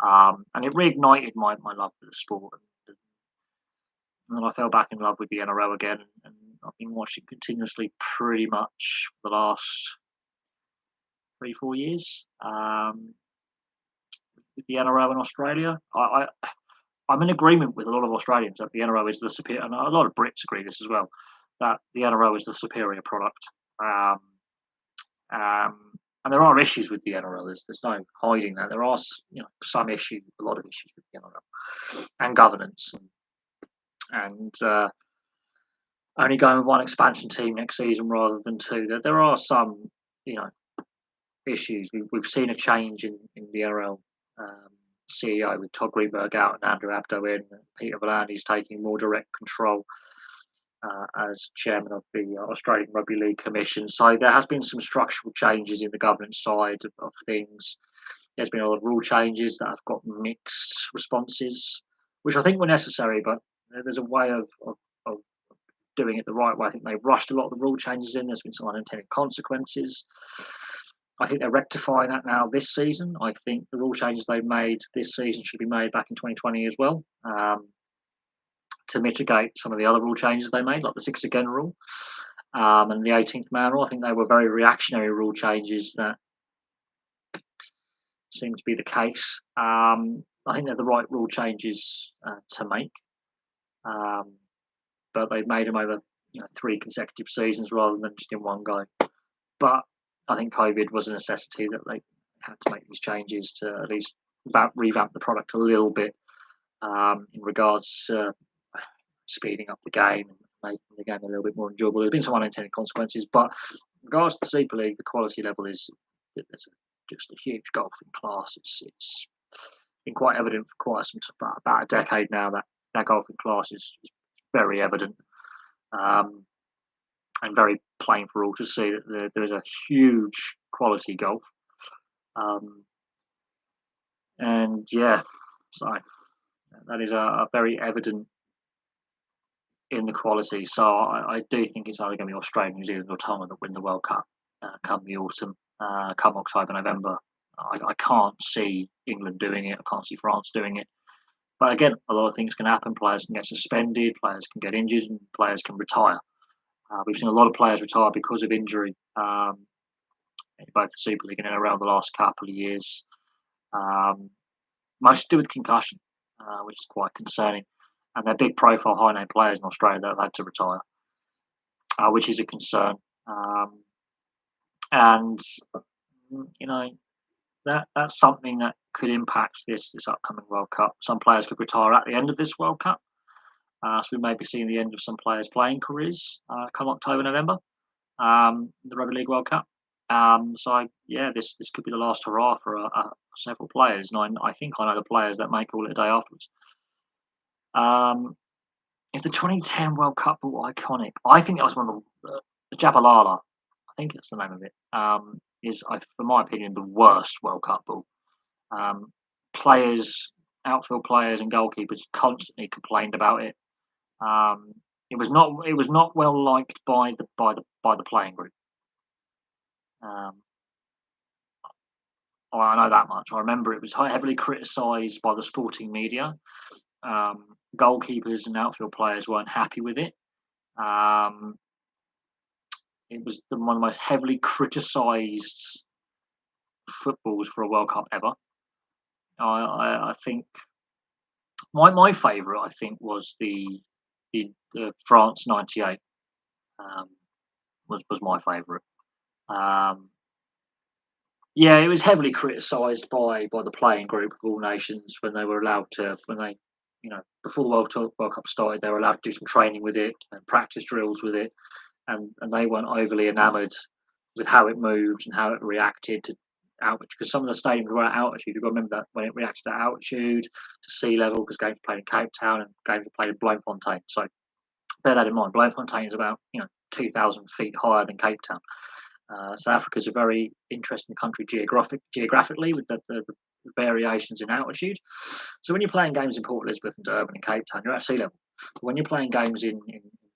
And it reignited my love for the sport. And then I fell back in love with the NRL again, and I've been watching continuously pretty much for the last 3 4 years, with the NRL in Australia. I'm in agreement with a lot of Australians that the NRL is the superior, and a lot of Brits agree this as well, that the NRL is the superior product. Um, um, and there are issues with the NRL. There's no hiding that. There are some issues, a lot of issues with the NRL and governance, and only going with one expansion team next season rather than two. There are some you know issues. We've seen a change in the NRL, CEO with Todd Greenberg out and Andrew Abdo in. And Peter V'landys taking more direct control as chairman of the Australian Rugby League Commission. So there has been some structural changes in the governance side of things. There's been a lot of rule changes that have got mixed responses, which I think were necessary, but there's a way of doing it the right way. I think they've rushed a lot of the rule changes in. There's been some unintended consequences. I think they're rectifying that now this season. I think the rule changes they made this season should be made back in 2020 as well, to mitigate some of the other rule changes they made, like the six again rule, and the 18th man rule. I think they were very reactionary rule changes that seem to be the case. I think they're the right rule changes to make, but they've made them over 3 consecutive seasons rather than just in one go. But I think COVID was a necessity that they had to make these changes to at least revamp the product a little bit, in regards to speeding up the game and making the game a little bit more enjoyable. There's been some unintended consequences, but in regards to the Super League, the quality level is there's just a huge gulf in class. It's been quite evident for about a decade now that gulf in class is very evident, and very plain for all to see that there is a huge quality gulf. And yeah, so that is a very evident in the quality. So I do think it's either going to be Australia, New Zealand, or Tonga that win the World Cup come the autumn, come October, November. I can't see England doing it. I can't see France doing it. But again, a lot of things can happen. Players can get suspended, players can get injured, and players can retire. We've seen a lot of players retire because of injury, in both the Super League and around the last couple of years. Um, Most to do with concussion, which is quite concerning. And they're big profile, high name players in Australia that have had to retire, which is a concern. Um, and you know that's something that could impact this upcoming World Cup. Some players could retire at the end of this World Cup, so we may be seeing the end of some players' playing careers come October, November, the Rugby League World Cup. So yeah, this could be the last hurrah for several players, and I think I know the players that may call it a day afterwards. Um, is the 2010 World Cup ball iconic? I think that was one of the Jabalala. I think it's the name of it. Is, for my opinion, the worst World Cup ball. Um, Players, outfield players, and goalkeepers constantly complained about it. Um, it was not well liked by the playing group. Um, I know that much. I remember it was heavily criticised by the sporting media. Goalkeepers and outfield players weren't happy with it. Um, it was one of the most heavily criticised footballs for a World Cup ever. I think my favourite, I think, was the France '98. Um, was my favourite. Um, yeah, it was heavily criticised by the playing group of all nations when they were allowed to when they before the World Cup started they were allowed to do some training with it and practice drills with it, and they weren't overly enamoured with how it moved and how it reacted to altitude, because some of the stadiums were at altitude. You've got to remember that when it reacted to altitude, to sea level, because games were played in Cape Town and games were played in Bloemfontein. So bear that in mind. Bloemfontein is about 2,000 feet higher than Cape Town. South Africa is a very interesting country geographically with the variations in altitude. So when you're playing games in Port Elizabeth and Durban and Cape Town, you're at sea level. But when you're playing games in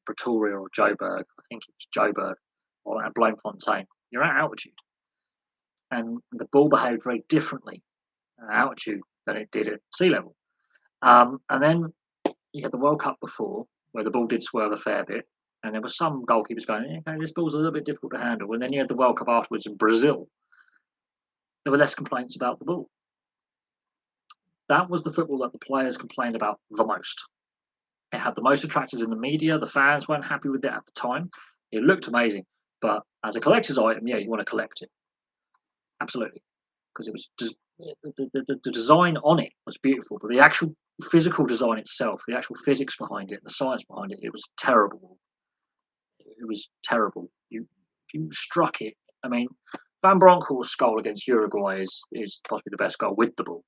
Pretoria or Joburg, I think it's Joburg, or at Bloemfontein, you're at altitude. And the ball behaved very differently at altitude than it did at sea level. And then you had the World Cup before, where the ball did swerve a fair bit, and there were some goalkeepers going, "Okay, this ball's a little bit difficult to handle." And then you had the World Cup afterwards in Brazil. There were less complaints about the ball. That was the football that the players complained about the most. It had the most detractors in the media. The fans weren't happy with it at the time. It looked amazing, but as a collector's item, yeah, you want to collect it, absolutely, because it was just the design on it was beautiful, but the actual physical design itself, the actual physics behind it, the science behind it, it was terrible. It was terrible. If you struck it, I mean, Van Bronckhorst's goal against Uruguay is possibly the best goal with the ball,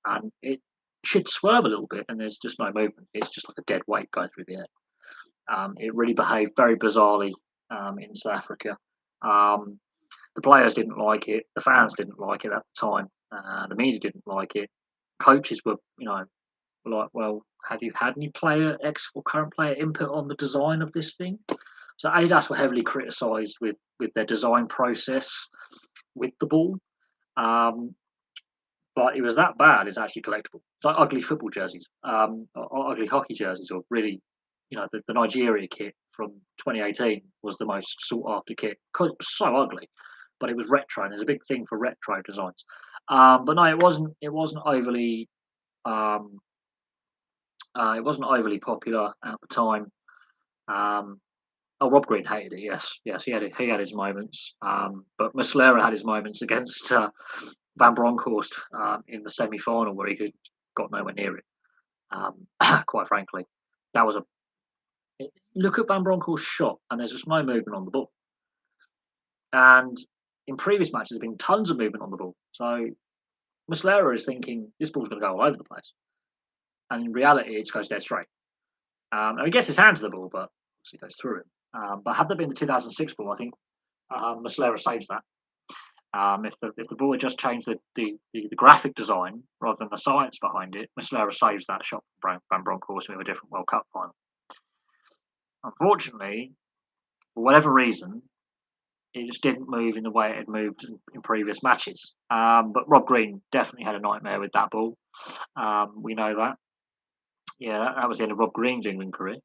and it should swerve a little bit, and there's just no movement. It's just like a dead weight going through the air. It really behaved very bizarrely in South Africa. Um, the players didn't like it. The fans didn't like it at the time. The media didn't like it. Coaches were, like, well, have you had any player ex or current player input on the design of this thing? So Adidas were heavily criticised with their design process with the ball. Um, but it was that bad. It's actually collectible. It's like ugly football jerseys, or ugly hockey jerseys, or really, the Nigeria kit from 2018 was the most sought after kit because it was so ugly, but it was retro, and there's a big thing for retro designs. But no, it wasn't. Um, it wasn't overly popular at the time. Um, Oh, Rob Green hated it. Yes, yes, he had his moments. But Muslera had his moments against Van Bronckhorst in the semi-final where got nowhere near it. Quite frankly, that was a look at Van Bronckhorst's shot, and there's just no movement on the ball. And in previous matches, there's been tons of movement on the ball. So Muslera is thinking this ball's going to go all over the place, and in reality, it just goes dead straight. And he gets his hand to the ball, but it goes through him. But had that been the 2006 ball, I think Muslera saves that. If the ball had just changed the graphic design rather than the science behind it, Muslera saves that shot from Van Bronckhorst with a different World Cup final. Unfortunately, for whatever reason, it just didn't move in the way it had moved in previous matches. But Rob Green definitely had a nightmare with that ball. We know that. Yeah, that was the end of Rob Green's England career.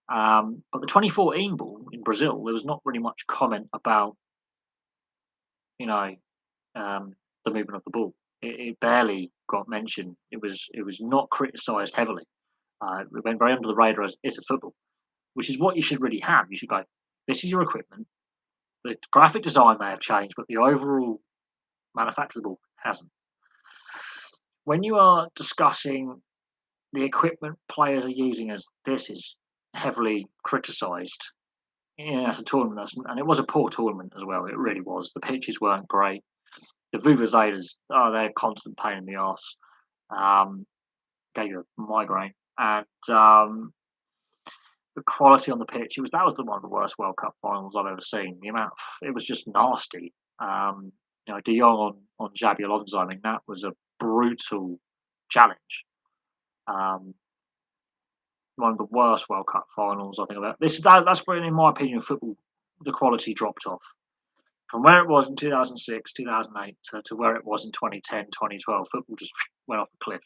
But the 2014 ball in Brazil, there was not really much comment about, you know, um, the movement of the ball. It barely got mentioned. It was not criticised heavily. It went very under the radar as it's a football, which is what you should really have. You should go, this is your equipment. The graphic design may have changed, but the overall manufacture of the ball hasn't. When you are discussing the equipment players are using, as this is heavily criticised, yeah, as a tournament, and it was a poor tournament as well. It really was. The pitches weren't great. The vuvuzelas, oh, they're a constant pain in the arse. Um, Gave you a migraine, and the quality on the pitch. That was the one of the worst World Cup finals I've ever seen. The amount, it was just nasty. De Jong on Xabi Alonso. I mean, that was a brutal challenge. Um, One of the worst World Cup finals I think about. That's when, in my opinion, football the quality dropped off from where it was in 2006, 2008 to where it was in 2010, 2012. Football just went off a cliff.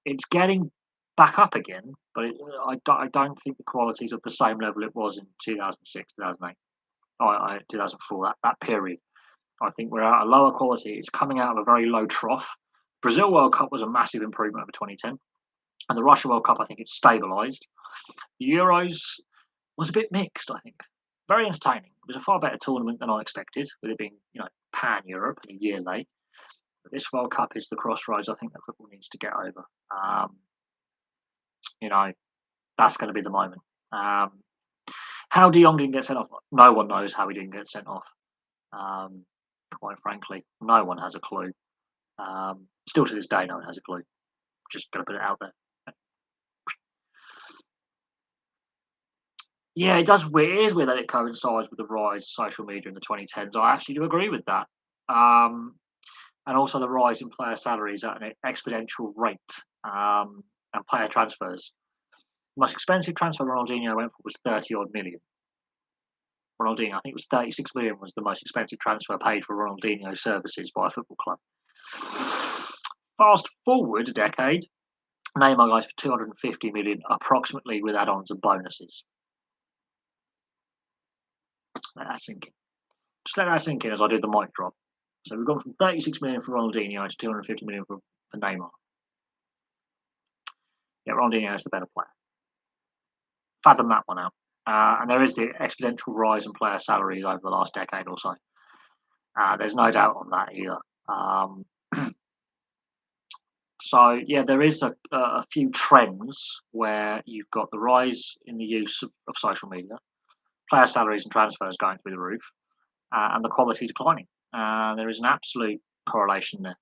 It's getting back up again, but I don't think the quality is at the same level it was in 2006, 2008, 2004. That period, I think we're at a lower quality. It's coming out of a very low trough. Brazil World Cup was a massive improvement over 2010, and the Russia World Cup, I think it's stabilised. The Euros was a bit mixed, I think. Very entertaining. It was a far better tournament than I expected, with it being, pan Europe and a year late. But this World Cup is the crossroads I think that football needs to get over. You know, that's going to be the moment. How De Jong didn't get sent off, no one knows how he didn't get sent off. Um, Quite frankly, no one has a clue. Still to this day, no one has a clue. Just going to put it out there. Yeah, it does. It is weird that it coincides with the rise of social media in the 2010s. I actually do agree with that. Um, and also the rise in player salaries at an exponential rate, and player transfers. The most expensive transfer Ronaldinho went for was 30 odd million. Ronaldinho, I think it was 36 million was the most expensive transfer paid for Ronaldinho's services by a football club. Fast forward a decade, Neymar goes for 250 million, approximately with add-ons and bonuses. Let that sink in. Just let that sink in as I do the mic drop. So we've gone from 36 million for Ronaldinho to 250 million for Neymar. Yeah, Ronaldinho is the better player. Fathom that one out. And there is the exponential rise in player salaries over the last decade or so. There's no doubt on that either. So yeah, there is a few trends where you've got the rise in the use of social media, player salaries and transfers going through the roof, and the quality declining. There is an absolute correlation there.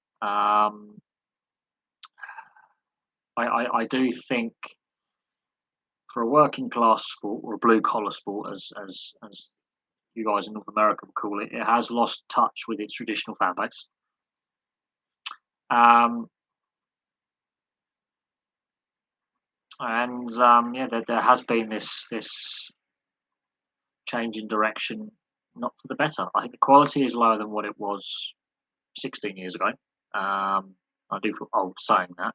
I do think for a working class sport or a blue collar sport, as you guys in North America would call it, it has lost touch with its traditional fan base. Um, yeah, there has been this change in direction, not for the better. I think the quality is lower than what it was 16 years ago. I do feel old saying that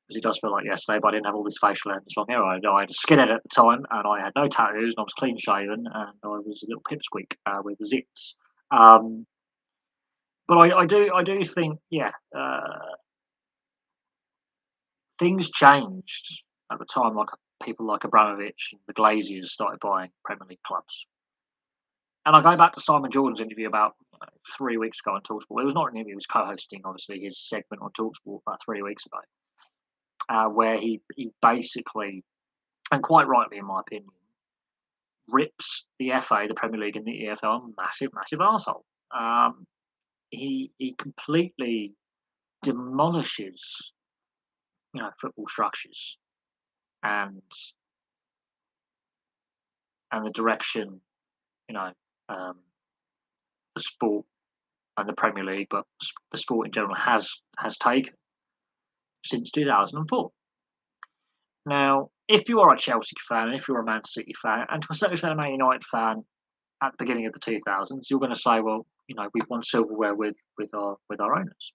because it does feel like yesterday, but I didn't have all this facial hair and this long hair. I had a skinhead at the time, and I had no tattoos, and I was clean shaven, and I was a little pipsqueak with zits. Um, but I do think, yeah, things changed at the time. Like people like Abramovich and the Glaziers started buying Premier League clubs. And I go back to Simon Jordan's interview about 3 weeks ago on Talksport. It was not an interview; he was co-hosting, obviously, his segment on Talksport about 3 weeks ago, where he basically, and quite rightly, in my opinion, rips the FA, the Premier League, and the EFL a massive, massive arsehole. He completely demolishes, football structures and the direction, you know, um, the sport and the Premier League, but the sport in general has taken since 2004. Now, if you are a Chelsea fan, and if you're a Man City fan, and to a certain extent a Man United fan at the beginning of the 2000s, you're going to say, well, we've won silverware with our owners.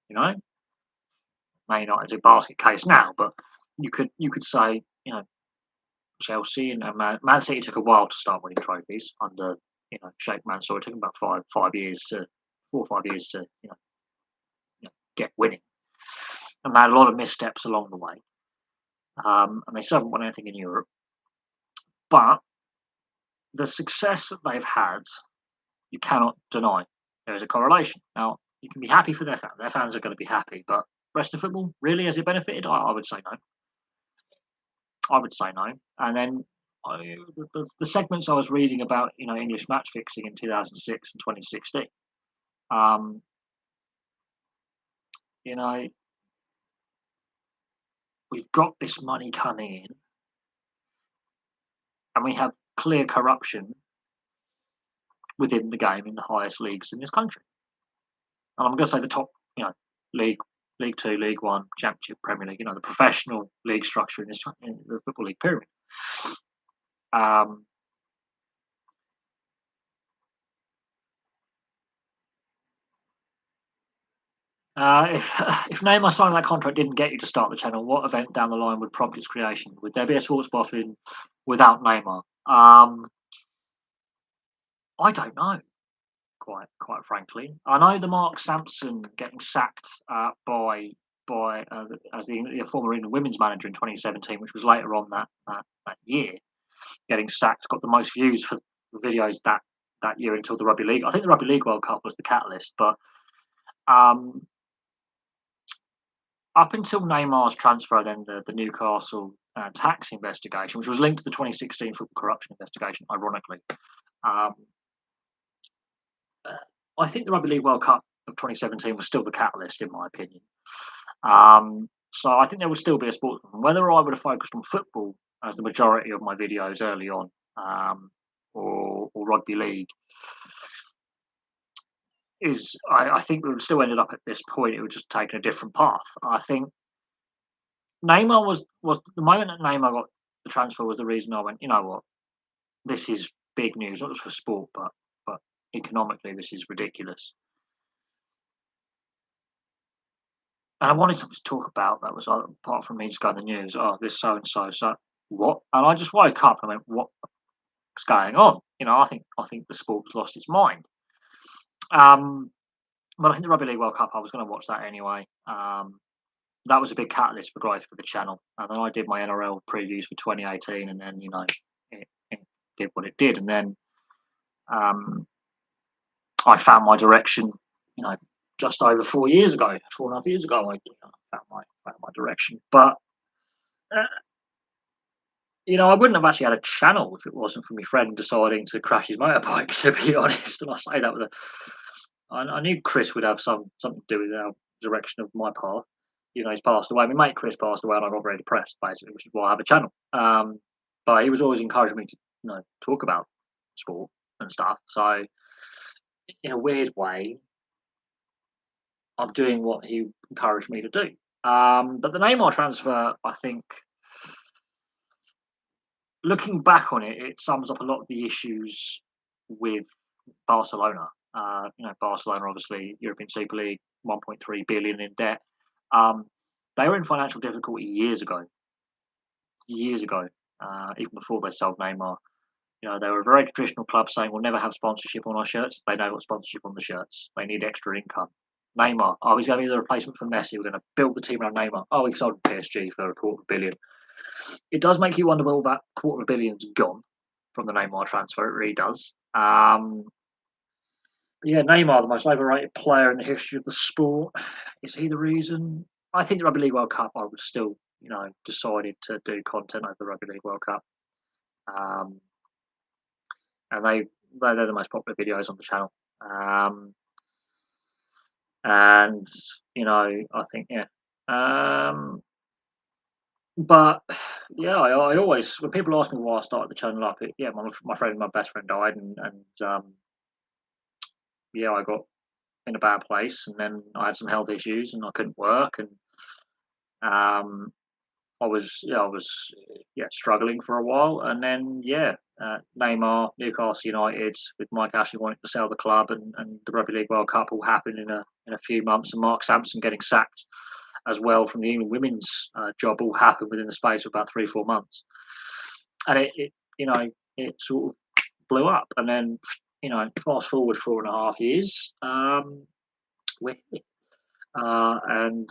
Man United's a basket case now, but you could say, Chelsea and Man City took a while to start winning trophies under Sheikh Mansour. It took them about 5 years to 4 or 5 years to get winning, and they had a lot of missteps along the way. And they still haven't won anything in Europe, but the success that they've had, you cannot deny. There is a correlation. Now, you can be happy for their fans. Their fans are going to be happy, but rest of football really has it benefited? I would say no. I would say no. And then the segments I was reading about, English match fixing in 2006 and 2016. Um, you know, we've got this money coming in, and we have clear corruption within the game in the highest leagues in this country. And I'm going to say the top, league, League Two, League One, Championship, Premier League. The professional league structure in the Football League pyramid. Um, if if Neymar signing that contract didn't get you to start the channel, what event down the line would prompt its creation? Would there be a sports boffin without Neymar? I don't know. Quite frankly, I know the Mark Sampson getting sacked as the former England women's manager in 2017, which was later on that year, getting sacked, got the most views for videos that year until the Rugby League. I think the Rugby League World Cup was the catalyst, but um, up until Neymar's transfer, then the Newcastle tax investigation, which was linked to the 2016 football corruption investigation, ironically. Um, I think the Rugby League World Cup of 2017 was still the catalyst, in my opinion. So I think there would still be a sportsman. Whether I would have focused on football as the majority of my videos early on, or rugby league, I think we would still ended up at this point. It would just taken a different path. I think Neymar was the moment that Neymar got the transfer was the reason I went. You know what? This is big news, not just for sport, but economically, this is ridiculous. And I wanted something to talk about that was apart from me just going the news. Oh, this so and so. So what? And I just woke up and went, "What's going on?" I think the sport's lost its mind. Um, but I think the Rugby League World Cup, I was going to watch that anyway. That was a big catalyst for growth for the channel. And then I did my NRL previews for 2018, and then it did what it did. And then I found my direction. Just over 4 years ago, 4.5 years ago, I found my direction. But uh, I wouldn't have actually had a channel if it wasn't for my friend deciding to crash his motorbike. To be honest, and I say that I knew Chris would have something to do with our direction of my path. He's passed away. My mate Chris passed away, and I got very depressed, basically, which is why I have a channel. But he was always encouraging me to, talk about sport and stuff. So, in a weird way, I'm doing what he encouraged me to do. But the Neymar transfer, I think, looking back on it, it sums up a lot of the issues with Barcelona. Barcelona, obviously, European Super League, 1.3 billion in debt. They were in financial difficulty years ago, even before they sold Neymar. They were a very traditional club saying we'll never have sponsorship on our shirts. They know what sponsorship on the shirts. They need extra income. Neymar, he's going to be the replacement for Messi. We're going to build the team around Neymar. Oh, we've sold PSG for $250 million. It does make you wonder where all that $250 million's gone from the Neymar transfer. It really does. Yeah, Neymar, the most overrated player in the history of the sport. Is he the reason? I think the Rugby League World Cup, I would still, decided to do content over the Rugby League World Cup. And they're the most popular videos on the channel. And, I think, yeah. But yeah, I always when people ask me why I started the channel up, my best friend died, and yeah, I got in a bad place, and then I had some health issues, and I couldn't work, and um, I was struggling for a while, and then Neymar, Newcastle United, with Mike Ashley wanting to sell the club, and the Rugby League World Cup all happened in a few months, and Mark Sampson getting sacked. as well from the England women's job all happened within the space of about 3 4 months, and it sort of blew up, and then fast forward 4.5 years, we're here. And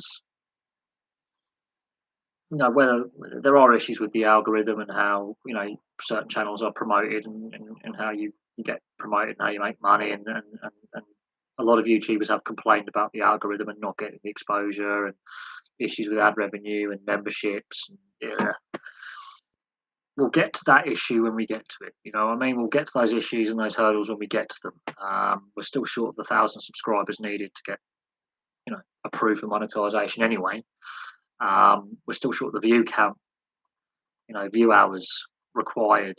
whether there are issues with the algorithm and how certain channels are promoted, and how you get promoted and how you make money, and a lot of YouTubers have complained about the algorithm and not getting the exposure, and issues with ad revenue and memberships. Yeah, we'll get to that issue when we get to it. We'll get to those issues and those hurdles when we get to them. We're still short of the 1,000 subscribers needed to get approved for monetization anyway. We're still short of the view count, view hours required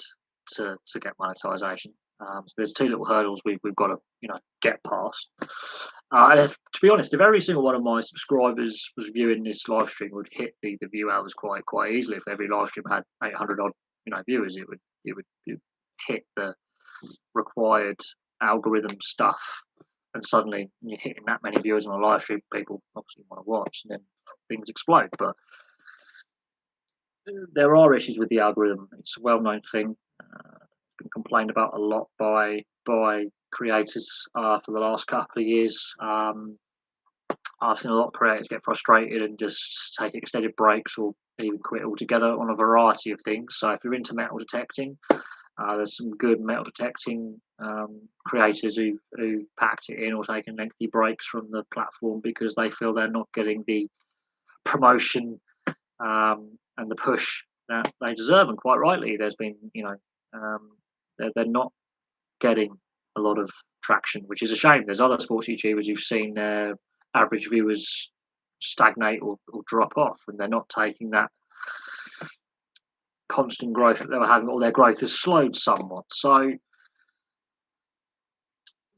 to get monetization. So there's two little hurdles we've got to get past. To be honest, if every single one of my subscribers was viewing this live stream, would hit the view hours quite easily. If every live stream had 800 odd viewers, it would hit the required algorithm stuff. And suddenly you're hitting that many viewers on a live stream, people obviously want to watch, and then things explode. But there are issues with the algorithm. It's a well-known thing. It's been complained about a lot by creators for the last couple of years. I've seen a lot of creators get frustrated and just take extended breaks or even quit altogether on a variety of things. So if you're into metal detecting, there's some good metal detecting creators who packed it in or taken lengthy breaks from the platform because they feel they're not getting the promotion and the push that they deserve, and quite rightly. There's been, they're not getting a lot of traction, which is a shame. There's other sports YouTubers you've seen their average viewers stagnate or drop off, and they're not taking that constant growth that they were having, or their growth has slowed somewhat. So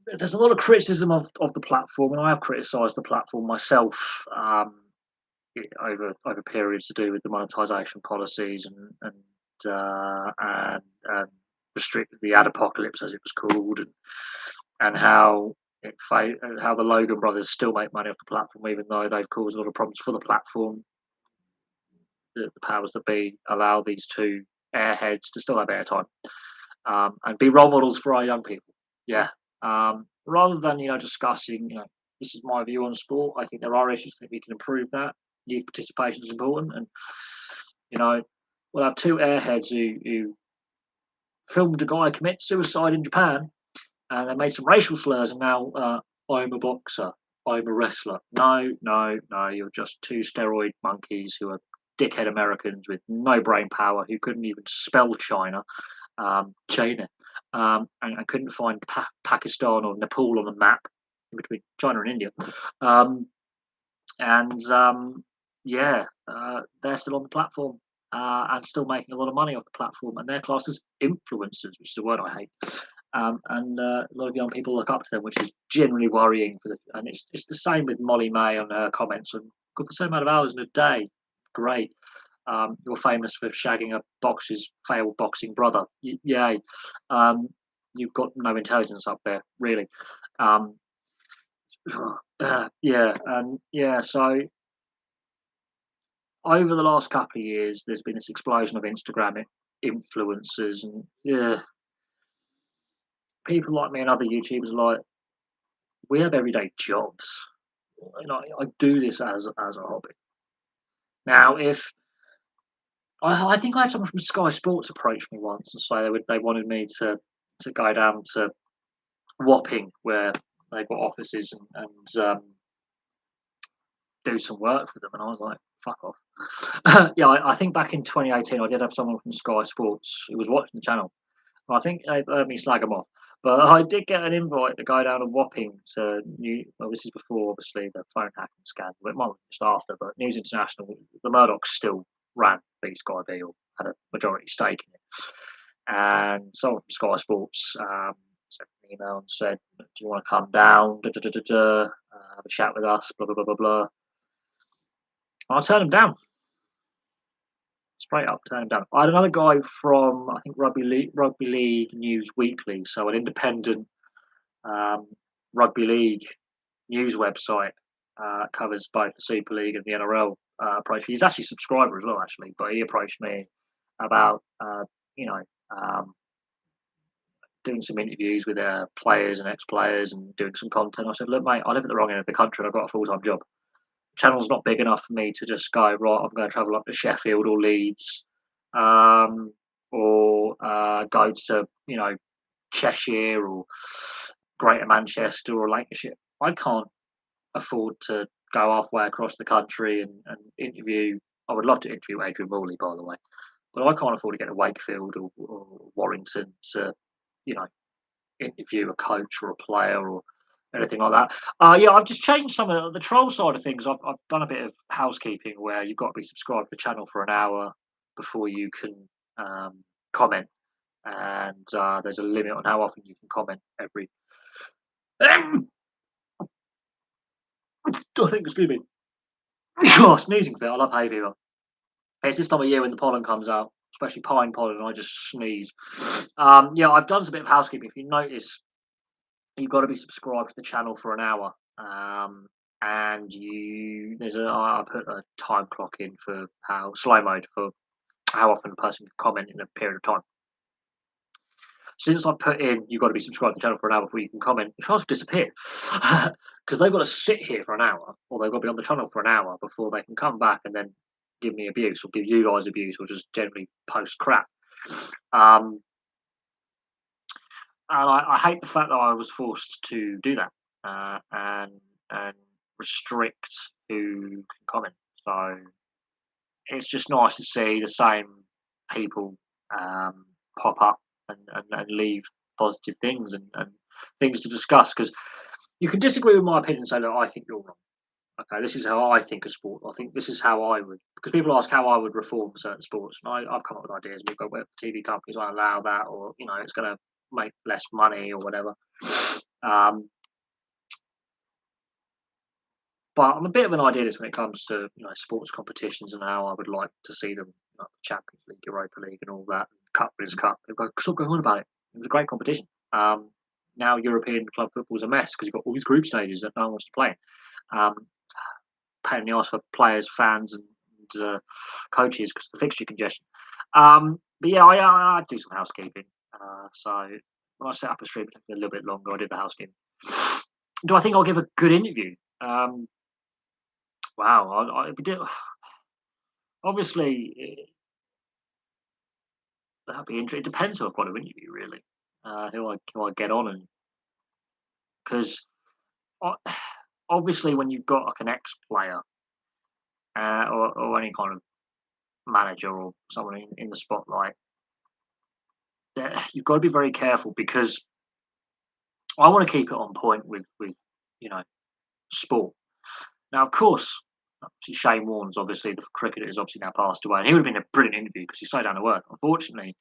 there's a lot of criticism of the platform, and I have criticised the platform myself over periods to do with the monetization policies and restricted the ad apocalypse, as it was called, and how how the Logan brothers still make money off the platform even though they've caused a lot of problems for the platform. The powers that be allow these two airheads to still have airtime and be role models for our young people. Yeah. Rather than discussing, this is my view on sport. I think there are issues that we can improve. That youth participation is important, and we'll have two airheads who filmed a guy commit suicide in Japan, and they made some racial slurs, and now I'm a boxer, I'm a wrestler. No, you're just two steroid monkeys who are dickhead Americans with no brain power who couldn't even spell China, China, and couldn't find Pakistan or Nepal on the map in between China and India. They're still on the platform and still making a lot of money off the platform, and they're classed as influencers, which is a word I hate. And a lot of young people look up to them, which is generally worrying. And it's the same with Molly May on her comments on got the same amount of hours in a day. Great. You're famous for shagging a failed boxing brother. Yay. You've got no intelligence up there, really. So over the last couple of years, there's been this explosion of Instagram influencers, and people like me and other YouTubers we have everyday jobs. I do this as a hobby. Now, if I think I had someone from Sky Sports approach me once and say they wanted me to go down to Wapping, where they've got offices, and do some work for them, and I was like, fuck off. I think back in 2018 I did have someone from Sky Sports who was watching the channel. I think they heard me slag them off, but I did get an invite to go down to Wapping to this is before obviously the phone hacking scandal. It might have been just after, but News International, the Murdochs still ran the Sky deal, had a majority stake in it, and someone from Sky Sports sent an email and said, "Do you want to come down? Have a chat with us? Blah blah blah blah blah." I turned him down. Straight up turned him down. I had another guy from, I think, Rugby League News Weekly, so an independent rugby league news website, covers both the Super League and the NRL. Approached me. He's actually a subscriber as well, actually, but he approached me about you know um, doing some interviews with players and ex-players and doing some content. I said, look, mate, I live at the wrong end of the country and I've got a full-time job. Channel's not big enough for me to just go, right, I'm going to travel up to Sheffield or Leeds, um, or go to, Cheshire or Greater Manchester or Lancashire. I can't afford to go halfway across the country and interview. I would love to interview Adrian Morley, by the way, but I can't afford to get to Wakefield or Warrington to, you know, interview a coach or a player or anything like that. Yeah, I've just changed some of the troll side of things. I've done a bit of housekeeping where you've got to be subscribed to the channel for an hour before you can comment, and there's a limit on how often you can comment every. I think, excuse me. Oh, sneezing fit. I love hay fever. It's this time of year when the pollen comes out, especially pine pollen, and I just sneeze. Yeah, I've done a bit of housekeeping. If you notice, you've got to be subscribed to the channel for an hour. And I put a time clock in for how slow mode for how often a person can comment in a period of time. Since I put in, you've got to be subscribed to the channel for an hour before you can comment, the channel's disappeared because they've got to sit here for an hour, or they've got to be on the channel for an hour before they can come back and then give me abuse or give you guys abuse or just generally post crap. Um, and I hate the fact that I was forced to do that and restrict who can comment. So it's just nice to see the same people pop up and leave positive things and things to discuss, because you can disagree with my opinion and say, look, I think you're wrong. Okay, this is how I think of sport. I think this is how I would, because people ask how I would reform certain sports, and I've come up with ideas. We've got TV companies won't allow that, or it's going to make less money or whatever. Um, but I'm a bit of an idealist when it comes to sports competitions and how I would like to see them, like the Champions League, Europa League, and all that. Cup Winners' Cup. Stop going on about it. It was a great competition. Now European club football is a mess because you've got all these group stages that no one wants to play in. Pain in the arse for players, fans, and coaches because of the fixture congestion. But yeah, I do some housekeeping. So when I set up a stream, it took me a little bit longer. I did the housekeeping. Do I think I'll give a good interview? Wow, obviously that'd be interesting. It depends who I've got to interview, really. Who I get on, and because obviously when you've got like an ex-player or any kind of manager or someone in the spotlight, you've got to be very careful, because I want to keep it on point with sport. Now, of course, obviously Shane Warne's obviously the cricketer has obviously now passed away, and he would have been a brilliant interview because he's so down to earth. Unfortunately,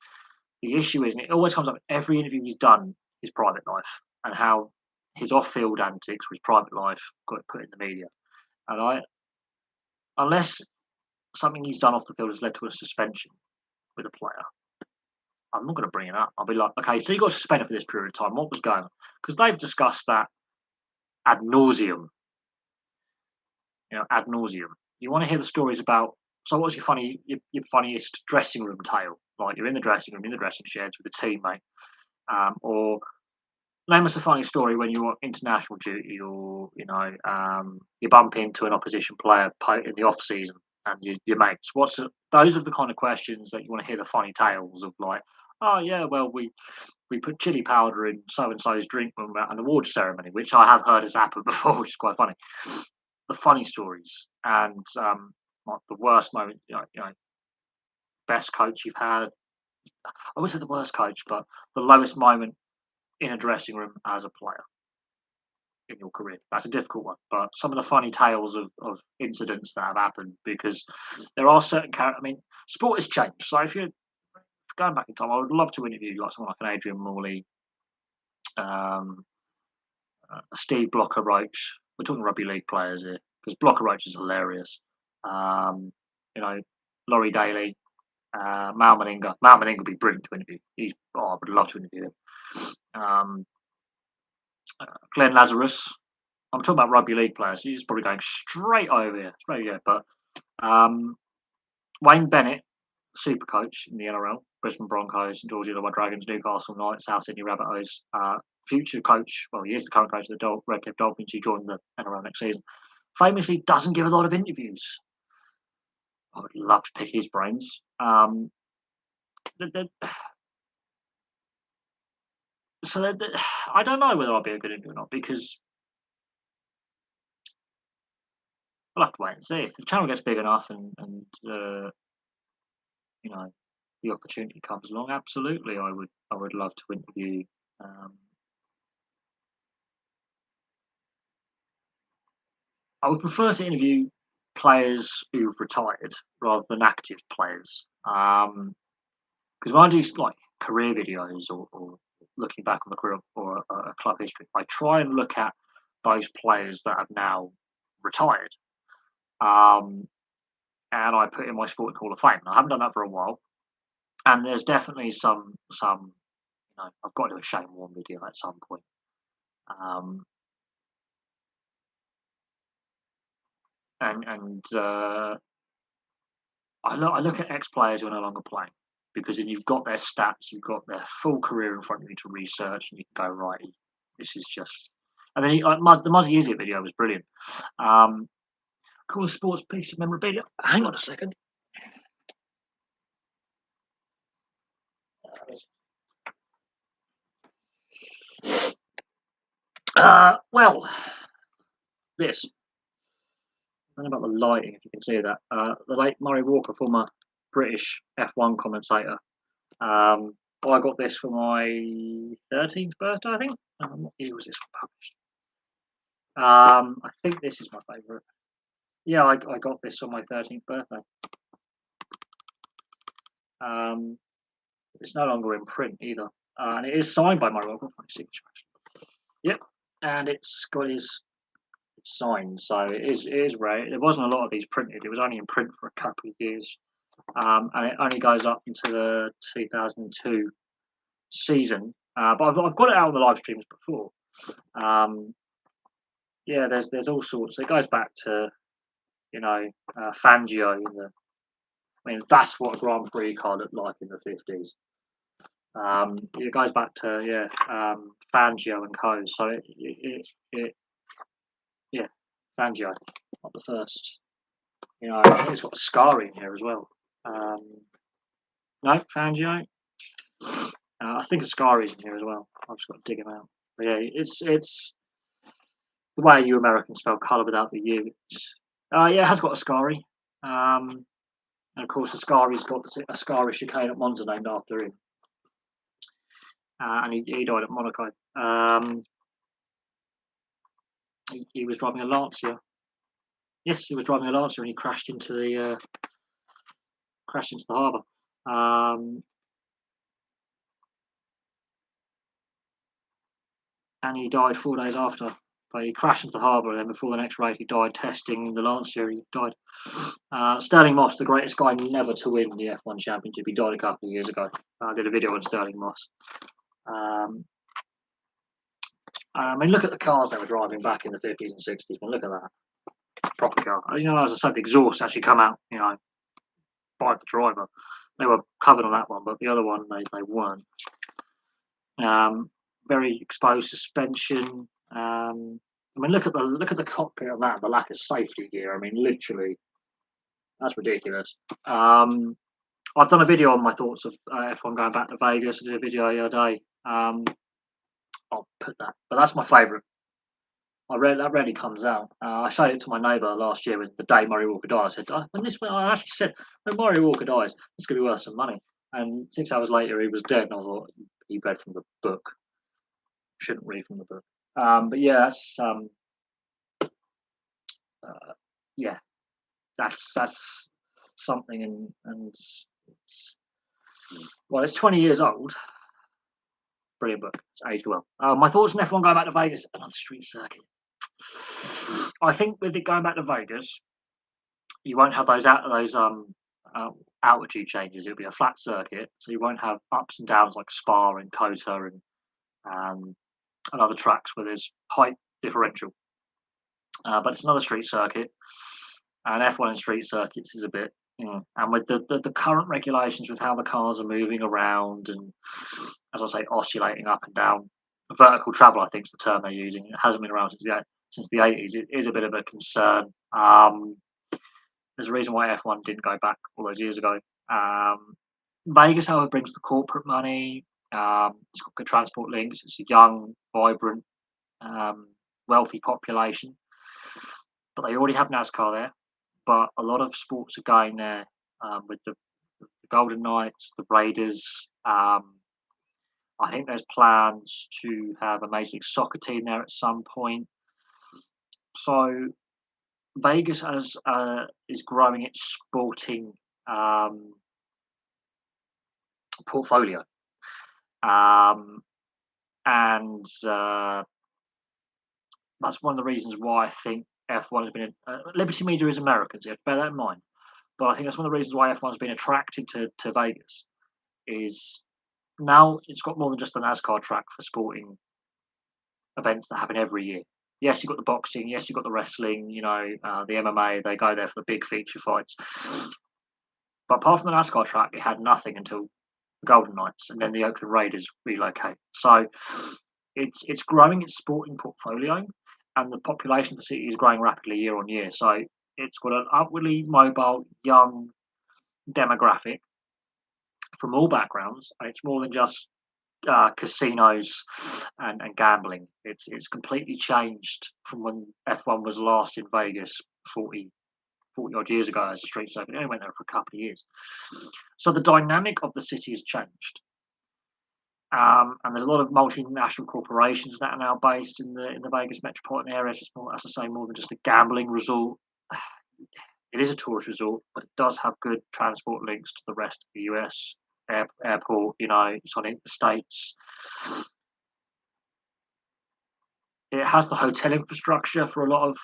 the issue is, and it always comes up every interview he's done, his private life and how his off-field antics or his private life got put in the media. And unless something he's done off the field has led to a suspension with a player, I'm not going to bring it up. I'll be like, okay, so you got suspended for this period of time. What was going on? Because they've discussed that ad nauseum. Ad nauseum. You want to hear the stories about. So, what's your funniest dressing room tale? Like you're in the dressing room, in the dressing sheds with a teammate, or name us a funny story when you're on international duty, or you bump into an opposition player in the off season and your mates. Those are the kind of questions that you want to hear the funny tales of, like, oh yeah, well we put chili powder in so and so's drink when we're at an award ceremony, which I have heard has happened before, which is quite funny. The funny stories and like the worst moment, best coach you've had. I would say the worst coach, but the lowest moment in a dressing room as a player in your career. That's a difficult one, but some of the funny tales of incidents that have happened, because there are certain characters. I mean, sport has changed. So if you're going back in time, I would love to interview like someone like an Adrian Morley, um, Steve Blocker Roach. We're talking rugby league players here because Blocker Roach is hilarious. Um, you know, Laurie Daly, Mal Meninga. Mal Meninga would be brilliant to interview. I would love to interview him. Glenn Lazarus. I'm talking about rugby league players. He's probably going straight here. But um, Wayne Bennett, super coach in the NRL, Brisbane Broncos, Georgia Illawarra Dragons, Newcastle Knights, South Sydney Rabbitohs. Future coach, well, he is the current coach of the Redcliffe Dolphins, who joined the NRL next season. Famously, doesn't give a lot of interviews. I would love to pick his brains. The, so I don't know whether I'll be a good interview or not, because we'll have to wait and see. If the channel gets big enough and you know, the opportunity comes along, absolutely, I would love to interview. Um, I would prefer to interview players who've retired rather than active players. Because when I do like career videos or looking back on the career or a club history, I try and look at those players that have now retired. Um, and I put in my Sporting Hall of Fame. I haven't done that for a while, and there's definitely some. I've got to do a Shane Warne video at some point. Um, and I look at ex players who are no longer playing, because then you've got their stats, you've got their full career in front of you to research, and you can go, right, this is just. And then the Muzzy Izzet video was brilliant. Cool sports piece of memorabilia. Hang on a second. Well, this. I don't know about the lighting, if you can see that. The late Murray Walker, former British F1 commentator. Well, I got this for my 13th birthday, I think. What year was this one published? I think this is my favourite. Yeah, I got this on my 13th birthday. It's no longer in print either. And it is signed by Murray Walker. Signature, actually. Yep. And it's got his signed, so it is rare. There wasn't a lot of these printed. It was only in print for a couple of years. And it only goes up into the 2002 season. But I've got it out on the live streams before. Yeah, there's all sorts. It goes back to Fangio. I mean, that's what a Grand Prix car looked like in the 50s. It goes back to Fangio and co. So yeah, Fangio, not the first. I think it's got a Scari in here as well. No, Fangio. I think a Scari's in here as well. I've just got to dig him out. But yeah, it's the way you Americans spell colour without the U. Yeah, it has got a Scari. And of course, the Scari's got a Scari chicane at Monza named after him. And he died at Monaco. He was driving a Lancia. Yes, he was driving a Lancia, and he crashed into the harbour. And he died 4 days after. But he crashed into the harbour, and then before the next race, he died testing the Lancia. He died. Sterling Moss, the greatest guy never to win the F1 Championship, he died a couple of years ago. I did a video on Sterling Moss. I mean, look at the cars they were driving back in the 50s and 60s. But look at that proper car. As I said, the exhausts actually come out, by the driver. They were covered on that one, but the other one they weren't. Very exposed suspension. I mean, look at the cockpit on that. The lack of safety gear. I mean, literally, that's ridiculous. I've done a video on my thoughts of F1 going back to Vegas. I did a video the other day. I'll put that, but that's my favourite. That rarely comes out. I showed it to my neighbour last year, the day Murray Walker died. I said, I actually said, when Murray Walker dies, it's going to be worth some money. And 6 hours later, he was dead, and I thought he read from the book. Shouldn't read from the book. But yeah, that's something, and it's 20 years old. Brilliant book. It's aged well. My thoughts on F1 going back to Vegas, another street circuit. I think with it going back to Vegas, you won't have those altitude changes. It'll be a flat circuit, so you won't have ups and downs like Spa and COTA and other tracks where there's height differential. but it's another street circuit, and F1 and street circuits is a bit. And with the current regulations with how the cars are moving around and, as I say, oscillating up and down, vertical travel, I think is the term they're using. It hasn't been around since the 80s. It is a bit of a concern. There's a reason why F1 didn't go back all those years ago. Um, Vegas, however, brings the corporate money. It's got good transport links. It's a young, vibrant, um, wealthy population. But they already have NASCAR there. But a lot of sports are going there, with the Golden Knights, the Raiders. I think there's plans to have a Major League Soccer team there at some point. So Vegas is growing its sporting, um, portfolio. Um, and That's one of the reasons why I think F1 has been. Liberty Media is American, so you have to bear that in mind. But I think that's one of the reasons why F1 has been attracted to Vegas is now it's got more than just a NASCAR track for sporting events that happen every year. Yes, you've got the boxing. Yes, you've got the wrestling. The MMA. They go there for the big feature fights. But apart from the NASCAR track, it had nothing until the Golden Knights, and then the Oakland Raiders relocate. So it's growing its sporting portfolio, and the population of the city is growing rapidly year on year. So it's got an upwardly mobile, young demographic from all backgrounds, and it's more than just casinos and gambling. It's completely changed from when F1 was last in Vegas 40 odd years ago as a street circuit. It only went there for a couple of years. So the dynamic of the city has changed. And there's a lot of multinational corporations that are now based in the Vegas metropolitan area. So it's more, as I say, more than just a gambling resort. It is a tourist resort, but it does have good transport links to the rest of the US. Airport, it's on interstates. It has the hotel infrastructure for a lot of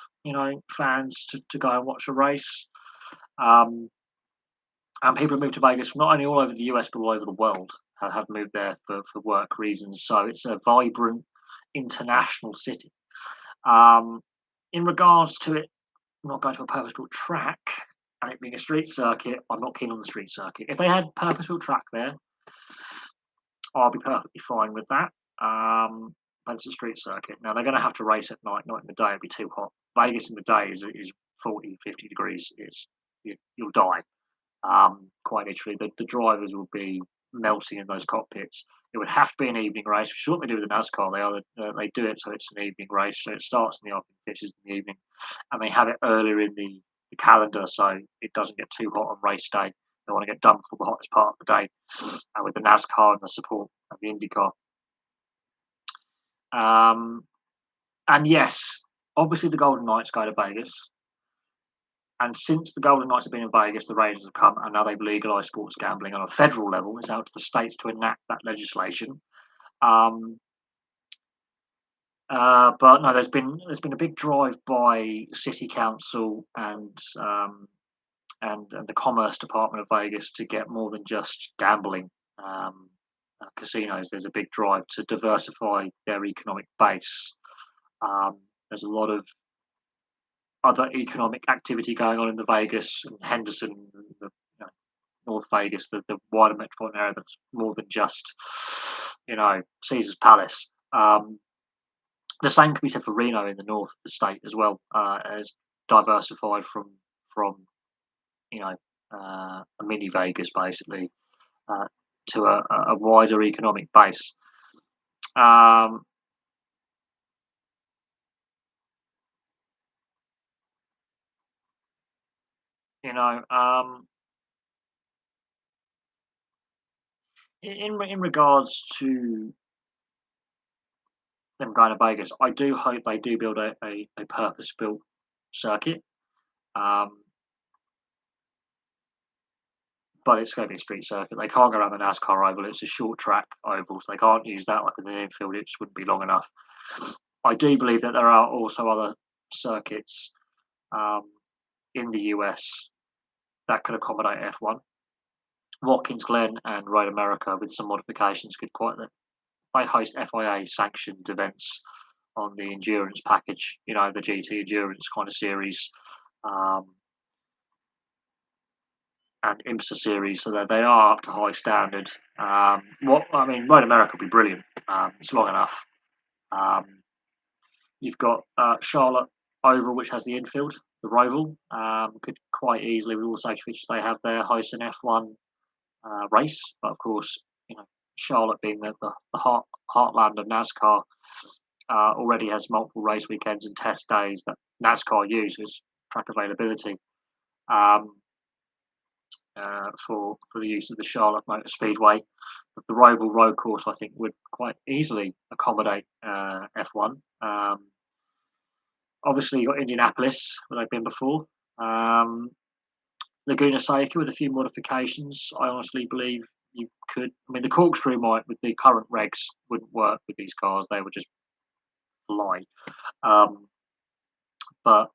fans to go and watch a race. Um, and people have moved to Vegas from not only all over the US but all over the world have moved there for work reasons. So it's a vibrant international city. Um, in regards to it not going to a purpose-built track and it being a street circuit, I'm not keen on the street circuit. If they had purpose-built track there, I'll be perfectly fine with that. But it's a street circuit. Now they're going to have to race at night, not in the day. It'd be too hot. Vegas in the day is 40, 50 degrees. You'll die. Quite literally, the drivers will be melting in those cockpits. It would have to be an evening race, which is what they do with the NASCAR. They do it so it's an evening race. So it starts in the afternoon, finishes in the evening, and they have it earlier in the calendar so it doesn't get too hot on race day. They want to get done for the hottest part of the day, with the NASCAR and the support of the IndyCar. Um, and yes, obviously the Golden Knights go to Vegas. And since the Golden Knights have been in Vegas, the Raiders have come, and now they've legalised sports gambling on a federal level. It's out to the states to enact that legislation. Um, but no, there's been a big drive by city council and the commerce department of Vegas to get more than just gambling, casinos. There's a big drive to diversify their economic base. There's a lot of other economic activity going on in the Vegas and Henderson, the, North Vegas, the wider metropolitan area that's more than just, Caesar's Palace. The same can be said for Reno in the north of the state as well, as diversified from a mini Vegas basically, uh, to a wider economic base. Um, you know, in regards to them going to Vegas, I do hope they do build a purpose built circuit. Um, but it's going to be a street circuit. They can't go around the NASCAR oval. It's a short track oval, so they can't use that like in the infield. It just wouldn't be long enough. I do believe that there are also other circuits, um, in the US that could accommodate F1. Watkins Glen and Road America, with some modifications, could quite. They host FIA sanctioned events on the endurance package, the GT endurance kind of series, um, and IMSA series, so that they are up to high standard. Road America will be brilliant. It's long enough. Um, you've got Charlotte Oval, which has the infield, the Roval. Could quite easily, with all the safety features they have there, host an F1 race. But of course, Charlotte being the heartland of NASCAR, already has multiple race weekends and test days that NASCAR uses track availability for the use of the Charlotte Motor Speedway. But the Roval Road Course, I think, would quite easily accommodate F1. Obviously, you've got Indianapolis, where they've been before. Laguna Seca with a few modifications. I honestly believe you could. I mean, the corkscrew might, with the current regs, wouldn't work with these cars. They would just fly. But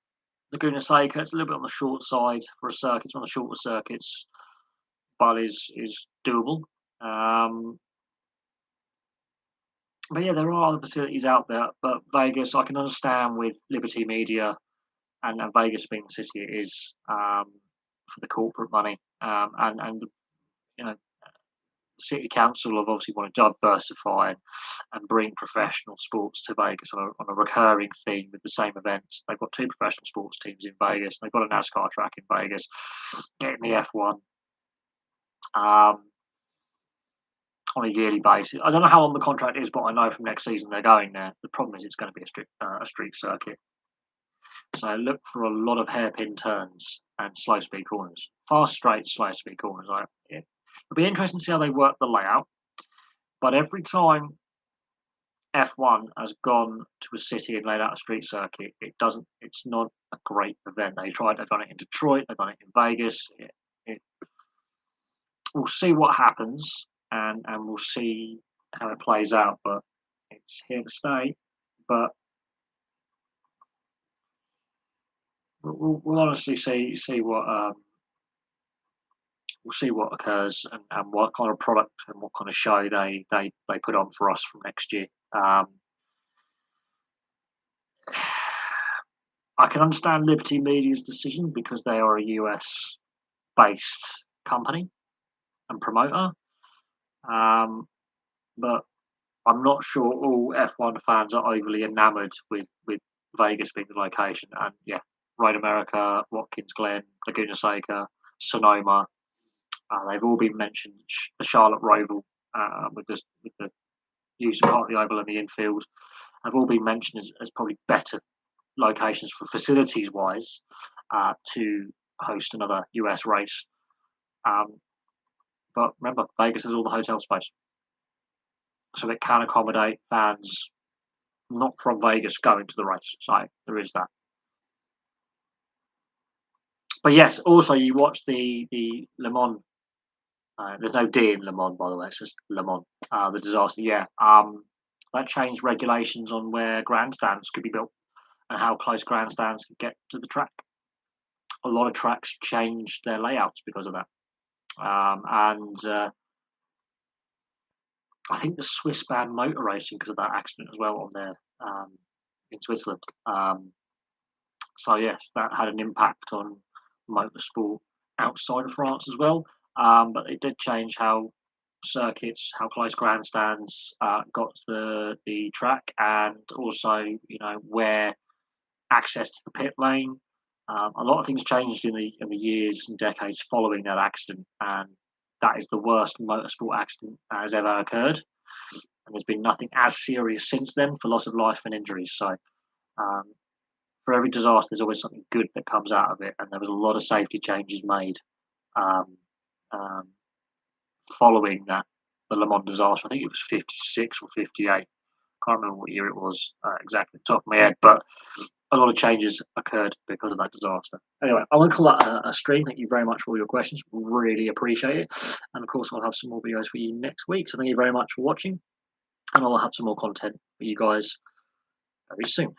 Laguna Seca, it's a little bit on the short side for a circuit. It's one of the shorter circuits, but is doable. But yeah, there are other facilities out there. But Vegas, I can understand with Liberty Media and Vegas being the city it is, for the corporate money, and you know city council have obviously want to diversify and bring professional sports to Vegas on a recurring theme with the same events. They've got two professional sports teams in Vegas. They've got a NASCAR track in Vegas, getting the F1 on a yearly basis. I don't know how long the contract is, but I know from next season they're going there. The problem is it's going to be a street circuit. So look for a lot of hairpin turns and slow speed corners. Fast straight, slow speed corners. It'll be interesting to see how they work the layout. But every time F1 has gone to a city and laid out a street circuit, it's not a great event. They've done it in Detroit, they've done it in Vegas. We'll see what happens, and we'll see how it plays out. But it's here to stay. But we'll honestly see what we'll see what occurs, and what kind of product and what kind of show they put on for us from next year. I can understand Liberty Media's decision because they are a US based company and promoter, but I'm not sure all F1 fans are overly enamoured with Vegas being the location. And yeah, Road America, Watkins Glen, Laguna Seca, Sonoma, they've all been mentioned. The Charlotte Roval, with the use of part of the oval and the infield, have all been mentioned as probably better locations for facilities wise to host another US race. But remember, Vegas has all the hotel space, so it can accommodate fans not from Vegas going to the race. So there is that. But yes, also you watch the Le Mans. There's no D in Le Mans, by the way. It's just Le Mans. The disaster. Yeah. That changed regulations on where grandstands could be built and how close grandstands could get to the track. A lot of tracks changed their layouts because of that. And I think the Swiss banned motor racing because of that accident as well on there in Switzerland. So yes, that had an impact on motorsport outside of France as well. But it did change how circuits, how close grandstands got to the track, and also where access to the pit lane. A lot of things changed in the years and decades following that accident, and that is the worst motorsport accident that has ever occurred. And there's been nothing as serious since then for loss of life and injuries. So for every disaster, there's always something good that comes out of it, and there was a lot of safety changes made following the Le Mans disaster. I think it was 56 or 58. Can't remember what year it was exactly at the top of my head, but a lot of changes occurred because of that disaster. Anyway, I want to call that a stream. Thank you very much for all your questions. Really appreciate it. And of course, I'll have some more videos for you next week. So thank you very much for watching, and I'll have some more content for you guys very soon.